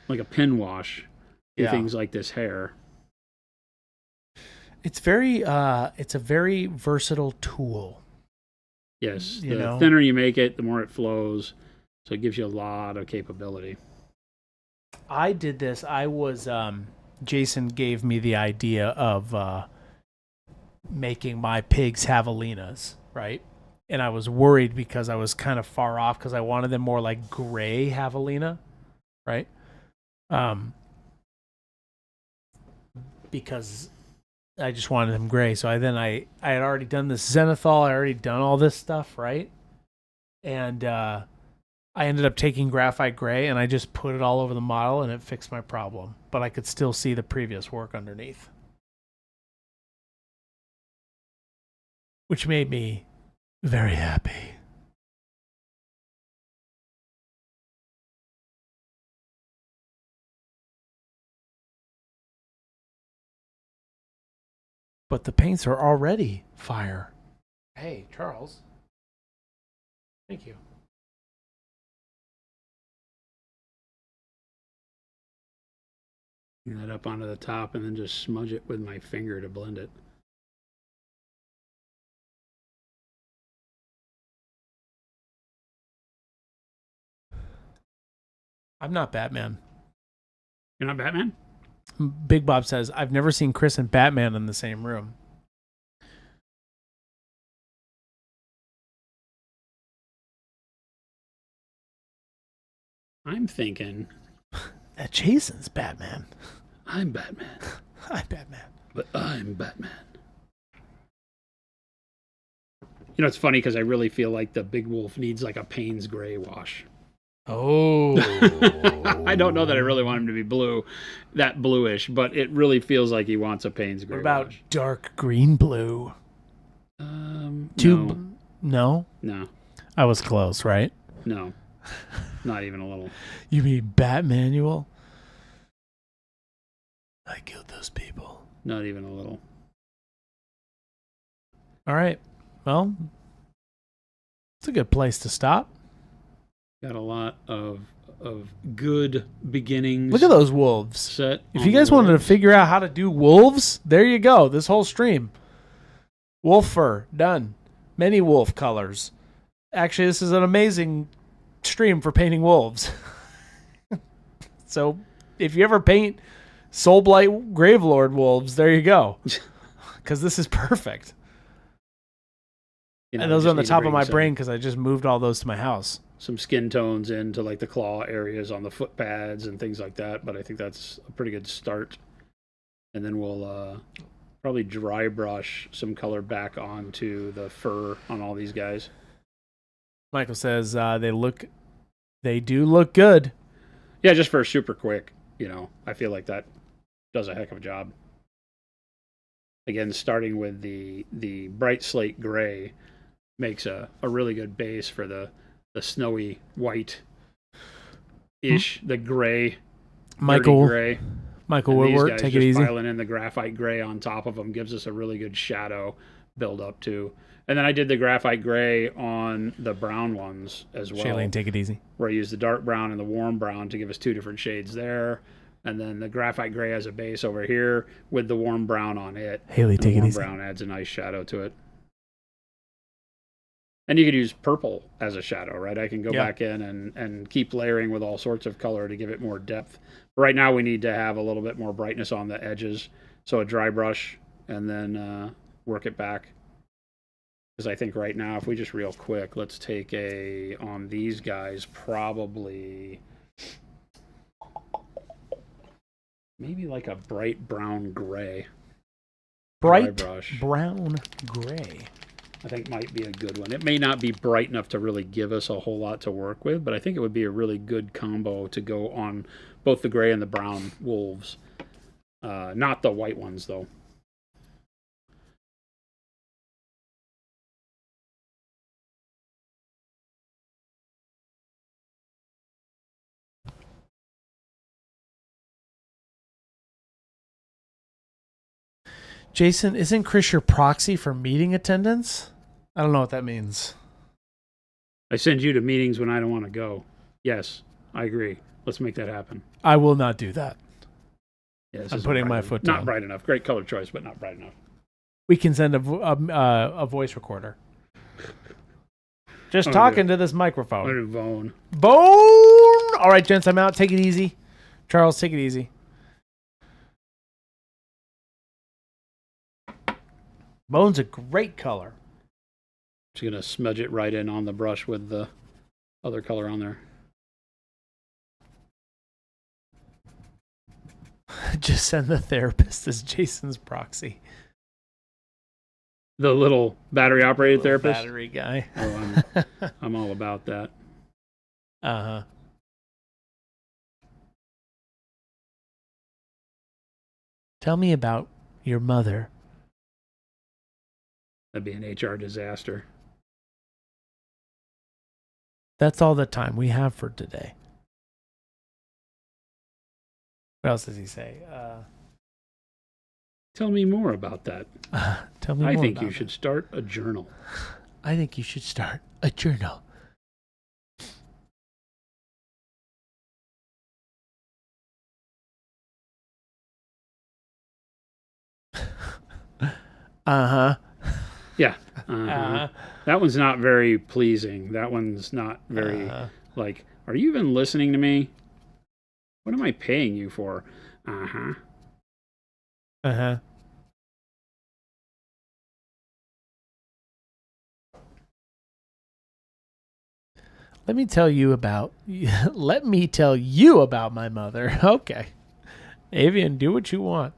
like a pin wash.
Yeah.
Things like this hair.
It's a very versatile tool.
Yes, the thinner you make it, the more it flows. So it gives you a lot of capability.
I did this. Jason gave me the idea of making my pigs javelinas, right? And I was worried because I was kind of far off because I wanted them more like gray javelina, right? Because I just wanted them gray. So I had already done this Zenithal. I already done all this stuff, right? And I ended up taking graphite gray, and I just put it all over the model, and it fixed my problem. But I could still see the previous work underneath, which made me very happy. But the paints are already fire. Hey, Charles. Thank you.
Bring that up onto the top and then just smudge it with my finger to blend it.
I'm not Batman.
You're not Batman?
Big Bob says, I've never seen Chris and Batman in the same room.
I'm thinking
Jason's Batman.
I'm Batman.
I'm Batman.
But I'm Batman. You know, it's funny because I really feel like the Big Wolf needs like a Payne's Gray wash.
Oh.
I don't know that I really want him to be blue, that bluish, but it really feels like he wants a Payne's Gray
What about
wash.
dark green blue?
No.
No? I was close, right?
No. Not even a little.
You mean Batmanual? I killed those people.
Not even a little.
All right. Well, it's a good place to stop.
Got a lot of good beginnings.
Look at those wolves.
Set.
If you guys wanted to figure out how to do wolves, there you go. This whole stream. Wolf fur, done. Many wolf colors. Actually, this is an amazing stream for painting wolves. So, if you ever paint Soulblight Gravelord wolves, there you go. Because this is perfect.
You know,
and those are on the top of my brain because I just moved all those to my house.
Some skin tones into like the claw areas on the foot pads and things like that. But I think that's a pretty good start. And then we'll probably dry brush some color back onto the fur on all these guys.
Michael says they do look good.
Yeah, just for super quick. You know, I feel like that does a heck of a job. Again, starting with the bright slate gray makes a really good base for the snowy white-ish, the gray,
Michael
gray.
Michael Woodward, take it easy.
Piling in the graphite gray on top of them gives us a really good shadow build up too. And then I did the graphite gray on the brown ones as well.
Shailene, take it easy.
Where I used the dark brown and the warm brown to give us two different shades there. And then the graphite gray as a base over here with the warm brown on it.
Haley, take it easy.
The warm brown adds a nice shadow to it. And you could use purple as a shadow, right? I can go back in and keep layering with all sorts of color to give it more depth. But right now we need to have a little bit more brightness on the edges. So a dry brush and then work it back. Because I think right now, if we just real quick, let's take on these guys, probably maybe like a bright brown gray.
Bright brown gray.
I think might be a good one. It may not be bright enough to really give us a whole lot to work with, but I think it would be a really good combo to go on both the gray and the brown wolves. Not the white ones, though.
Jason, isn't Chris your proxy for meeting attendance? I don't know what that means.
I send you to meetings when I don't want to go. Yes, I agree. Let's make that happen.
I will not do that.
Yeah,
I'm putting my foot down.
Not bright enough. Great color choice, but not bright enough.
We can send a voice recorder. Just talking to this microphone.
Bone.
All right, gents, I'm out. Take it easy. Charles, take it easy. Bone's a great color.
Just going to smudge it right in on the brush with the other color on there.
Just send the therapist as Jason's proxy.
The little battery-operated therapist?
Battery guy.
Oh, I'm all about that.
Uh-huh. Tell me about your mother.
That'd be an HR disaster.
That's all the time we have for today. What else does he say?
Tell me more about that.
Tell me more.
I think you should start a journal.
I think you should start a journal. Uh-huh.
Yeah. That one's not very pleasing. That one's not very, like, are you even listening to me? What am I paying you for? Uh-huh.
Uh-huh. Let me tell you about let me tell you about my mother. Okay. Avian, do what you want.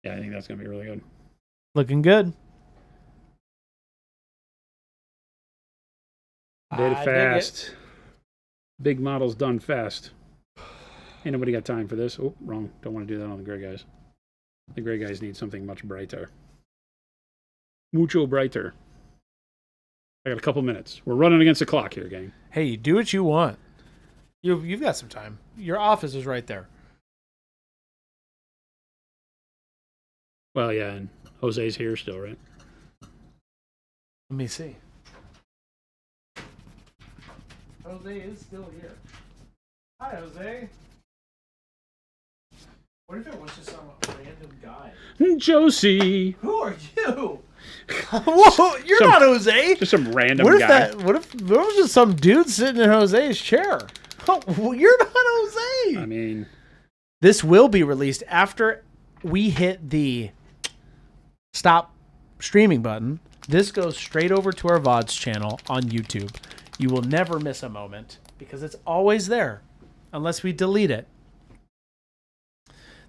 Yeah, I think that's going to be really good.
Looking good.
Did it fast. Big models done fast. Ain't nobody got time for this. Oh, wrong. Don't want to do that on the gray guys. The gray guys need something much brighter. Mucho brighter. I got a couple minutes. We're running against the clock here, gang.
Hey, do what you want. You've got some time. Your office is right there.
Well, yeah, and Jose's here still, right?
Let me see. Jose is still here. Hi, Jose. What if it was just some random guy?
Josie.
Who are you? Whoa, you're not Jose.
Just some random guy.
What if there was just some dude sitting in Jose's chair? Oh, you're not Jose.
I mean,
this will be released after we hit the stop streaming button. This goes straight over to our VODs channel on YouTube. You will never miss a moment because it's always there unless we delete it.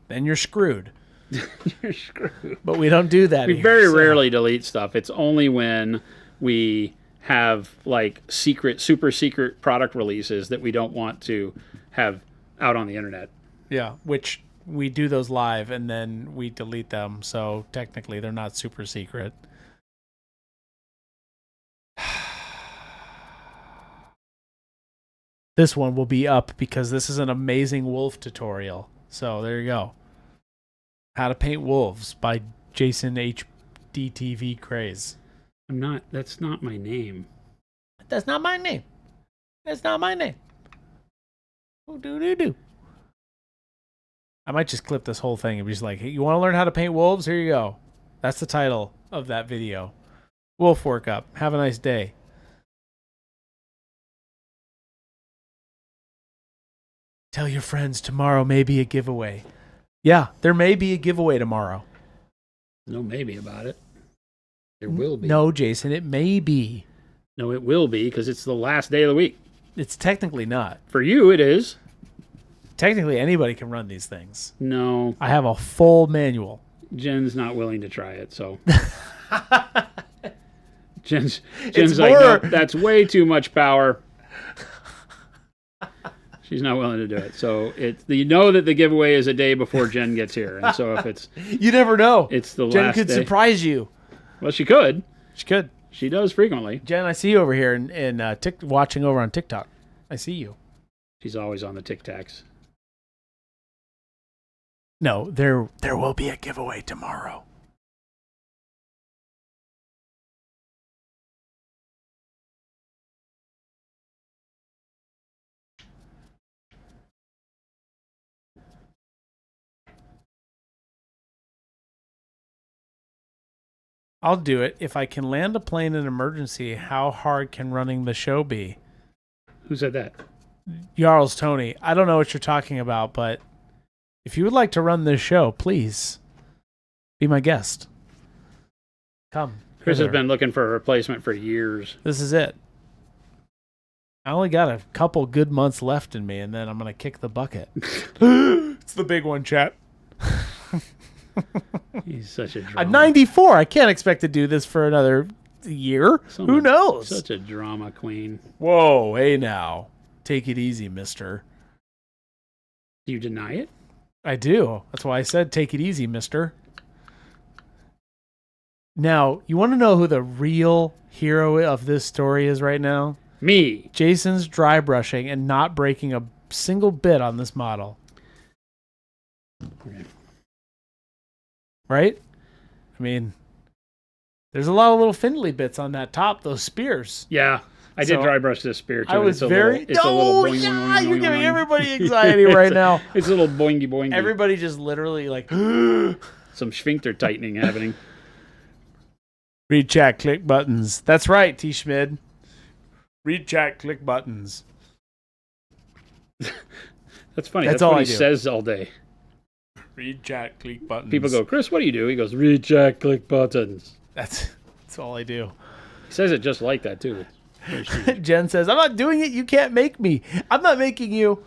Then you're screwed.
You're screwed.
But we don't do that.
We very rarely delete stuff. It's only when we have like super secret product releases that we don't want to have out on the internet.
Yeah, which we do those live and then we delete them. So technically they're not super secret. This one will be up because this is an amazing wolf tutorial. So there you go. How to Paint Wolves by Jason HDTV Craze.
That's not my name.
That's not my name. That's not my name. Do. I might just clip this whole thing and be just like, hey, you want to learn how to paint wolves? Here you go. That's the title of that video. Wolf workup. Have a nice day. Tell your friends tomorrow may be a giveaway. Yeah, there may be a giveaway tomorrow.
No maybe about it. There will be.
No, Jason, it may be.
No, it will be because it's the last day of the week.
It's technically not.
For you, it is.
Technically, anybody can run these things.
No.
I have a full manual.
Jen's not willing to try it, so. Jen's
It's
like,
more...
no, that's way too much power. She's not willing to do it. So you know that the giveaway is a day before Jen gets here. And so if it's...
You never know.
It's the
Jen
last
could
day.
surprise you.
Well, she could.
She could.
She does frequently.
Jen, I see you over here in watching over on TikTok. I see you.
She's always on the Tic Tacs.
No, there will be a giveaway tomorrow. I'll do it. If I can land a plane in emergency, how hard can running the show be?
Who said that?
Jarls Tony. I don't know what you're talking about, but if you would like to run this show, please be my guest. Come.
Chris has been looking for a replacement for years.
This is it. I only got a couple good months left in me, and then I'm going to kick the bucket. It's the big one, chat.
He's such a drama.
I'm 94. I can't expect to do this for another year. Who knows?
Such a drama queen.
Whoa, hey now. Take it easy, mister.
Do you deny it?
I do. That's why I said take it easy, mister. Now, you want to know who the real hero of this story is right now?
Me.
Jason's dry brushing and not breaking a single bit on this model.
Okay.
Right? I mean, there's a lot of little Findlay bits on that top, those spears.
Yeah. I did dry brush this spear too.
I was
it's a little boing,
yeah,
boing, boing,
you're
boing,
giving
boing.
everybody anxiety right now.
It's a little boingy boingy.
Everybody just literally like
some sphincter tightening happening.
Read chat, click buttons. That's right, T. Schmid. Read chat, click buttons.
That's funny.
That's
That's
all
what
I
he
do.
says all day.
Read, chat, click buttons.
People go, Chris, what do you do? He goes, read, chat, click buttons.
That's all I do.
He says it just like that, too.
Jen says, I'm not doing it. You can't make me. I'm not making you.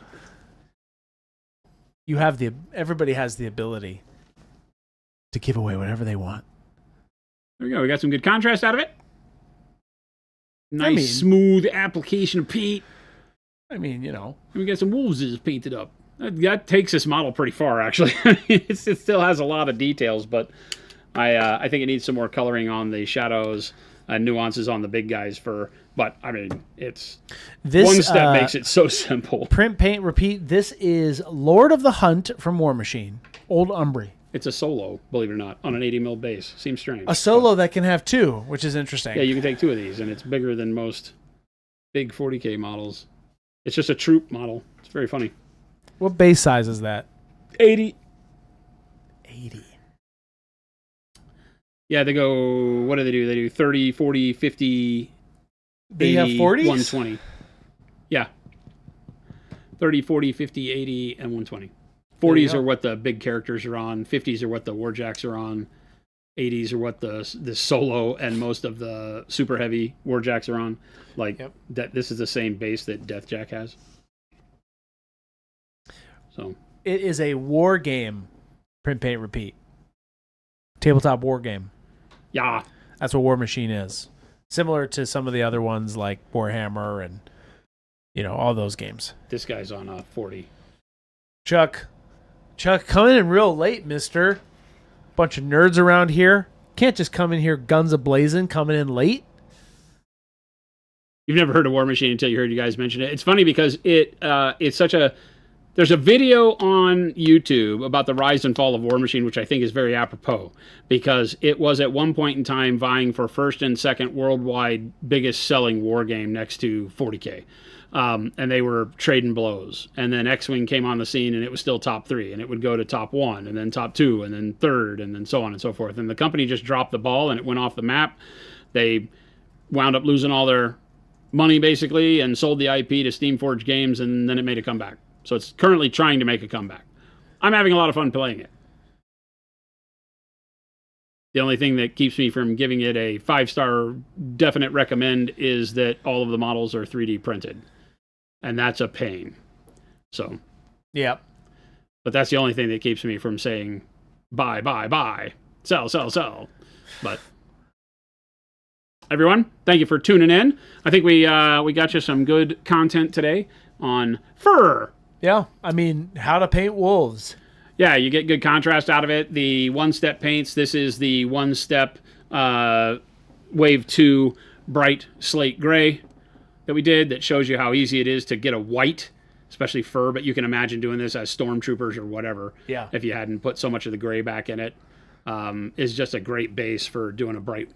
Everybody has the ability to give away whatever they want.
There we go. We got some good contrast out of it. Nice, smooth application of paint.
I mean, you know.
And we got some wolves painted up. That takes this model pretty far, actually. It still has a lot of details, but I think it needs some more coloring on the shadows and nuances on the big guy's fur. But, I mean, it's one step makes it so simple.
Print, paint, repeat. This is Lord of the Hunt from Warmachine. Old Umbry.
It's a solo, believe it or not, on an 80 mil base. Seems strange.
A solo that can have two, which is interesting.
Yeah, you can take two of these, and it's bigger than most big 40K models. It's just a troop model. It's very funny.
What base size is that?
80.
80.
Yeah, they go, what do? They do 30, 40, 50,
They
80,
have 40s?
120. Yeah. 30, 40, 50, 80, and 120. 40s are what the big characters are on. 50s are what the Warjacks are on. 80s are what the solo and most of the super heavy Warjacks are on. Like, that. This is the same base that Deathjack has. So
it is a war game. Print, paint, repeat. Tabletop war game.
Yeah.
That's what Warmachine is. Similar to some of the other ones like Warhammer and, you know, all those games.
This guy's on a 40.
Chuck, coming in real late, mister. Bunch of nerds around here. Can't just come in here guns a-blazing, coming in late.
You've never heard of Warmachine until you heard you guys mention it. It's funny because it's such a... There's a video on YouTube about the rise and fall of Warmachine, which I think is very apropos, because it was at one point in time vying for first and second worldwide biggest selling war game next to 40K. And they were trading blows. And then X-Wing came on the scene, and it was still top 3, and it would go to top 1, and then top 2, and then third, and then so on and so forth. And the company just dropped the ball, and it went off the map. They wound up losing all their money, basically, and sold the IP to Steamforged Games, and then it made a comeback. So it's currently trying to make a comeback. I'm having a lot of fun playing it. The only thing that keeps me from giving it a 5-star definite recommend is that all of the models are 3D printed. And that's a pain. So.
Yep.
But that's the only thing that keeps me from saying buy, buy, buy. Sell, sell, sell. But everyone, thank you for tuning in. I think we got you some good content today on fur.
Yeah, I mean, how to paint wolves.
Yeah, you get good contrast out of it. The one-step paints, this is the one-step Wave 2 bright slate gray that we did that shows you how easy it is to get a white, especially fur, but you can imagine doing this as stormtroopers or whatever.
Yeah.
If you hadn't put so much of the gray back in it. Is just a great base for doing a bright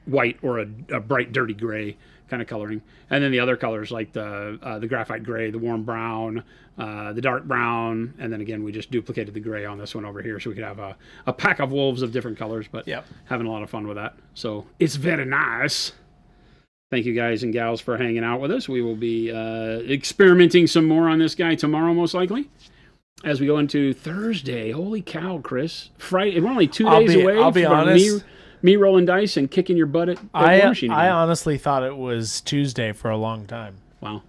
white or a bright dirty gray kind of coloring. And then the other colors like the graphite gray, the warm brown, the dark brown, and then again we just duplicated the gray on this one over here so we could have a pack of wolves of different colors, but having a lot of fun with that. So it's very nice. Thank you guys and gals for hanging out with us. We will be experimenting some more on this guy tomorrow most likely as we go into Thursday. Holy cow, Chris. Friday, we're only 2 days away
I'll be honest.
Me rolling dice and kicking your butt at Warmachine.
I honestly thought it was Tuesday for a long time.
Wow.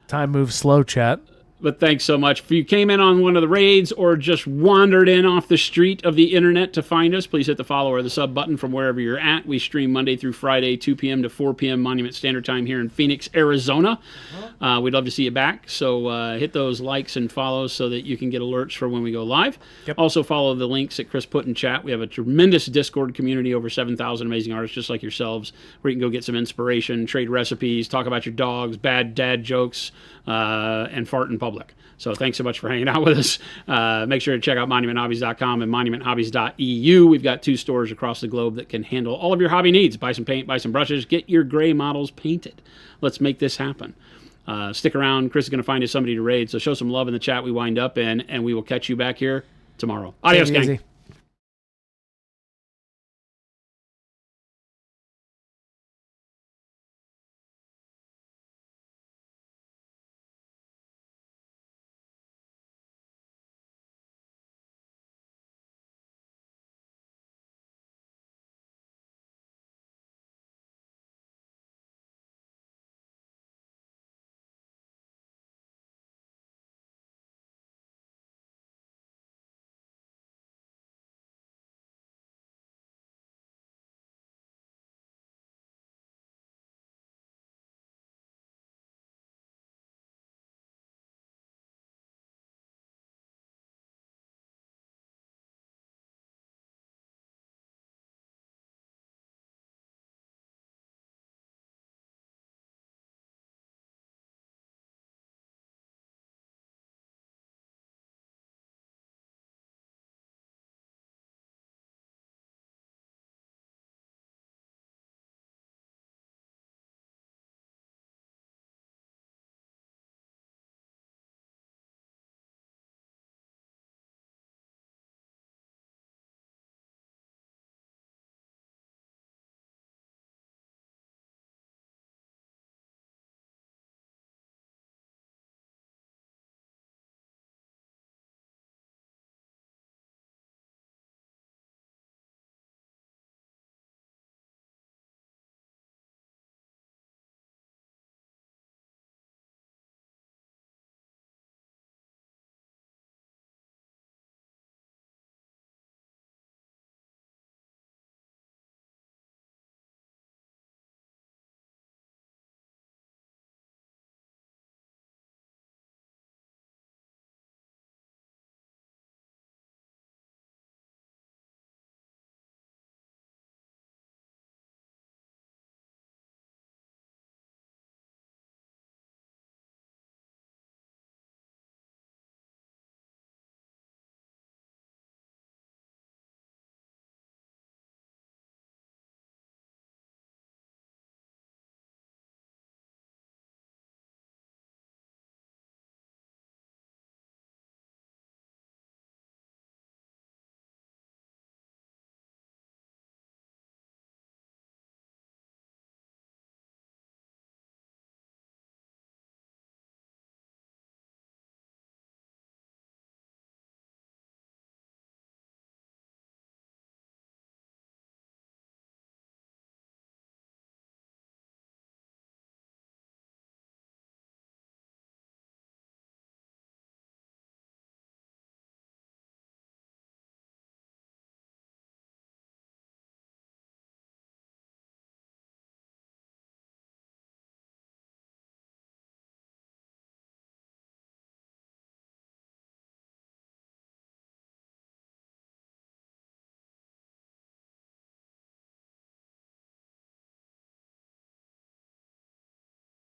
Time moves slow, chat.
But thanks so much. If you came in on one of the raids or just wandered in off the street of the internet to find us, please hit the follow or the sub button from wherever you're at. We stream Monday through Friday, 2 p.m. to 4 p.m. Monument Standard Time here in Phoenix, Arizona. We'd love to see you back. So hit those likes and follows so that you can get alerts for when we go live.
Yep.
Also follow the links that Chris put in chat. We have a tremendous Discord community, over 7,000 amazing artists just like yourselves, where you can go get some inspiration, trade recipes, talk about your dogs, bad dad jokes, and fart in public. So thanks so much for hanging out with us. Make sure to check out monumenthobbies.com and monumenthobbies.eu. We've got 2 stores across the globe that can handle all of your hobby needs. Buy some paint, buy some brushes, get your gray models painted. Let's make this happen. Stick around. Chris is going to find us somebody to raid, so show some love in the chat we wind up in, and we will catch you back here tomorrow. Adios, gang.